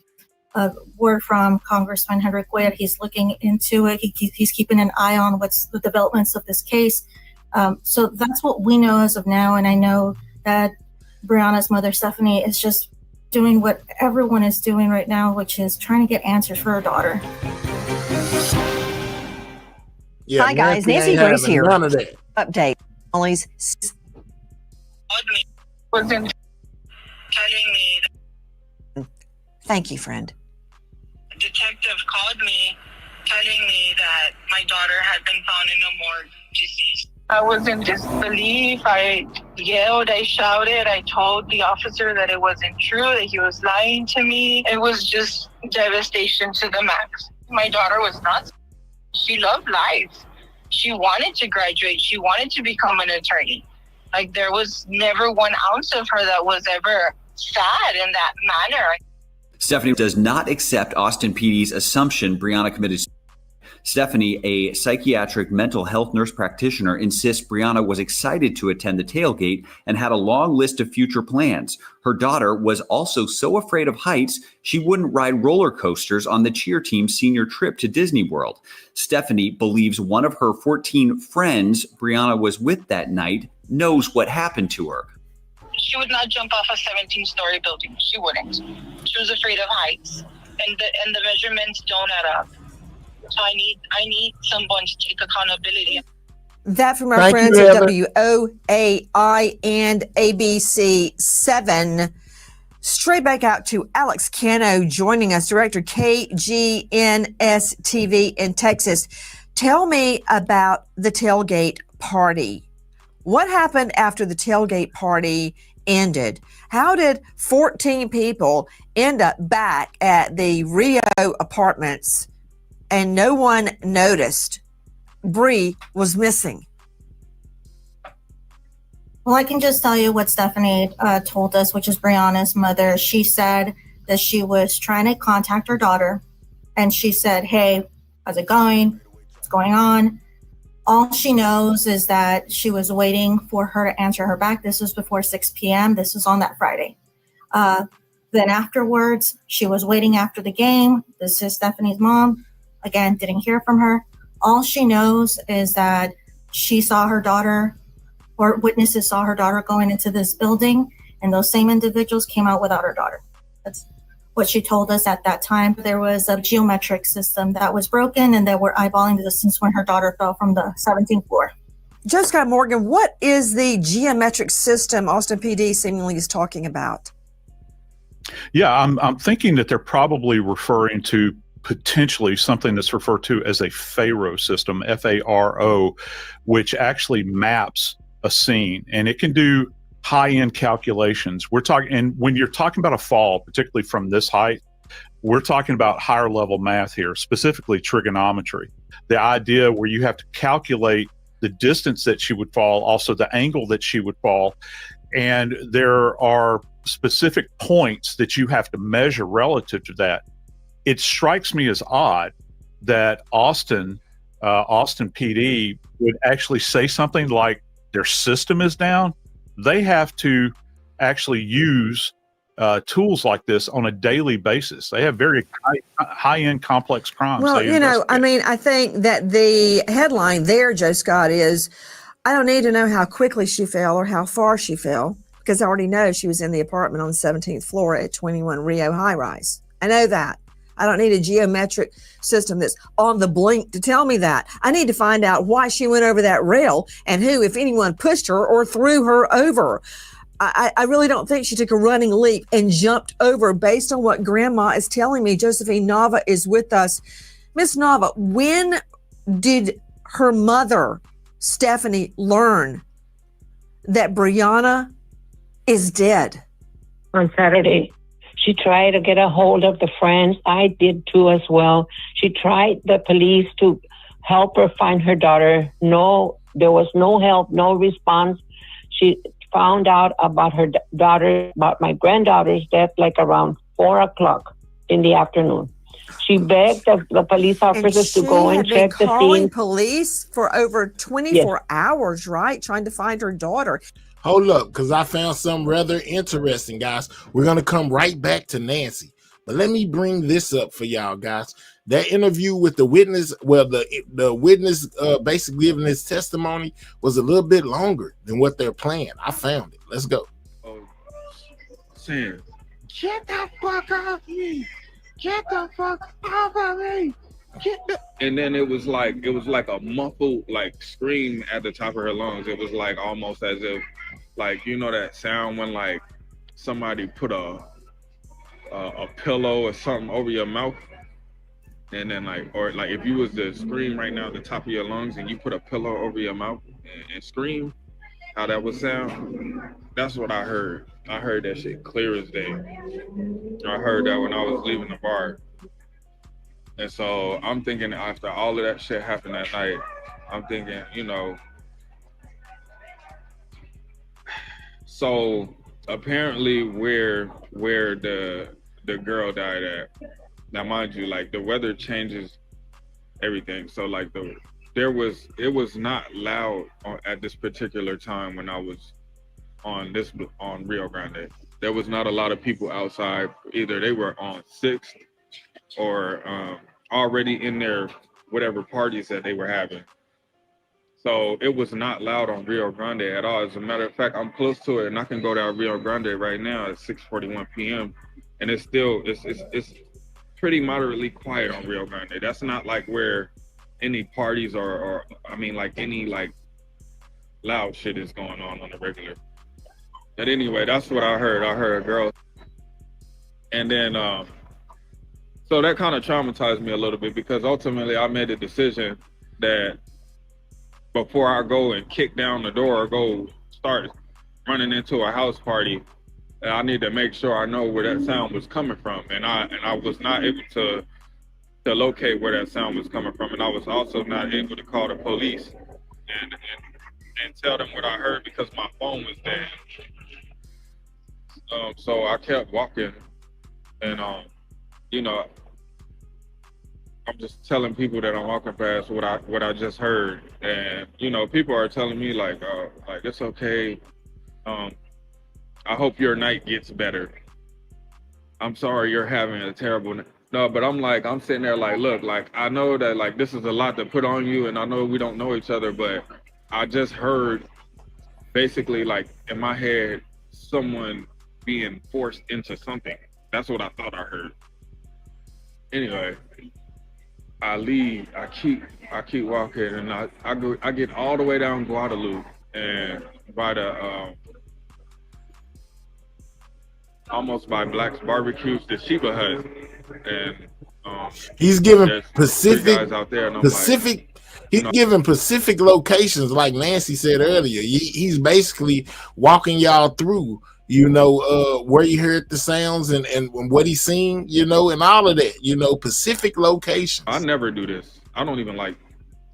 a word from Congressman Henrik Wade. He's looking into it. He's keeping an eye on what's the developments of this case. So that's what we know as of now, and I know that Brianna's mother, Stephanie, is just doing what everyone is doing right now, which is trying to get answers for her daughter. Yeah, Hi guys, Nancy Nancy ain't Grace having here. none of that. Update. Emily's Was in telling me Thank you, friend. the detective called me telling me that my daughter had been found in the morgue deceased. I was in disbelief. I yelled, I shouted, I told the officer that it wasn't true, that he was lying to me. It was just devastation to the max. My daughter was nuts. She loved life. She wanted to graduate. She wanted to become an attorney. Like, there was never 1 ounce of her that was ever sad in that manner. Stephanie does not accept Austin PD's assumption Brianna committed suicide. Stephanie, a psychiatric mental health nurse practitioner, insists Brianna was excited to attend the tailgate and had a long list of future plans. Her daughter was also so afraid of heights, she wouldn't ride roller coasters on the cheer team's senior trip to Disney World. Stephanie believes one of her 14 friends Brianna was with that night knows what happened to her. She would not jump off a 17-story building. She wouldn't. She was afraid of heights, and the measurements don't add up. So I need someone to take accountability. That from our Thank friends you, at Heather. WOAI and ABC 7. Straight back out to Alex Cano joining us, director KGNS TV in Texas. Tell me about the tailgate party. What happened after the tailgate party ended? How did 14 people end up back at the Rio apartments and no one noticed Bree was missing? Well, I can just tell you what Stephanie told us, which is Brianna's mother. She said that she was trying to contact her daughter, and she said, "Hey, how's it going? What's going on?" All she knows is that she was waiting for her to answer her back. This was before 6 p.m. This was on that Friday. Then afterwards, she was waiting after the game. This is Stephanie's mom. Again, didn't hear from her. All she knows is that she saw her daughter, or witnesses saw her daughter going into this building, and those same individuals came out without her daughter. That's what she told us at that time. There was a geometric system that was broken, and that were eyeballing the distance when her daughter fell from the 17th floor. Jessica Morgan, what is the geometric system Austin PD seemingly is talking about? Yeah, I'm thinking that they're probably referring to potentially something that's referred to as a Faro system, Faro, which actually maps a scene, and it can do high-end calculations. We're talking, and when you're talking about a fall, particularly from this height, we're talking about higher level math here, specifically trigonometry. The idea where you have to calculate the distance that she would fall, also the angle that she would fall, and there are specific points that you have to measure relative to that. It strikes me as odd that Austin Austin PD would actually say something like their system is down, they have to actually use tools like this on a daily basis. They have very high-end complex crimes. Well, they you know, I investigate. mean, I think that the headline there, Joe Scott, is I don't need to know how quickly she fell or how far she fell because I already know she was in the apartment on the 17th floor at 21 Rio High Rise. I know that. I don't need a geometric system that's on the blink to tell me that. I need to find out why she went over that rail and who, if anyone, pushed her or threw her over. I really don't think she took a running leap and jumped over based on what Grandma is telling me. Josephine Nava is with us. Miss Nava, when did her mother, Stephanie, learn that Brianna is dead? On Saturday. She tried to get a hold of the friends. I did too as well. She tried the police to help her find her daughter. No, there was no help, no response. She found out about her daughter, about my granddaughter's death, like around 4 o'clock in the afternoon. She begged the police officers to go and check the calling scene. police for over 24 hours, right? Trying to find her daughter. Hold up, because I found something rather interesting, guys. We're going to come right back to Nancy. But let me bring this up for y'all, guys. That interview with the witness, well, the witness basically giving his testimony was a little bit longer than what they're playing. I found it. Let's go. Saying, get the fuck off me. Get the fuck off of me. And then it was like a muffled like scream at the top of her lungs. It was like almost as if, like, you know that sound when like somebody put a pillow or something over your mouth, and then like, or like if you was to scream right now at the top of your lungs and you put a pillow over your mouth and scream, how that would sound. That's what I heard. I heard that shit clear as day. I heard that when I was leaving the bar. And so I'm thinking after all of that shit happened that night, I'm thinking, you know, so apparently where the girl died at, now mind you, like the weather changes everything. So like it was not loud at this particular time when I was on Rio Grande. There was not a lot of people outside. Either they were on 6th or already in their whatever parties that they were having. So it was not loud on Rio Grande at all. As a matter of fact, I'm close to it and I can go down Rio Grande right now at 6:41 p.m. and it's pretty moderately quiet on Rio Grande. That's not like where any parties or I mean like any like loud shit is going on the regular. But anyway, that's what I heard. I heard a girl. And then so that kind of traumatized me a little bit because ultimately I made a decision that before I go and kick down the door or go start running into a house party, I need to make sure I know where that sound was coming from. And I was not able to locate where that sound was coming from. And I was also not able to call the police and tell them what I heard because my phone was dead. So I kept walking and you know, I'm just telling people that I'm walking past what I just heard, and you know, people are telling me like it's okay. I hope your night gets better. I'm sorry you're having a terrible night. No, but I'm sitting there like, look, like I know that like this is a lot to put on you, and I know we don't know each other, but I just heard basically like in my head someone being forced into something. That's what I thought I heard. Anyway. I leave. I keep walking, and I get all the way down Guadalupe, and by the almost by Black's Barbecues, the Sheba Hut, and he's giving there's Pacific guys out there, and I'm Pacific. like, He's giving specific locations, like Nancy said earlier. He's basically walking y'all through, you know, where you heard the sounds and what he's seen, you know, and all of that, you know, specific locations. I never do this. I don't even like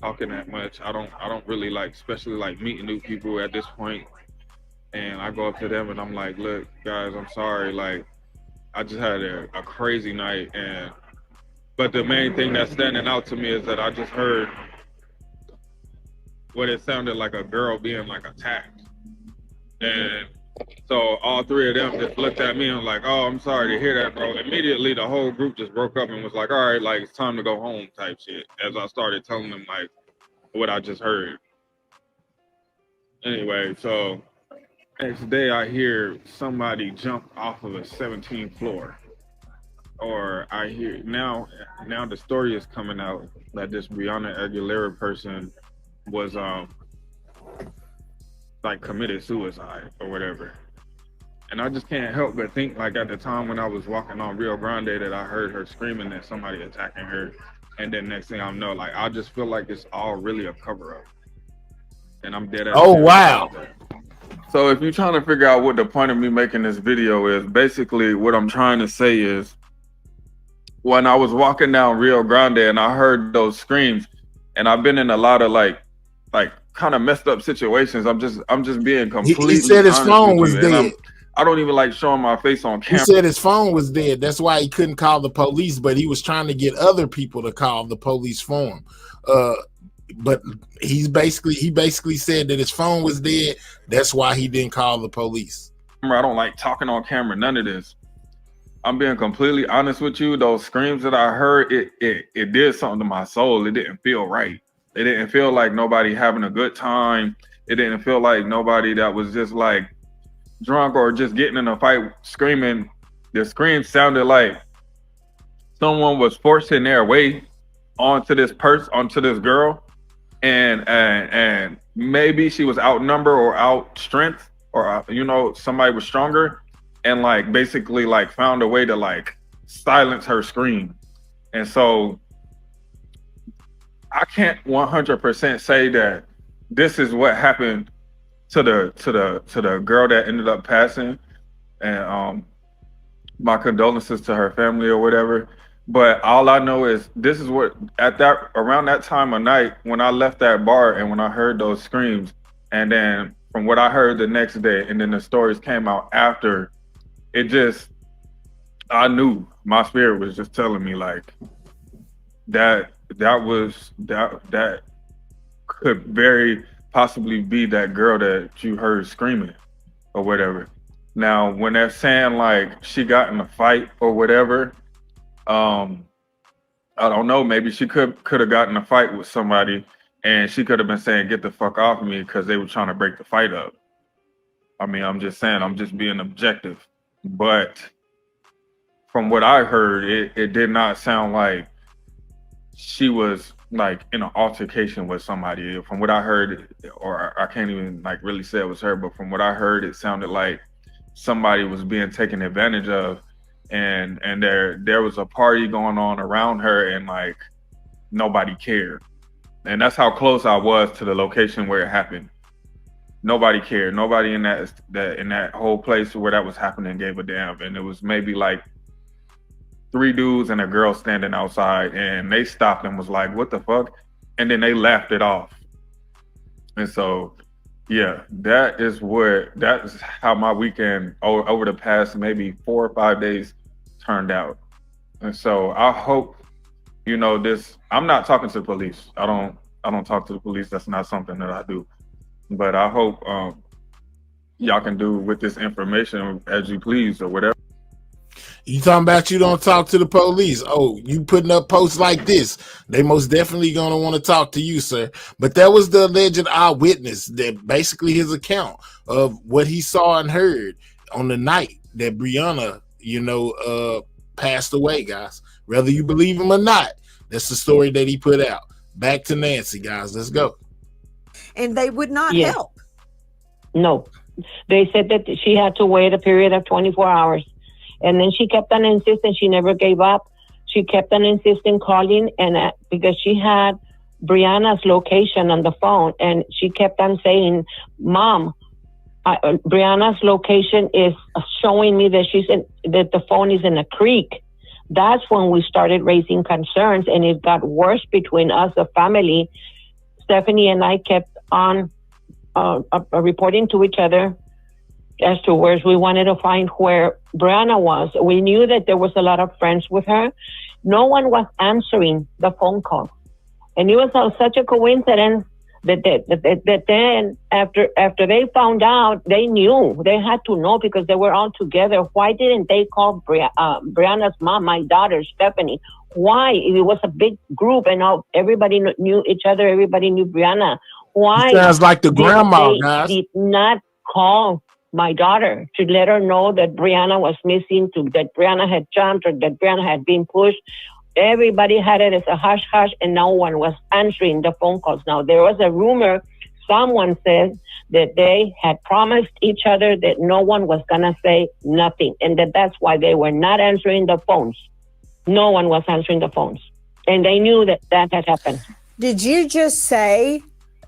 talking that much. I don't really like, especially like meeting new people at this point. And I go up to them and I'm like, look, guys, I'm sorry. Like, I just had a crazy night. But the main thing that's standing out to me is that I just heard what it sounded like a girl being like attacked. And so all three of them just looked at me and like, oh, I'm sorry to hear that, bro. Immediately the whole group just broke up and was like, all right, like it's time to go home type shit. As I started telling them like what I just heard. Anyway, so next day I hear somebody jump off of a 17th floor. Or I hear now the story is coming out that this Breonna Aguilera person was like committed suicide or whatever. And I just can't help but think like at the time when I was walking on Rio Grande that I heard her screaming that somebody attacking her. And then next thing I know, like I just feel like it's all really a cover up. And I'm dead at Oh, wow. So if you're trying to figure out what the point of me making this video is, basically what I'm trying to say is when I was walking down Rio Grande and I heard those screams, and I've been in a lot of like kind of messed up situations. I'm just being completely He said his honest phone with was you. And dead. I don't even like showing my face on He camera. said his phone was dead. That's why he couldn't call the police, but he was trying to get other people to call the police for him. But he basically said that his phone was dead. That's why he didn't call the police. I don't like talking on camera, none of this. I'm being completely honest with you. Those screams that I heard, it did something to my soul. It didn't feel right. It didn't feel like nobody having a good time. It didn't feel like nobody that was just like drunk or just getting in a fight screaming. The scream sounded like someone was forcing their way onto this girl, and maybe she was outnumbered or out strength, or somebody was stronger, and like basically like found a way to like silence her scream. And so I can't 100% say that this is what happened to the girl that ended up passing, and my condolences to her family or whatever. But all I know is this is what around that time of night when I left that bar and when I heard those screams, and then from what I heard the next day, and then the stories came out after, I knew my spirit was just telling me like that could very possibly be that girl that you heard screaming or whatever. Now, when they're saying like she got in a fight or whatever, I don't know, maybe she could have gotten a fight with somebody and she could have been saying, get the fuck off me, because they were trying to break the fight up. I mean, I'm just saying, I'm just being objective. But from what I heard, it did not sound like she was like in an altercation with somebody. From what I heard, or I can't even like really say it was her, but from what I heard, it sounded like somebody was being taken advantage of, and there was a party going on around her, and like nobody cared. And that's how close I was to the location where it happened. Nobody cared. Nobody in that whole place where that was happening gave a damn. And it was maybe like 3 dudes and a girl standing outside, and they stopped and was like, what the fuck? And then they laughed it off. And so, yeah, that is how my weekend over the past maybe 4 or 5 days turned out. And so I hope, I'm not talking to the police. I don't talk to the police. That's not something that I do. But I hope y'all can do with this information as you please or whatever. You talking about you don't talk to the police? Oh, you putting up posts like this, they most definitely gonna want to talk to you, sir. But that was the alleged eyewitness, that basically his account of what he saw and heard on the night that Breonna, passed away, guys. Whether you believe him or not, that's the story that he put out. Back to Nancy, guys. Let's go. And they would not help. No, they said that she had to wait a period of 24 hours. And then she kept on insisting. She never gave up. She kept on insisting, calling, and because she had Breonna's location on the phone, and she kept on saying, Mom, Breonna's location is showing me that that the phone is in a creek. That's when we started raising concerns, and it got worse between us, the family. Stephanie and I kept on reporting to each other as to where we wanted to find where Breonna was. We knew that there was a lot of friends with her. No one was answering the phone call. And it was such a coincidence That then after they found out, they knew, they had to know because they were all together. Why didn't they call Brianna's mom, my daughter Stephanie? Why? It was a big group and everybody knew each other. Everybody knew Brianna. Why? Sounds like the grandma, they guys. did not call my daughter to let her know that Brianna was missing, that Brianna had jumped or that Brianna had been pushed. Everybody had it as a hush hush, and no one was answering the phone calls. Now, there was a rumor, someone said that they had promised each other that no one was going to say nothing, and that's why they were not answering the phones. No one was answering the phones, and they knew that had happened. Did you just say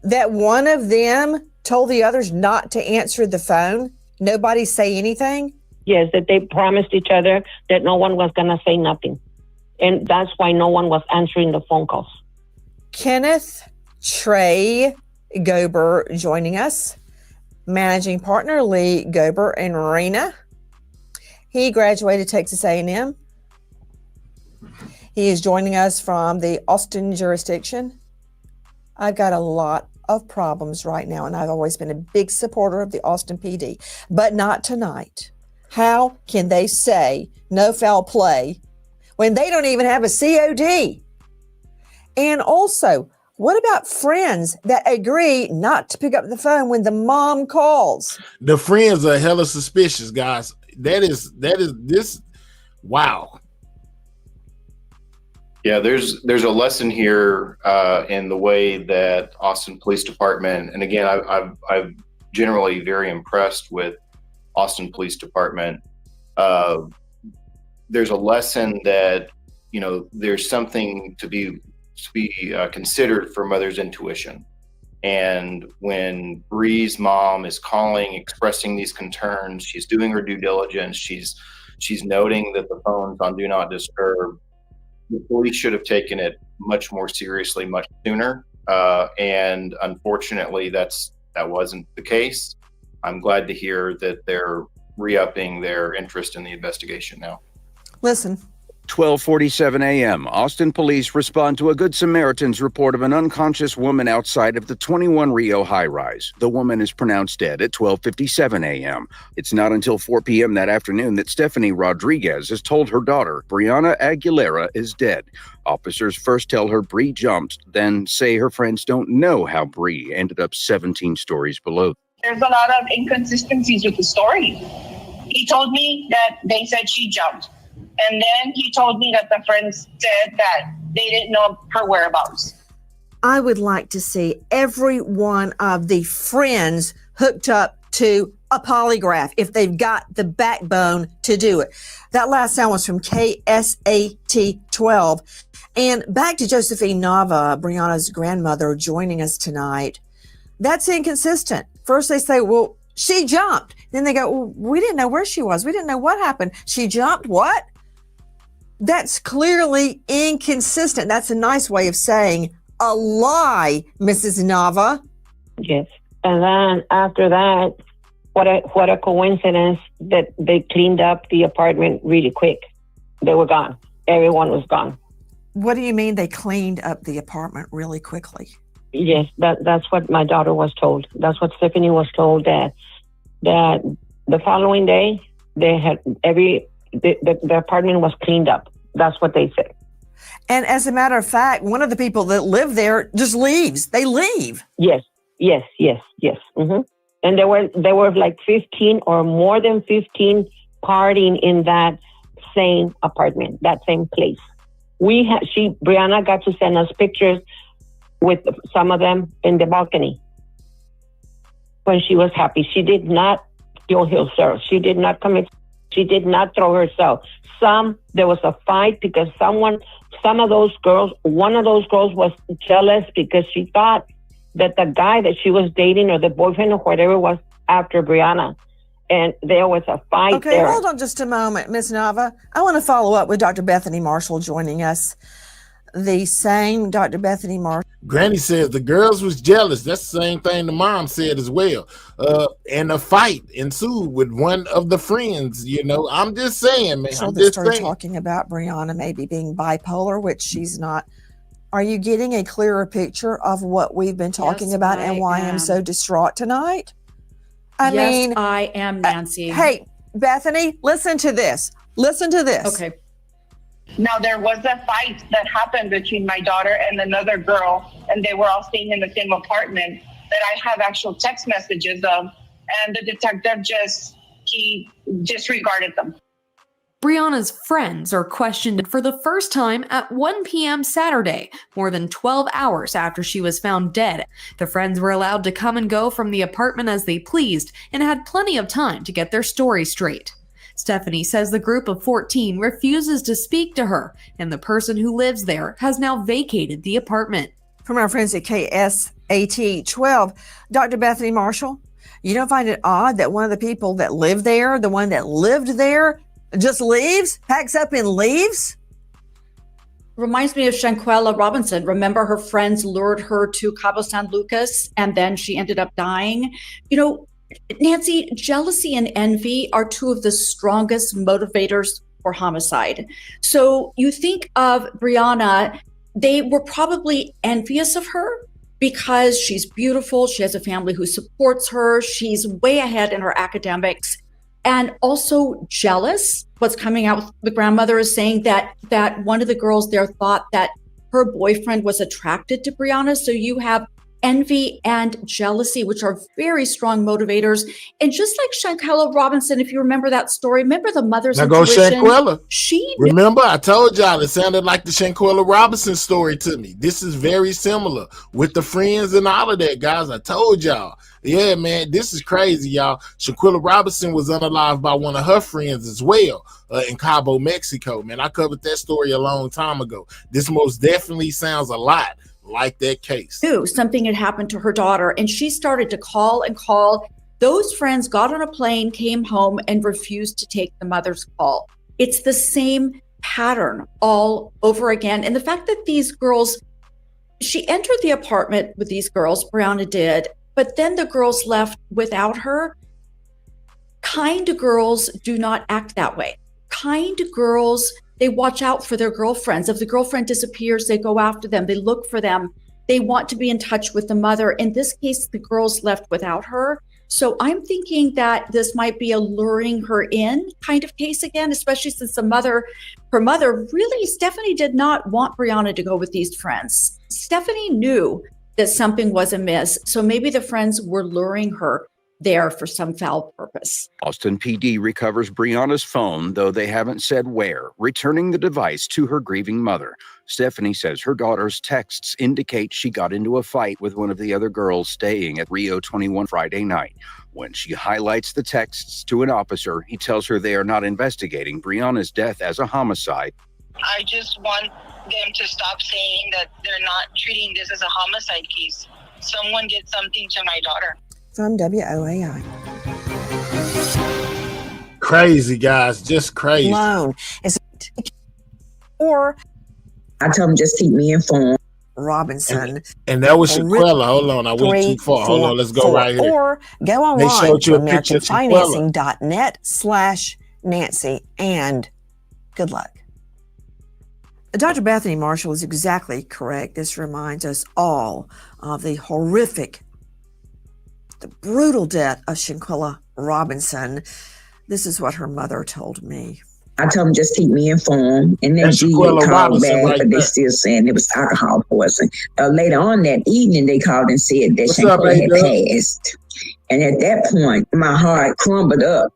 that one of them told the others not to answer the phone? Nobody say anything? Yes, that they promised each other that no one was going to say nothing. And that's why no one was answering the phone calls. Kenneth Trey Gober joining us. Managing partner Lee Gober and Rena. He graduated Texas A&M. He is joining us from the Austin jurisdiction. I've got a lot of problems right now, and I've always been a big supporter of the Austin PD, but not tonight. How can they say no foul play when they don't even have a COD? And also, what about friends that agree not to pick up the phone when the mom calls? The friends are hella suspicious, guys. That is this. Wow. Yeah, there's a lesson here in the way that Austin Police Department, and again, I'm generally very impressed with Austin Police Department. There's a lesson that, you know, there's something to be considered for mother's intuition. And when Bree's mom is calling, expressing these concerns, she's doing her due diligence. She's noting that the phone's on Do Not Disturb. The police should have taken it much more seriously, much sooner. And unfortunately, that wasn't the case. I'm glad to hear that they're re-upping their interest in the investigation now. Listen. 12:47 a.m. Austin police respond to a Good Samaritan's report of an unconscious woman outside of the 21 Rio high-rise. The woman is pronounced dead at 12:57 a.m. It's not until 4 p.m. that afternoon that Stephanie Rodriguez has told her daughter, Brianna Aguilera, is dead. Officers first tell her Bree jumped, then say her friends don't know how Bree ended up 17 stories below. There's a lot of inconsistencies with the story. He told me that they said she jumped. And then he told me that the friends said that they didn't know her whereabouts. I would like to see every one of the friends hooked up to a polygraph if they've got the backbone to do it. That last sound was from KSAT 12. And back to Josephine Nava, Brianna's grandmother, joining us tonight. That's inconsistent. First they say, well, she jumped. Then they go, well, we didn't know where she was. We didn't know what happened. She jumped, what? That's clearly inconsistent. That's a nice way of saying a lie, Mrs. Nava. Yes. And then after that, what a coincidence that they cleaned up the apartment really quick. They were gone. Everyone was gone. What do you mean they cleaned up the apartment really quickly? Yes, that's what my daughter was told. That's what Stephanie was told, that the following day they had the apartment was cleaned up. That's what they said. And as a matter of fact, one of the people that live there just leaves. They leave. Yes. Mm-hmm. And there were like 15 or more than 15 partying in that same apartment, that same place. Brianna got to send us pictures with some of them in the balcony when she was happy. She did not kill herself. She did not commit. She did not throw herself. There was a fight because some of those girls, one of those girls was jealous because she thought that the guy that she was dating or the boyfriend or whatever was after Brianna. And there was a fight there. Okay, hold on just a moment, Ms. Nava. I want to follow up with Dr. Bethany Marshall joining us. The same Dr. Bethany Marshall. Granny says the girls was jealous. That's the same thing the mom said as well. And a fight ensued with one of the friends. You know, I'm just saying, man. So I'm they just started saying. talking about Brianna maybe being bipolar, which she's not. Are you getting a clearer picture of what we've been talking Yes, about and I why I'm so am. distraught tonight? I Yes, mean, I am, Nancy. hey, Bethany, listen to this. Listen to this. Okay. Now, there was a fight that happened between my daughter and another girl, and they were all staying in the same apartment that I have actual text messages of, and the detective he disregarded them. Brianna's friends are questioned for the first time at 1 p.m. Saturday, more than 12 hours after she was found dead. The friends were allowed to come and go from the apartment as they pleased and had plenty of time to get their story straight. Stephanie says the group of 14 refuses to speak to her, and the person who lives there has now vacated the apartment. From our friends at KSAT 12, Dr. Bethany Marshall, you don't find it odd that one of the people that lived there, the one that lived there, just leaves, packs up and leaves? Reminds me of Shanquella Robinson. Remember, her friends lured her to Cabo San Lucas and then she ended up dying. You know, Nancy, jealousy and envy are two of the strongest motivators for homicide. So you think of Brianna, they were probably envious of her because she's beautiful. She has a family who supports her. She's way ahead in her academics. And also jealous. What's coming out, the grandmother is saying that one of the girls there thought that her boyfriend was attracted to Brianna. So you have envy and jealousy, which are very strong motivators. And just like Shanquella Robinson, if you remember that story, remember the mother's Now go intuition? Shanquella. She Remember, I told y'all it sounded like the Shanquella Robinson story to me. This is very similar with the friends and all of that, guys. I told y'all. Yeah, man, this is crazy, y'all. Shanquella Robinson was unalived by one of her friends as well in Cabo, Mexico. Man, I covered that story a long time ago. This most definitely sounds a lot like that case. Knew something had happened to her daughter, and she started to call and call. Those friends got on a plane, came home, and refused to take the mother's call. It's the same pattern all over again. And the fact that these girls, she entered the apartment with these girls, Brianna did, but then the girls left without her. Kind girls do not act that way. Kind girls, they watch out for their girlfriends. If the girlfriend disappears, they go after them. They look for them. They want to be in touch with the mother. In this case, the girls left without her. So I'm thinking that this might be a luring her in kind of case again, especially since her mother, really, Stephanie did not want Brianna to go with these friends. Stephanie knew that something was amiss. So maybe the friends were luring her there for some foul purpose. Austin PD recovers Brianna's phone, though they haven't said where, returning the device to her grieving mother. Stephanie says her daughter's texts indicate she got into a fight with one of the other girls staying at Rio 21 Friday night. When she highlights the texts to an officer, he tells her they are not investigating Brianna's death as a homicide. I just want them to stop saying that they're not treating this as a homicide case. Someone did something to my daughter. From WOAI. Crazy, guys, just crazy. Loan is or I told him just keep me informed. Robinson. And that was Shanquella. Hold on, I went too far. Hold on, let's go right here. Or go online They showed to you a picture of Shanquella. AmericanFinancing.net/Nancy, and good luck. Dr. Bethany Marshall is exactly correct. This reminds us all of the horrific, the brutal death of Shanquella Robinson. This is what her mother told me. I told them just keep me informed, and then she Shanquella called Robinson back, right but they there. still saying it was alcohol poison. Later on that evening, they called and said that What's up, Shanquella had A-Dub? passed. And at that point, my heart crumbled up,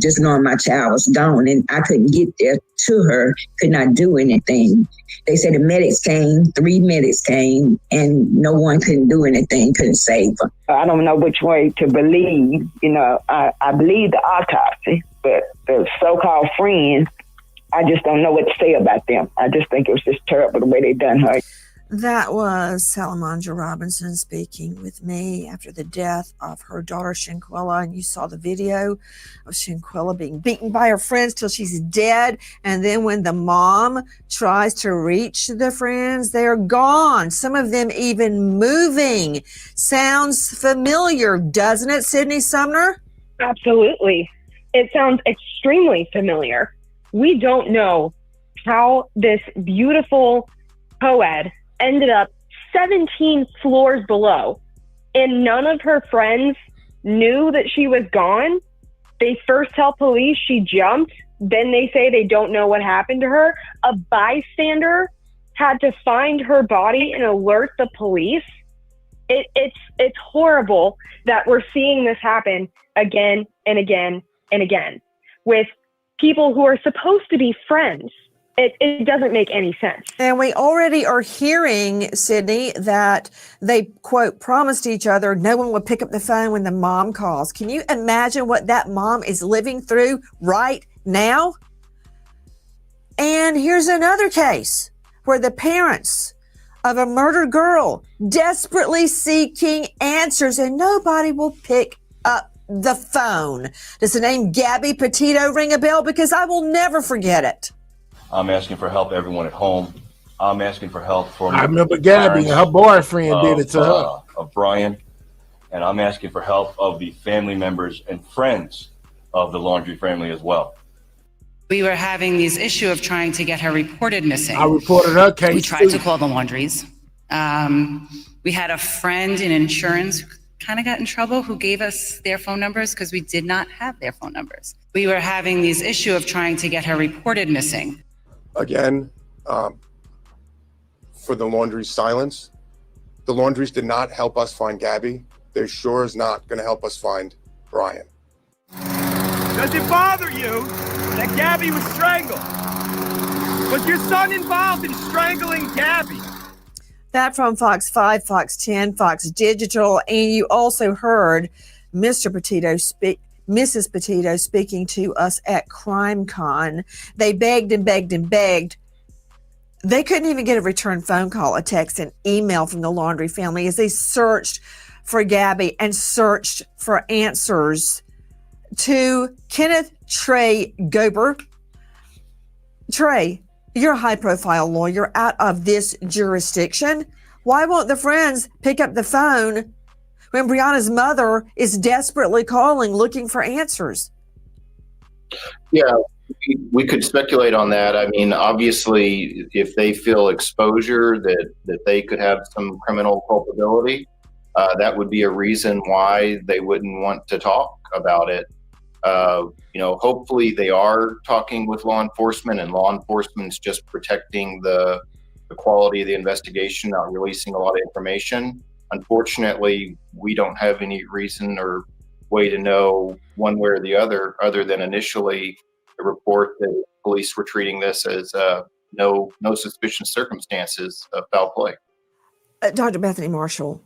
just knowing my child was gone, and I couldn't get there to her, could not do anything. They said the medics came, 3 medics came, and no one couldn't do anything, couldn't save her. I don't know which way to believe. I believe the autopsy, but the so-called friends, I just don't know what to say about them. I just think it was just terrible the way they done her. That was Salamandra Robinson speaking with me after the death of her daughter Shanquella, and you saw the video of Shanquella being beaten by her friends till she's dead, and then when the mom tries to reach the friends, they're gone, some of them even moving. Sounds familiar, doesn't it, Sydney Sumner? Absolutely. It sounds extremely familiar. We don't know how this beautiful co-ed ended up 17 floors below, and none of her friends knew that she was gone. They first tell police she jumped, then they say they don't know what happened to her. A bystander had to find her body and alert the police. It's horrible that we're seeing this happen again and again and again with people who are supposed to be friends. It doesn't make any sense. And we already are hearing, Sydney, that they, quote, promised each other no one would pick up the phone when the mom calls. Can you imagine what that mom is living through right now? And here's another case where the parents of a murdered girl desperately seeking answers and nobody will pick up the phone. Does the name Gabby Petito ring a bell? Because I will never forget it. I'm asking for help, everyone at home. I'm asking for help for I remember Gabby and her boyfriend did it to her. Of Brian. And I'm asking for help of the family members and friends of the Laundrie family as well. We were having this issue of trying to get her reported missing. I reported her case. We tried to call the Laundries. We had a friend in insurance who kind of got in trouble who gave us their phone numbers because we did not have their phone numbers. We were having this issue of trying to get her reported missing. Again, for the Laundrie's silence, the Laundries did not help us find Gabby. They sure is not going to help us find Brian. Does it bother you that Gabby was strangled? Was your son involved in strangling Gabby? That from Fox 5, Fox 10, Fox Digital, and you also heard Mr. Petito speak. Mrs. Petito speaking to us at CrimeCon. They begged and begged and begged. They couldn't even get a return phone call, a text, an email from the Laundrie family as they searched for Gabby and searched for answers to Kenneth Trey Gober. Trey, you're a high-profile lawyer out of this jurisdiction. Why won't the friends pick up the phone when Brianna's mother is desperately calling, looking for answers? Yeah, we could speculate on that. I mean, obviously, if they feel exposure that they could have some criminal culpability, that would be a reason why they wouldn't want to talk about it. Hopefully they are talking with law enforcement, and law enforcement's just protecting the quality of the investigation, not releasing a lot of information. Unfortunately, we don't have any reason or way to know one way or the other than initially the report that police were treating this as no suspicious circumstances of foul play. Dr. Bethany Marshall,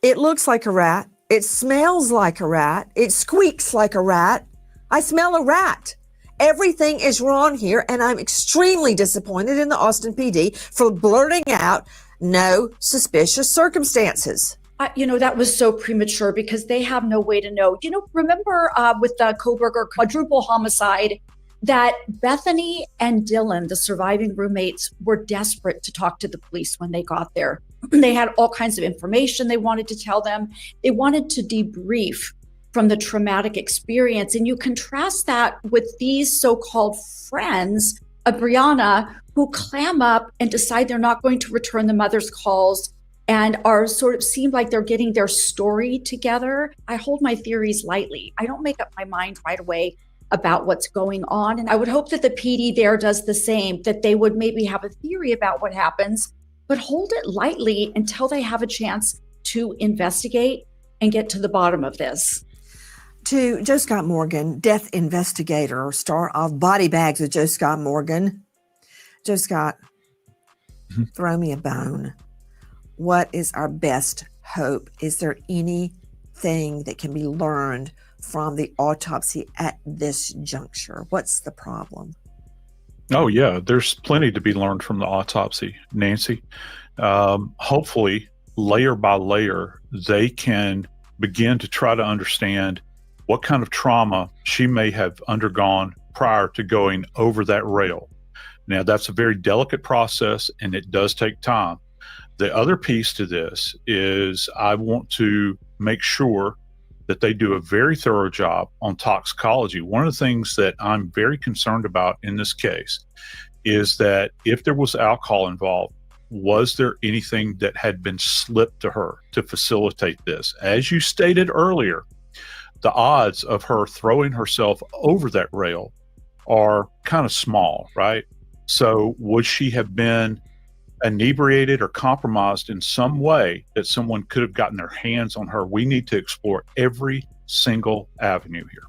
it looks like a rat. It smells like a rat. It squeaks like a rat. I smell a rat. Everything is wrong here, and I'm extremely disappointed in the Austin PD for blurting out no suspicious circumstances. That was so premature because they have no way to know. Remember with the Koberger quadruple homicide that Bethany and Dylan, the surviving roommates, were desperate to talk to the police when they got there. They had all kinds of information they wanted to tell them. They wanted to debrief from the traumatic experience. And you contrast that with these so-called friends of Brianna who clam up and decide they're not going to return the mother's calls and are sort of seem like they're getting their story together. I hold my theories lightly. I don't make up my mind right away about what's going on. And I would hope that the PD there does the same, that they would maybe have a theory about what happens, but hold it lightly until they have a chance to investigate and get to the bottom of this. To Joe Scott Morgan, death investigator, star of Body Bags with Joe Scott Morgan. Joe Scott, throw me a bone. What is our best hope? Is there anything that can be learned from the autopsy at this juncture? What's the problem? Oh, yeah, there's plenty to be learned from the autopsy, Nancy. Hopefully, layer by layer, they can begin to try to understand what kind of trauma she may have undergone prior to going over that rail. Now, that's a very delicate process, and it does take time. The other piece to this is I want to make sure that they do a very thorough job on toxicology. One of the things that I'm very concerned about in this case is that if there was alcohol involved, was there anything that had been slipped to her to facilitate this? As you stated earlier, the odds of her throwing herself over that rail are kind of small, right? So would she have been inebriated or compromised in some way that someone could have gotten their hands on her? We need to explore every single avenue here.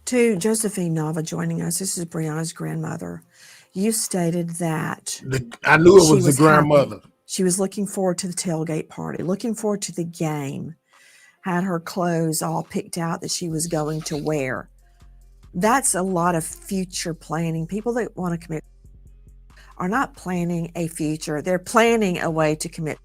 To Josephine Nava joining us, this is Brianna's grandmother. You stated that I knew it she was the grandmother. happy. She was looking forward to the tailgate party, looking forward to the game, had her clothes all picked out that she was going to wear. That's a lot of future planning. People that want to commit are not planning a future. They're planning a way to commit.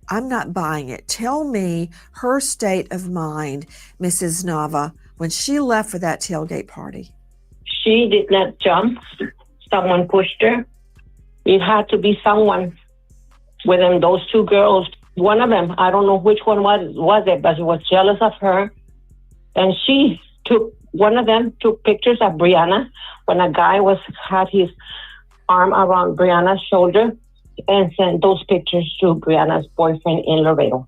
I'm not buying it. Tell me her state of mind, Mrs. Nava, when she left for that tailgate party. She did not jump. Someone pushed her. It had to be someone within those two girls. One of them, I don't know which one was it, but he was jealous of her. And she took, one of them took pictures of Brianna when a guy had his arm around Brianna's shoulder and sent those pictures to Brianna's boyfriend in Laredo.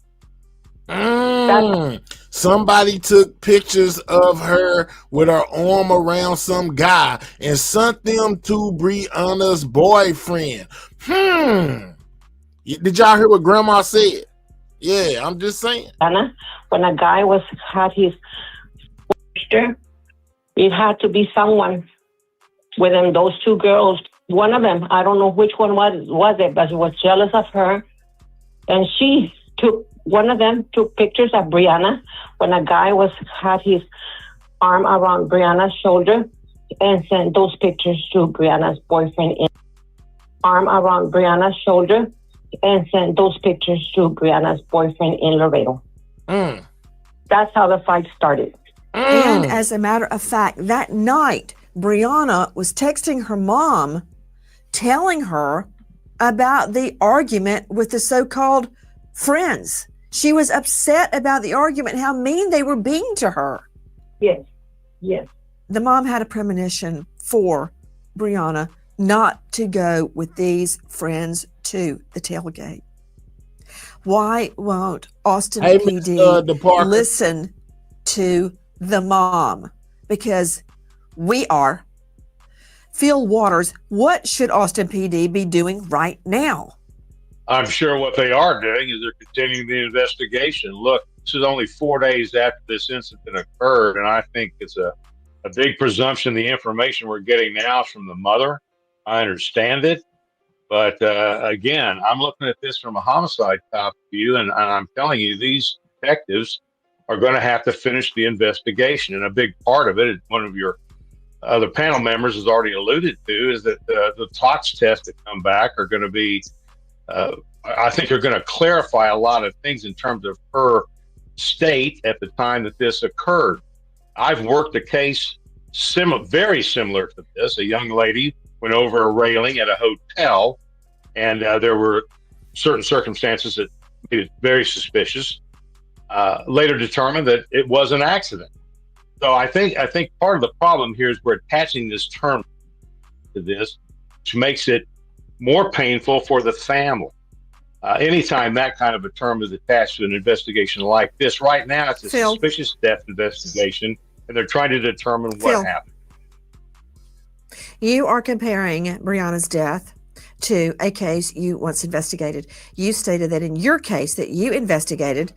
Somebody took pictures of her with her arm around some guy and sent them to Brianna's boyfriend. Did y'all hear what Grandma said? Yeah, I'm just saying. When a guy had his poster, it had to be someone within those two girls. One of them, I don't know which one was it, but he was jealous of her. And she took, one of them took pictures of Brianna when a guy had his arm around Brianna's shoulder and sent those pictures to Brianna's boyfriend arm around Brianna's shoulder and sent those pictures to Brianna's boyfriend in Laredo. That's how the fight started. And as a matter of fact, that night, Brianna was texting her mom, telling her about the argument with the so-called friends. She was upset about the argument, how mean they were being to her. Yes, yes. The mom had a premonition for Brianna not to go with these friends to the tailgate. Why won't Austin PD listen to the mom? Because we are. Phil Waters, what should Austin PD be doing right now? I'm sure what they are doing is they're continuing the investigation. Look, this is only 4 days after this incident occurred, and I think it's a big presumption the information we're getting now is from the mother. I understand it. But again, I'm looking at this from a homicide cop view, and I'm telling you, these detectives are going to have to finish the investigation. And a big part of it, one of your other panel members has already alluded to, is that the tox tests that come back are going to be, I think they're going to clarify a lot of things in terms of her state at the time that this occurred. I've worked a case very similar to this. A young lady went over a railing at a hotel, and there were certain circumstances that made it very suspicious. Later determined that it was an accident. So I think part of the problem here is we're attaching this term to this, which makes it more painful for the family. Anytime that kind of a term is attached to an investigation like this, right now it's a suspicious death investigation, and they're trying to determine what happened. You are comparing Brianna's death to a case you once investigated. You stated that in your case that you investigated,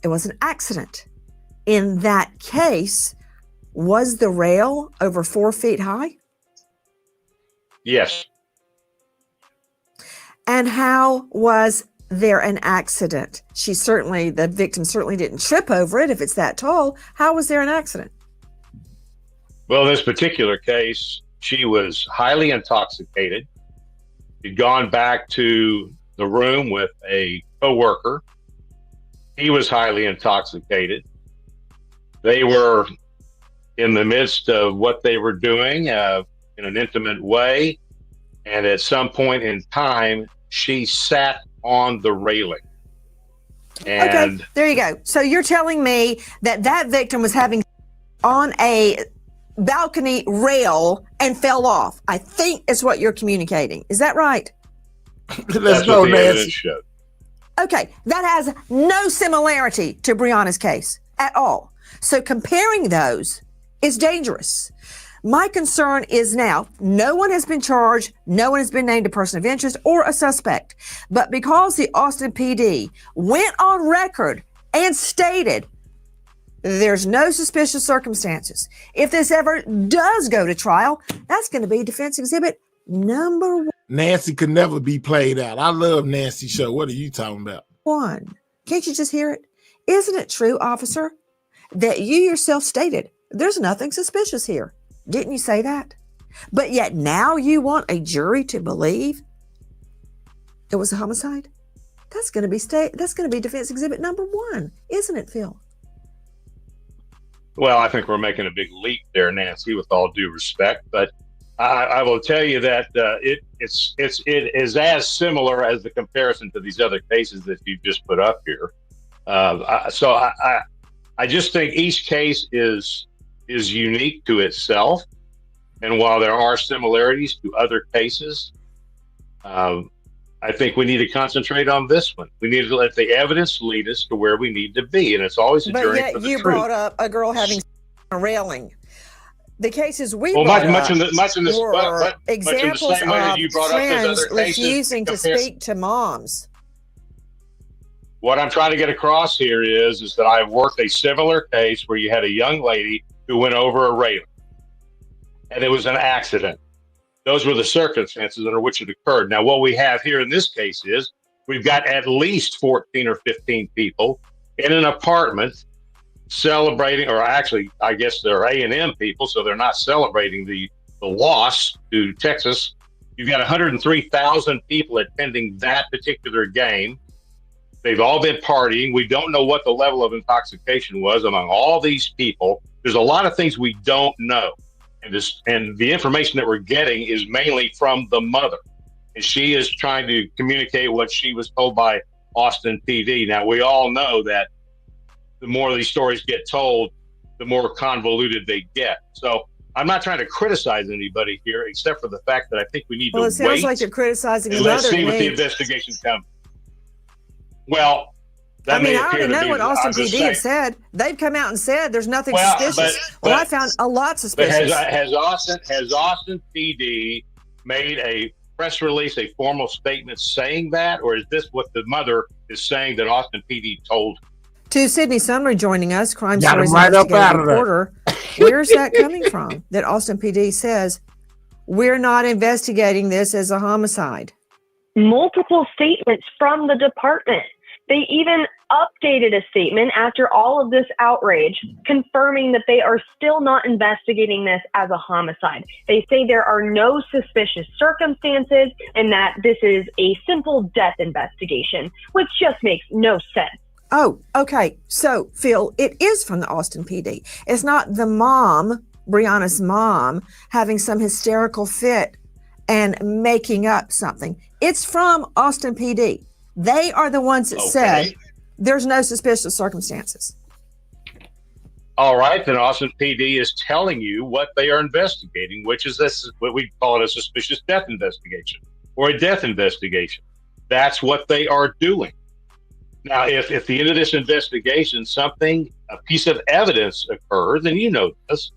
it was an accident. In that case, was the rail over 4 feet high? Yes. And how was there an accident? The victim certainly didn't trip over it if it's that tall. How was there an accident? Well, in this particular case, she was highly intoxicated. She'd gone back to the room with a coworker. He was highly intoxicated. They were in the midst of what they were doing in an intimate way. And at some point in time, she sat on the railing. And okay, there you go. So you're telling me that victim was having on a balcony rail and fell off. I think is what you're communicating. Is that right? Let's go, what the evidence Nancy. showed. Okay, that has no similarity to Brianna's case at all. So comparing those is dangerous. My concern is now, no one has been charged, no one has been named a person of interest or a suspect. But because the Austin PD went on record and stated there's no suspicious circumstances, if this ever does go to trial, that's going to be defense exhibit number 1. Nancy could never be played out. I love Nancy's show. What are you talking about? Can't you just hear it? Isn't it true, officer, that you yourself stated there's nothing suspicious here? Didn't you say that? But yet now you want a jury to believe it was a homicide? That's going to be defense exhibit number 1, isn't it, Phil? Well, I think we're making a big leap there, Nancy, with all due respect. But I will tell you that it is as similar as the comparison to these other cases that you just put up here. So I just think each case is unique to itself, and while there are similarities to other cases, I think we need to concentrate on this one. We need to let the evidence lead us to where we need to be, and it's always a journey for the you truth. brought up a girl having a railing. The cases we Well, brought much up in the were examples same way that of you brought up those friends other cases, refusing to speak to moms. What I'm trying to get across here is that I've worked a similar case where you had a young lady who went over a railing, and it was an accident. Those were the circumstances under which it occurred. Now, what we have here in this case is we've got at least 14 or 15 people in an apartment celebrating, or actually, I guess they're A&M people, so they're not celebrating the loss to Texas. You've got 103,000 people attending that particular game. They've all been partying. We don't know what the level of intoxication was among all these people. There's a lot of things we don't know. And the information that we're getting is mainly from the mother. And she is trying to communicate what she was told by Austin PD. Now, we all know that the more these stories get told, the more convoluted they get. So I'm not trying to criticize anybody here, except for the fact that I think we need to wait. Well, it sounds like you're criticizing the and let's mother. see what the investigation comes. Well, that I mean, may I already appear to know be- what Austin I'm just PD saying. had said. They've come out and said there's nothing Well, suspicious. but- I found a lot But suspicious. has Austin PD made a press release, a formal statement saying that, or is this what the mother is saying that Austin PD told her? To Sydney Sumner joining us, Crime Got him Stories right up investigative out of there. reporter. Where's that coming from? That Austin PD says we're not investigating this as a homicide. Multiple statements from the department. They even updated a statement after all of this outrage, confirming that they are still not investigating this as a homicide. They say there are no suspicious circumstances and that this is a simple death investigation, which just makes no sense. Oh, okay. So, Phil, it is from the Austin PD. It's not the mom, Brianna's mom, having some hysterical fit and making up something. It's from Austin PD. They are the ones that said there's no suspicious circumstances. All right, then Austin PD is telling you what they are investigating, which is this, what we call it a suspicious death investigation or a death investigation. That's what they are doing. Now, if at the end of this investigation, a piece of evidence occurs, and you know this,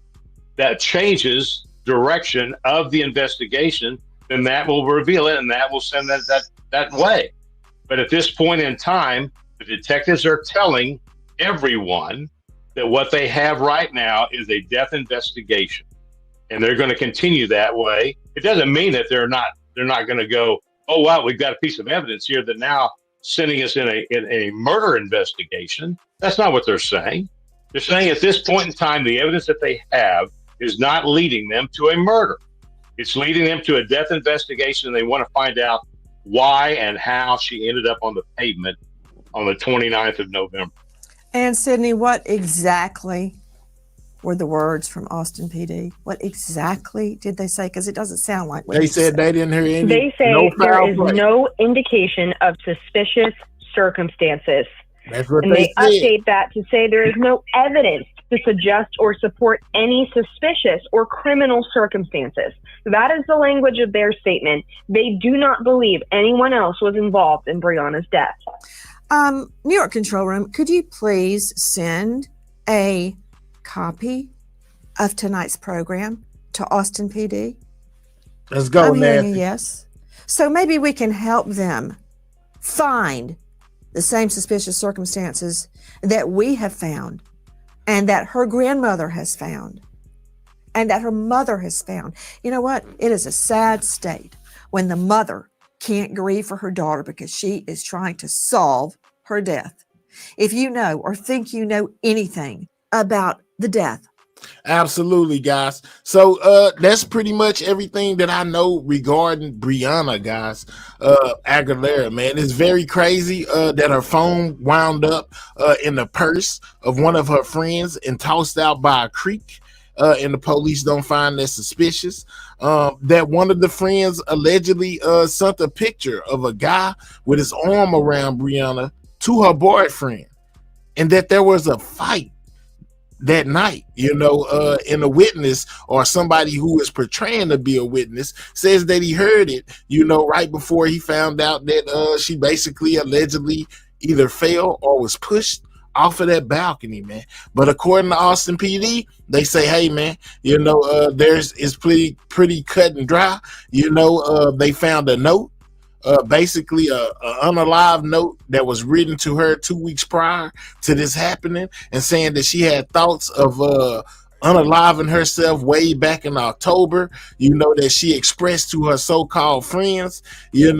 that changes direction of the investigation, then that will reveal it and that will send that way. But at this point in time, the detectives are telling everyone that what they have right now is a death investigation, and they're going to continue that way. It doesn't mean that they're not going to go, oh wow, we've got a piece of evidence here that now sending us in a murder investigation. That's not what they're saying. They're saying at this point in time, the evidence that they have is not leading them to a murder. It's leading them to a death investigation, and they want to find out why and how she ended up on the pavement on the 29th of November. And Sydney, what exactly were the words from Austin PD? What exactly did they say? Because it doesn't sound like what They said they didn't hear any. They say no there foul is play. no indication of suspicious circumstances. That's what And they said. update that to say there is no evidence to suggest or support any suspicious or criminal circumstances. That is the language of their statement. They do not believe anyone else was involved in Breonna's death. New York Control Room, could you please send a copy of tonight's program to Austin PD? Let's go, I'm hearing a Nancy. yes. So maybe we can help them find the same suspicious circumstances that we have found, and that her grandmother has found, and that her mother has found. You know what? It is a sad state when the mother can't grieve for her daughter because she is trying to solve her death. If you know or think you know anything about the death, Absolutely, guys. So that's pretty much everything that I know regarding Breonna, guys. Aguilera, man. It's very crazy that her phone wound up in the purse of one of her friends and tossed out by a creek. And the police don't find that suspicious. That one of the friends allegedly sent a picture of a guy with his arm around Breonna to her boyfriend, and that there was a fight that night, and a witness or somebody who is portraying to be a witness says that he heard it, right before he found out that she basically allegedly either fell or was pushed off of that balcony, man. But according to Austin PD, they say, hey, man, it's pretty cut and dry. They found a note, basically a unalive note that was written to her 2 weeks prior to this happening, and saying that she had thoughts of unaliving herself way back in October, that she expressed to her so-called friends, and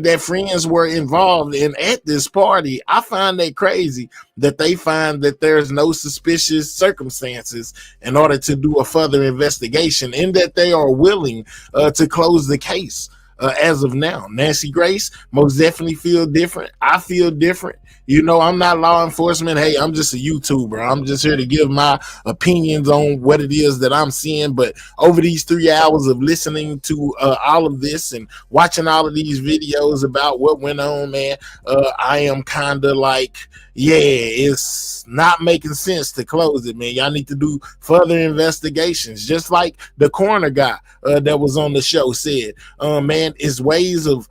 that friends were involved in at this party. I find that crazy that they find that there's no suspicious circumstances in order to do a further investigation, and that they are willing to close the case. As of now, Nancy Grace most definitely feel different. I feel different. I'm not law enforcement. Hey, I'm just a YouTuber. I'm just here to give my opinions on what it is that I'm seeing. But over these 3 hours of listening to all of this and watching all of these videos about what went on, man, I am kind of like, yeah, it's not making sense to close it, man. Y'all need to do further investigations, just like the coroner guy that was on the show said. Man, it's ways of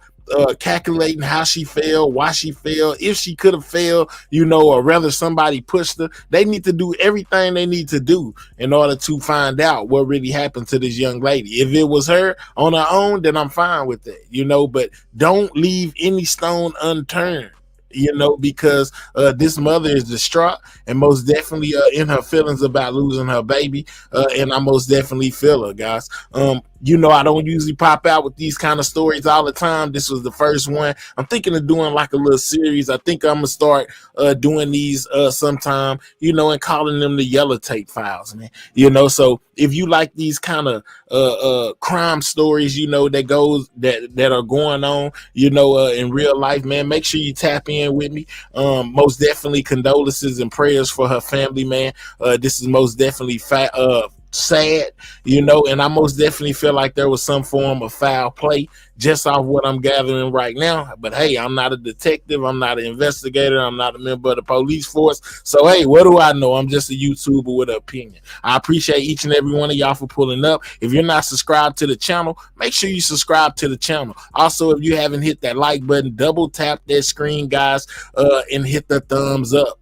calculating how she fell, why she fell, if she could have fell, or rather somebody pushed her. They need to do everything they need to do in order to find out what really happened to this young lady. If it was her on her own, then I'm fine with that, but don't leave any stone unturned. Because this mother is distraught and most definitely in her feelings about losing her baby, and I most definitely feel her, guys. I don't usually pop out with these kind of stories all the time. This was the first one. I'm thinking of doing like a little series. I think I'm gonna start doing these sometime, and calling them the Yellow Tape Files, man. So if you like these kind of crime stories, that are going on, in real life, man, make sure you tap in with me. Most definitely condolences and prayers for her family, man. This is most definitely sad, and I most definitely feel like there was some form of foul play just off what I'm gathering right now. But hey, I'm not a detective, I'm not an investigator, I'm not a member of the police force, so hey, what do I know? I'm just a YouTuber with an opinion. I appreciate each and every one of y'all for pulling up. If you're not subscribed to the channel, make sure you subscribe to the channel. Also, if you haven't hit that like button, double tap that screen, guys, and hit the thumbs up.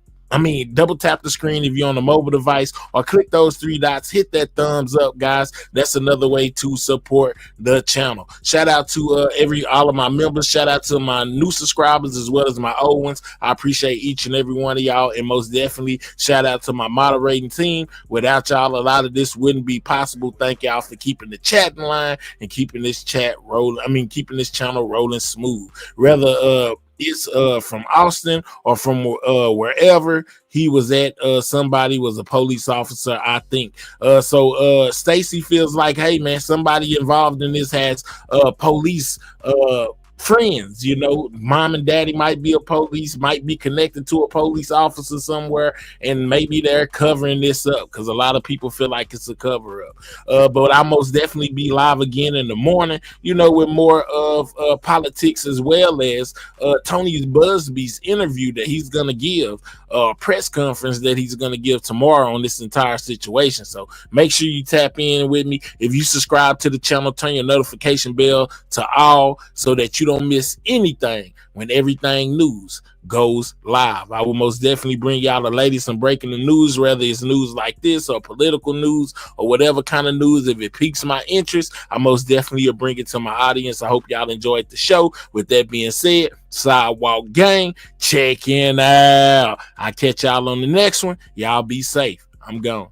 Double tap the screen if you're on a mobile device, or click those 3 dots, hit that thumbs up, guys. That's another way to support the channel. Shout out to all of my members. Shout out to my new subscribers as well as my old ones. I appreciate each and every one of y'all, and most definitely shout out to my moderating team. Without y'all, a lot of this wouldn't be possible. Thank y'all for keeping the chat in line and keeping this chat rolling. Keeping this channel rolling smooth. Whether it's from Austin or from wherever he was at, somebody was a police officer, I think. So Stacy feels like, hey man, somebody involved in this has police friends. You know, mom and daddy might be a police, might be connected to a police officer somewhere, and maybe they're covering this up because a lot of people feel like it's a cover up. But I'll most definitely be live again in the morning, you know, with more of politics, as well as Tony Busby's interview that he's going to give, press conference that he's going to give tomorrow on this entire situation. So make sure you tap in with me. If you subscribe to the channel, turn your notification bell to all so that you don't miss anything when everything news goes live. I will most definitely bring y'all the latest and breaking the news, whether it's news like this or political news or whatever kind of news. If it piques my interest, I most definitely will bring it to my audience. I hope y'all enjoyed the show. With that being said, Sidewalk Gang, checking out. I'll catch y'all on the next one. Y'all be safe. I'm gone.